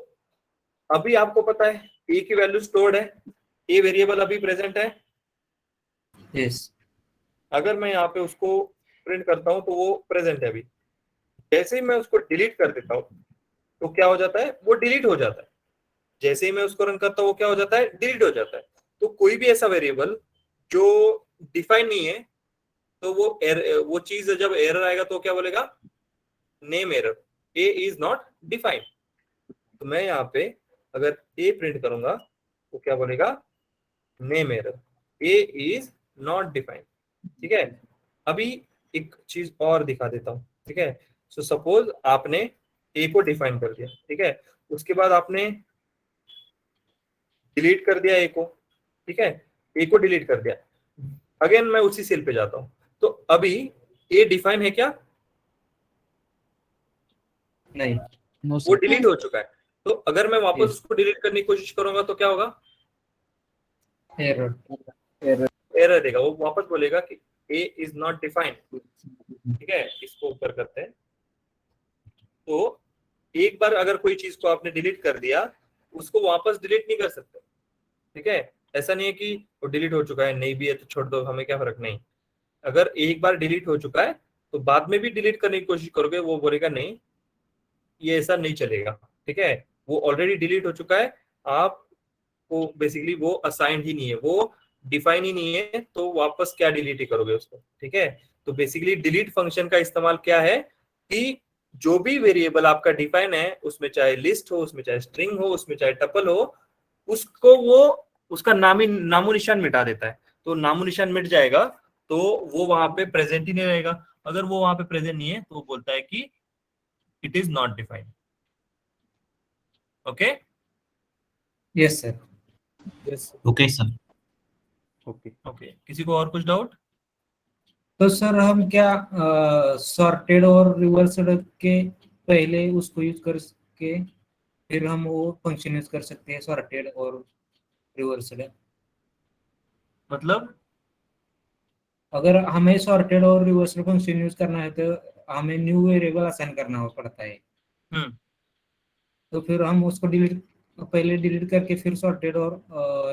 अभी आपको पता है ए की वैल्यू स्टोर्ड है, ए वेरिएबल अभी प्रेजेंट है। यस। अगर मैं यहाँ पे उसको प्रिंट करता हूँ तो वो प्रेजेंट है अभी। जैसे ही मैं उसको डिलीट कर देता हूँ तो क्या हो जाता है? वो डिलीट हो जाता है। जैसे ही मैं उसको रन करता हूँ वो क्या हो जाता है? डिलीट हो जाता है। तो कोई भी ऐसा वेरिएबल जो डिफाइन नहीं है तो वो चीज जब एरर आएगा तो क्या बोलेगा? Name error, A is not defined. तो मैं यहाँ पे अगर ए प्रिंट करूंगा तो क्या बोलेगा? Name error, A is not defined. ठीक है, अभी एक चीज और दिखा देता हूँ। ठीक है, सो सपोज आपने ए को डिफाइन कर दिया। ठीक है, उसके बाद आपने डिलीट कर दिया ए को। ठीक है, ए को डिलीट कर दिया। अगेन मैं उसी सेल पे जाता हूँ, तो अभी ए डिफाइन है क्या? नहीं। वो डिलीट हो चुका है। तो अगर मैं वापस उसको डिलीट करने की कोशिश करूंगा तो क्या होगा? एरर देगा, वो वापस बोलेगा कि ए इज नॉट डिफाइंड। ठीक है, इसको ऊपर करते हैं। तो एक बार अगर कोई चीज को आपने डिलीट कर दिया, उसको वापस डिलीट नहीं कर सकते। ठीक है, ऐसा नहीं है कि वो डिलीट हो चुका है, नहीं भी है तो छोड़ दो, हमें क्या फर्क। नहीं, अगर एक बार डिलीट हो चुका है तो बाद में भी डिलीट करने की कोशिश करोगे, वो बोलेगा नहीं, ये ऐसा नहीं चलेगा। ठीक है, वो ऑलरेडी डिलीट हो चुका है, आपको बेसिकली वो असाइंड ही नहीं है, वो डिफाइन ही नहीं है, तो वापस क्या डिलीट ही करोगे उसको। ठीक है, तो बेसिकली डिलीट फंक्शन का इस्तेमाल क्या है कि जो भी वेरिएबल आपका डिफाइन है, उसमें चाहे लिस्ट हो, उसमें चाहे स्ट्रिंग हो, उसमें चाहे टपल हो, उसको वो उसका नामो निशान मिटा देता है। तो नामो निशान मिट जाएगा तो वो वहां पे प्रेजेंट ही नहीं रहेगा। अगर वो वहां पे प्रेजेंट नहीं है तो वो बोलता है कि it is not defined. Okay, yes sir. Yes, okay sir. Okay. Okay, किसी को और कुछ डाउट? तो सर हम क्या सॉर्टेड और रिवर्सड के पहले उसको यूज करके फिर हम वो फंक्शन यूज कर सकते हैं सॉर्टेड और रिवर्सड? मतलब अगर हमें सॉर्टेड और रिवर्सड फंक्शन यूज करना है तो हमें न्यू वेरिएबल असाइन करना पड़ता है। तो फिर हम उसको पहले डिलीट करके फिर सॉर्टेड और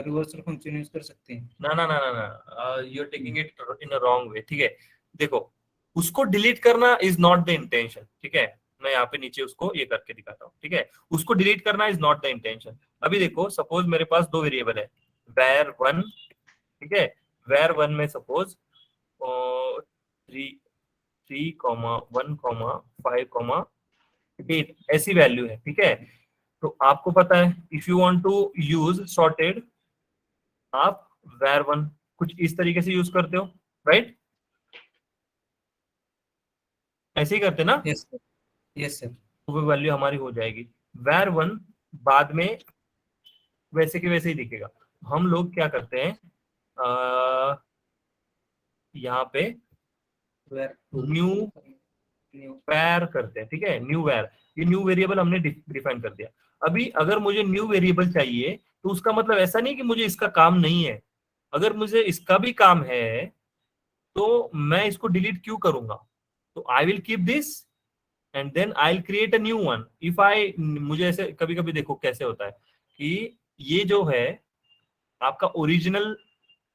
रिवर्सड फंक्शन यूज कर सकते हैं? ना ना ना ना ना, you are taking it in a wrong way. ठीक है, देखो, उसको डिलीट करना इज नॉट द इंटेंशन। ठीक है, मैं यहाँ पे नीचे उसको ये करके दिखाता हूँ। ठीक है, उसको डिलीट करना इज नॉट द इंटेंशन। अभी देखो, सपोज मेरे पास दो वेरिएबल है, var 1। ठीक है, var 1 में सपोज 3,1,5,8 ऐसी वैल्यू है। ठीक है, तो आपको पता है if you want to use sorted, आप var 1 कुछ इस तरीके से यूज करते हो, राइट? ऐसे ही करते ना? Yes sir. Yes sir. तो वो वैल्यू हमारी हो जाएगी। var 1 बाद में वैसे के वैसे ही दिखेगा। हम लोग क्या करते हैं, यहाँ पे न्यू var करते हैं। ठीक है, न्यू var, ये न्यू वेरिएबल हमने डिफाइन कर दिया। अभी अगर मुझे न्यू वेरिएबल चाहिए तो उसका मतलब ऐसा नहीं कि मुझे इसका काम नहीं है। अगर मुझे इसका भी काम है तो मैं इसको डिलीट क्यों करूंगा? तो I will keep this and then I will create a new one. If I, मुझे ऐसे कभी कभी देखो कैसे होता है कि ये जो है आपका ओरिजिनल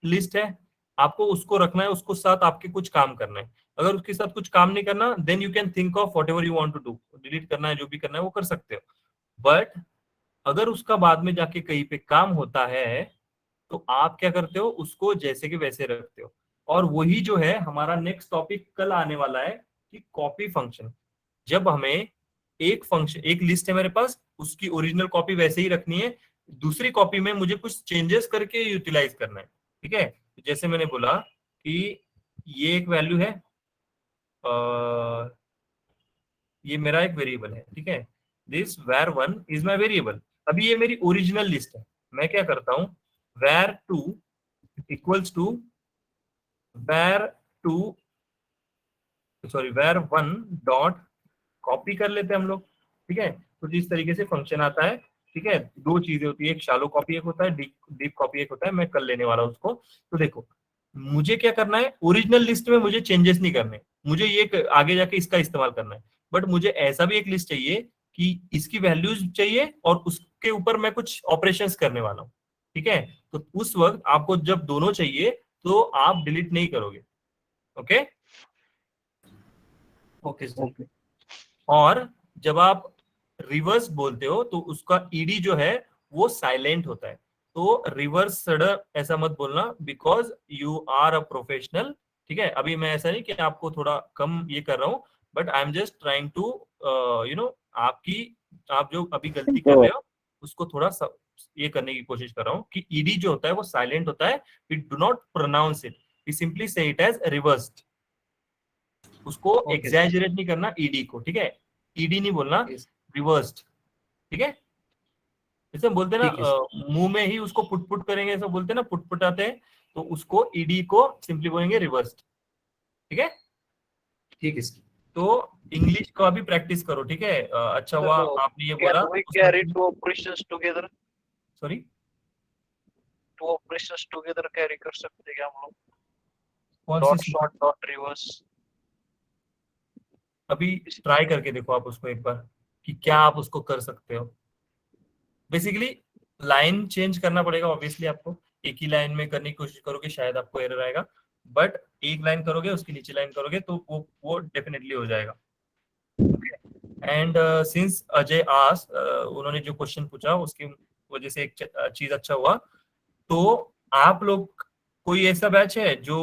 लिस्ट है, आपको उसको रखना है, उसको साथ आपके कुछ काम करना है। अगर उसके साथ कुछ काम नहीं करना, then you can think of whatever you want to do, delete करना है, जो भी करना है वो कर सकते हो। बट अगर उसका बाद में जाके कहीं पे काम होता है तो आप क्या करते हो, उसको जैसे के वैसे रखते हो। और वही जो है हमारा नेक्स्ट टॉपिक कल आने वाला है कि कॉपी फंक्शन। जब हमें एक फंक्शन, एक लिस्ट है मेरे पास, उसकी ओरिजिनल कॉपी वैसे ही रखनी है, दूसरी कॉपी में मुझे कुछ चेंजेस करके यूटिलाइज करना है। ठीक है, जैसे मैंने बोला कि ये एक वैल्यू है, ये मेरा एक वेरिएबल है। ठीक है, this var1 is my variable. अभी ये मेरी ओरिजिनल लिस्ट है। मैं क्या करता हूं, var2 equals to var2 var1 dot copy कर लेते हैं हम लोग। ठीक है, तो इस तरीके से फंक्शन आता है। ठीक है, दो चीजें होती है, एक शालो कॉपी एक होता है, डीप कॉपी एक होता है। मैं कर लेने वाला हूं उसको। तो देखो मुझे क्या करना है, ओरिजिनल लिस्ट में मुझे चेंजेस नहीं करने, मुझे ये आगे जाके इसका इस्तेमाल करना है। बट मुझे ऐसा भी एक लिस्ट चाहिए कि इसकी वैल्यूज चाहिए और उसके ऊपर मैं कुछ ऑपरेशंस करने वाला हूँ। ठीक है, तो उस वक्त आपको जब दोनों चाहिए तो आप डिलीट नहीं करोगे। Okay okay Okay. और जब आप रिवर्स बोलते हो तो उसका ईडी जो है वो साइलेंट होता है। तो रिवर्स सडर ऐसा मत बोलना, because you are a professional. ठीक है, अभी मैं ऐसा नहीं कि आपको थोड़ा कम ये कर रहा हूँ, but I am just trying to आपकी, आप जो अभी गलती कर रहे हो उसको थोड़ा सा ये करने की कोशिश कर रहा हूँ कि ईडी जो होता है वो साइलेंट होता है। We do not pronounce it, we simply say it as reversed. उसको एग्जैजरेट नहीं करना ईडी को। ठीक है, ईडी नहीं बोलना, रिवर्स्ड। ठीक है, जैसे हम बोलते हैं ना मुंह में ही उसको पुट पुट करेंगे, ऐसा बोलते हैं ना, पुट पुटाते हैं, तो उसको ईडी को सिंपली बोलेंगे रिवर्स्ड। ठीक है, ठीक है। तो इंग्लिश का भी प्रैक्टिस करो। ठीक है, अच्छा हुआ आपने ये बोला। Can we carry two operations together? Sorry, Two operations together carry कर सकते हैं क्या हम लोग? कौन Dot सी? sort dot reverse. अभी ट्राई करके देखो आप उसको एक बार कि क्या आप उसको कर सकते हो। बेसिकली लाइन चेंज करना पड़ेगा ऑब्वियसली आपको। एक ही लाइन में करने की कोशिश करोगे शायद आपको एरर आएगा, बट एक लाइन करोगे उसकी नीचे लाइन करोगे तो वो डेफिनेटली हो जाएगा। एंड सिंस अजय आस, उन्होंने जो क्वेश्चन पूछा उसकी वजह से एक चीज अच्छा हुआ। तो आप लोग कोई ऐसा बैच है जो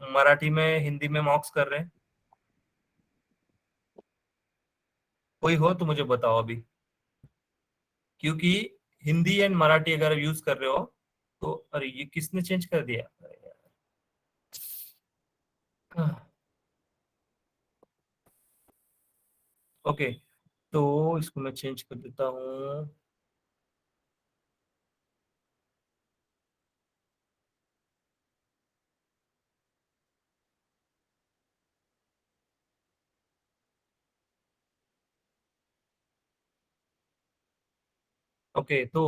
मराठी में हिंदी में मॉक्स कर रहे हैं? कोई हो तो मुझे बताओ अभी, क्योंकि हिंदी एंड मराठी अगर यूज कर रहे हो तो, अरे ये किसने चेंज कर दिया? ओके, तो इसको मैं चेंज कर देता हूँ। ओके, तो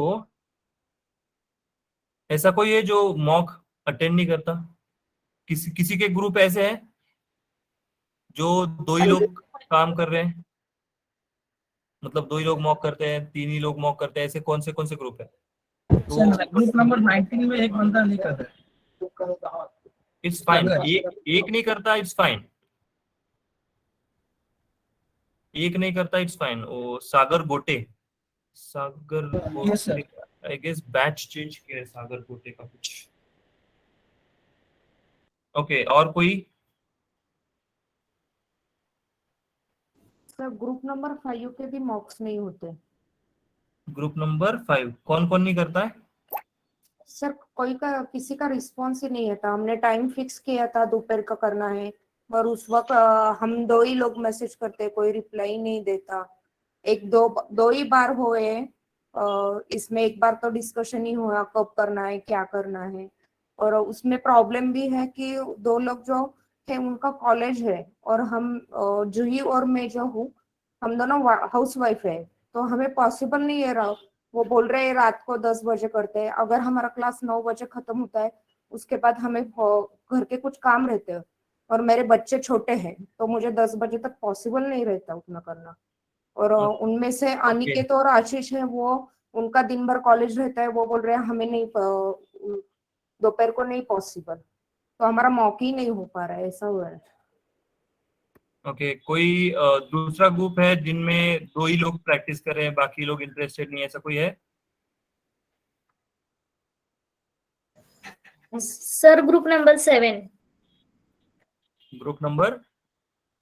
ऐसा कोई है जो मॉक अटेंड नहीं करता? किसी किसी के ग्रुप ऐसे हैं जो दो ही लोग काम कर रहे हैं, मतलब दो ही लोग मॉक करते हैं, तीन ही लोग मॉक करते हैं, ऐसे कौन से ग्रुप है? तो ग्रुप नंबर 19 में एक बंदा नहीं कर रहा है। इट्स फाइन, एक नहीं करता, इट्स फाइन। एक नहीं करता, इट्स फाइन। वो सागर गोटे, सागर Yes, sir. गोटे आई गेस बैच चेंज किया है सागर गोटे का कुछ। ओके, और कोई? सर ग्रुप नंबर 5 के भी मॉक्स नहीं होते। ग्रुप नंबर 5 कौन कौन नहीं करता है? सर कोई का किसी का रिस्पॉन्स ही नहीं आता। हमने टाइम फिक्स किया था दोपहर का करना है, और उस वक्त हम दो ही लोग मैसेज करते, कोई रिप्लाई नहीं देता। एक दो ही बार हुए। इसमें एक बार तो डिस्कशन ही हुआ कब करना है क्या करना है, और उसमें प्रॉब्लम भी है कि दो लोग जो है उनका कॉलेज है, और हम जूही और मैं जो हूँ, हम दोनों हाउस वाइफ है, तो हमें पॉसिबल नहीं है रहा। वो बोल रहे हैं रात को 10 बजे करते हैं। अगर हमारा क्लास 9 बजे खत्म होता है, उसके बाद हमें घर के कुछ काम रहते हैं, और मेरे बच्चे छोटे हैं तो मुझे 10 बजे तक पॉसिबल नहीं रहता उतना करना। और उनमें से अनिकेत और आशीष है, वो उनका दिन भर कॉलेज रहता है, वो बोल रहे हैं हमें नहीं दोपहर को नहीं पॉसिबल, तो हमारा मौका ही नहीं हो पा रहा है, ऐसा हुआ है। ओके, कोई दूसरा ग्रुप है जिनमें 2 ही लोग प्रैक्टिस कर रहे हैं, बाकी लोग इंटरेस्टेड नहीं है, ऐसा कोई है? Sir group number 7। Group number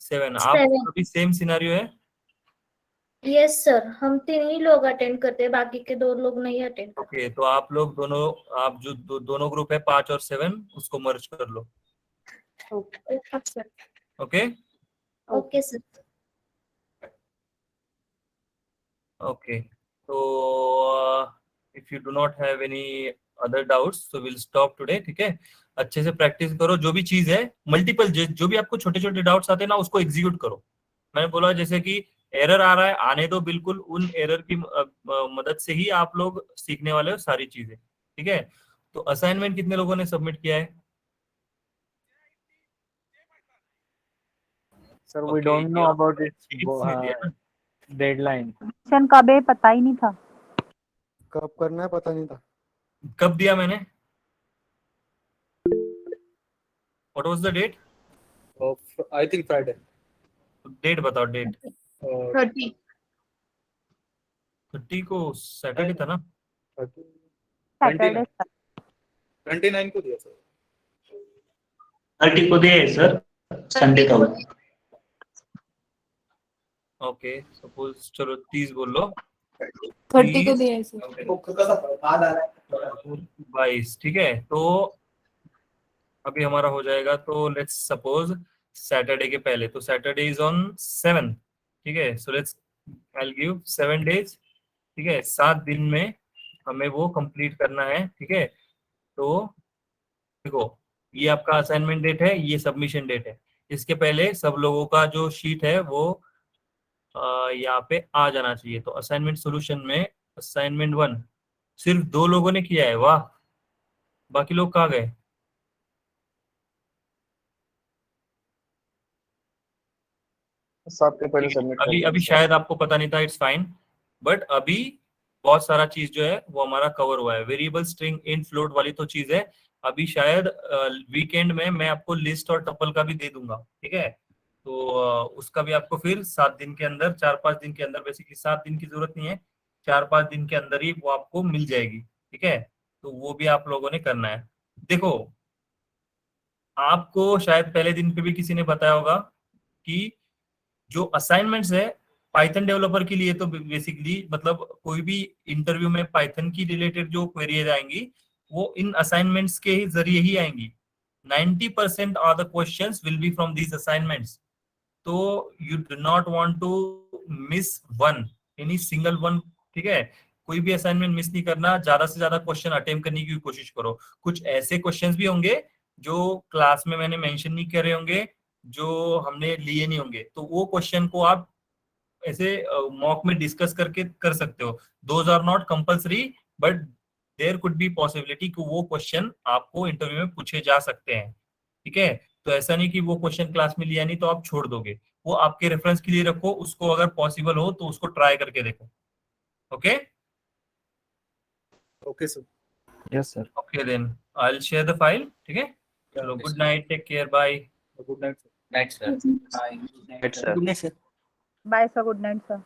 7, आप अभी सेम सिनेरियो है? यस सर, हम 3 ही लोग अटेंड करते हैं, बाकी के 2 लोग नहीं अटेंड करते। ओके, तो आप लोग दोनों, आप जो दोनों ग्रुप है 5 और 7, उसको मर्ज कर लो। Okay sir. Okay okay sir. Okay, तो if you do not have any other doubts so will stop today. ठीक है, अच्छे से प्रैक्टिस करो, जो भी चीज है मल्टीपल, जो भी आपको छोटे छोटे डाउट्स आते हैं ना उसको एग्जीक्यूट करो। मैंने बोला जैसे कि एरर आ रहा है, आने दो, बिल्कुल उन एरर की मदद से ही आप लोग सीखने वाले हो सारी चीजें। ठीक है, तो असाइनमेंट कितने लोगों ने सबमिट किया है? Sir we don't know about its deadline कब है पता ही नहीं था। कब करना है पता नहीं था। कब दिया मैंने? What was the date? I think Friday. Date बताओ, डेट। 30 को सैटरडे था ना? सैटरडे 29 को दिया सर। 30 को दिया है सर, संडे का। ओके, सपोज चलो 30 बोल लो। 30 को दिया है सर। 22, ठीक है, तो अभी हमारा हो जाएगा। तो लेट्स सपोज सैटरडे के पहले, तो सैटरडे इज ऑन 7, ठीक है, so let's I will give 7 days. ठीक है, 7 दिन में हमें वो कंप्लीट करना है। ठीक है, तो देखो ये आपका असाइनमेंट डेट है, ये सबमिशन डेट है। इसके पहले सब लोगों का जो शीट है वो यहाँ पे आ जाना चाहिए। तो असाइनमेंट सॉल्यूशन में असाइनमेंट 1 सिर्फ 2 लोगों ने किया है, वाह, बाकी लोग कहाँ गए? सबके पहले सबमिट कर अभी शायद आपको पता नहीं था, इट्स फाइन, बट अभी बहुत सारा चीज जो है वो हमारा कवर हुआ है। वेरिएबल, स्ट्रिंग, इंट, फ्लोट वाली तो चीज है। अभी शायद वीकेंड में मैं आपको लिस्ट और टपल का भी दे दूंगा। ठीक है, तो उसका भी आपको फिर 7 दिन के अंदर, 4-5 दिन के अंदर, बेसिकली 7 दिन की जरूरत नहीं है, 4-5 दिन के अंदर ही वो आपको मिल जाएगी। ठीक है, तो वो भी आप लोगों ने करना है। देखो आपको शायद पहले दिन पे भी किसी ने बताया होगा कि जो असाइनमेंट्स है पाइथन डेवलपर के लिए, तो बेसिकली मतलब कोई भी इंटरव्यू में पाइथन की रिलेटेड जो क्वेरीज आएंगी वो इन असाइनमेंट्स के ही जरिए ही आएंगी। 90% of the questions will be from these assignments. तो you do not want to miss one, any single one. ठीक है, कोई भी असाइनमेंट मिस नहीं करना, ज्यादा से ज्यादा क्वेश्चन अटेम्प्ट करने की कोशिश करो। कुछ ऐसे क्वेश्चंस भी होंगे जो क्लास में मैंने मेंशन नहीं करे होंगे, जो हमने लिए नहीं होंगे, तो वो क्वेश्चन को आप ऐसे मॉक में डिस्कस करके कर सकते हो। Those are not compulsory, but there could be possibility कि वो क्वेश्चन आपको इंटरव्यू में पूछे जा सकते हैं। ठीक है, तो ऐसा नहीं कि वो क्वेश्चन क्लास में लिया नहीं तो आप छोड़ दोगे, वो आपके रेफरेंस के लिए रखो, उसको अगर पॉसिबल हो तो उसको ट्राई करके देखो। Okay okay sir. Yes sir. Okay then I will share the file. ठीक है, चलो, good night, take care, bye. Good night sir. Night sir. Right, sir. Bye sir, good night sir.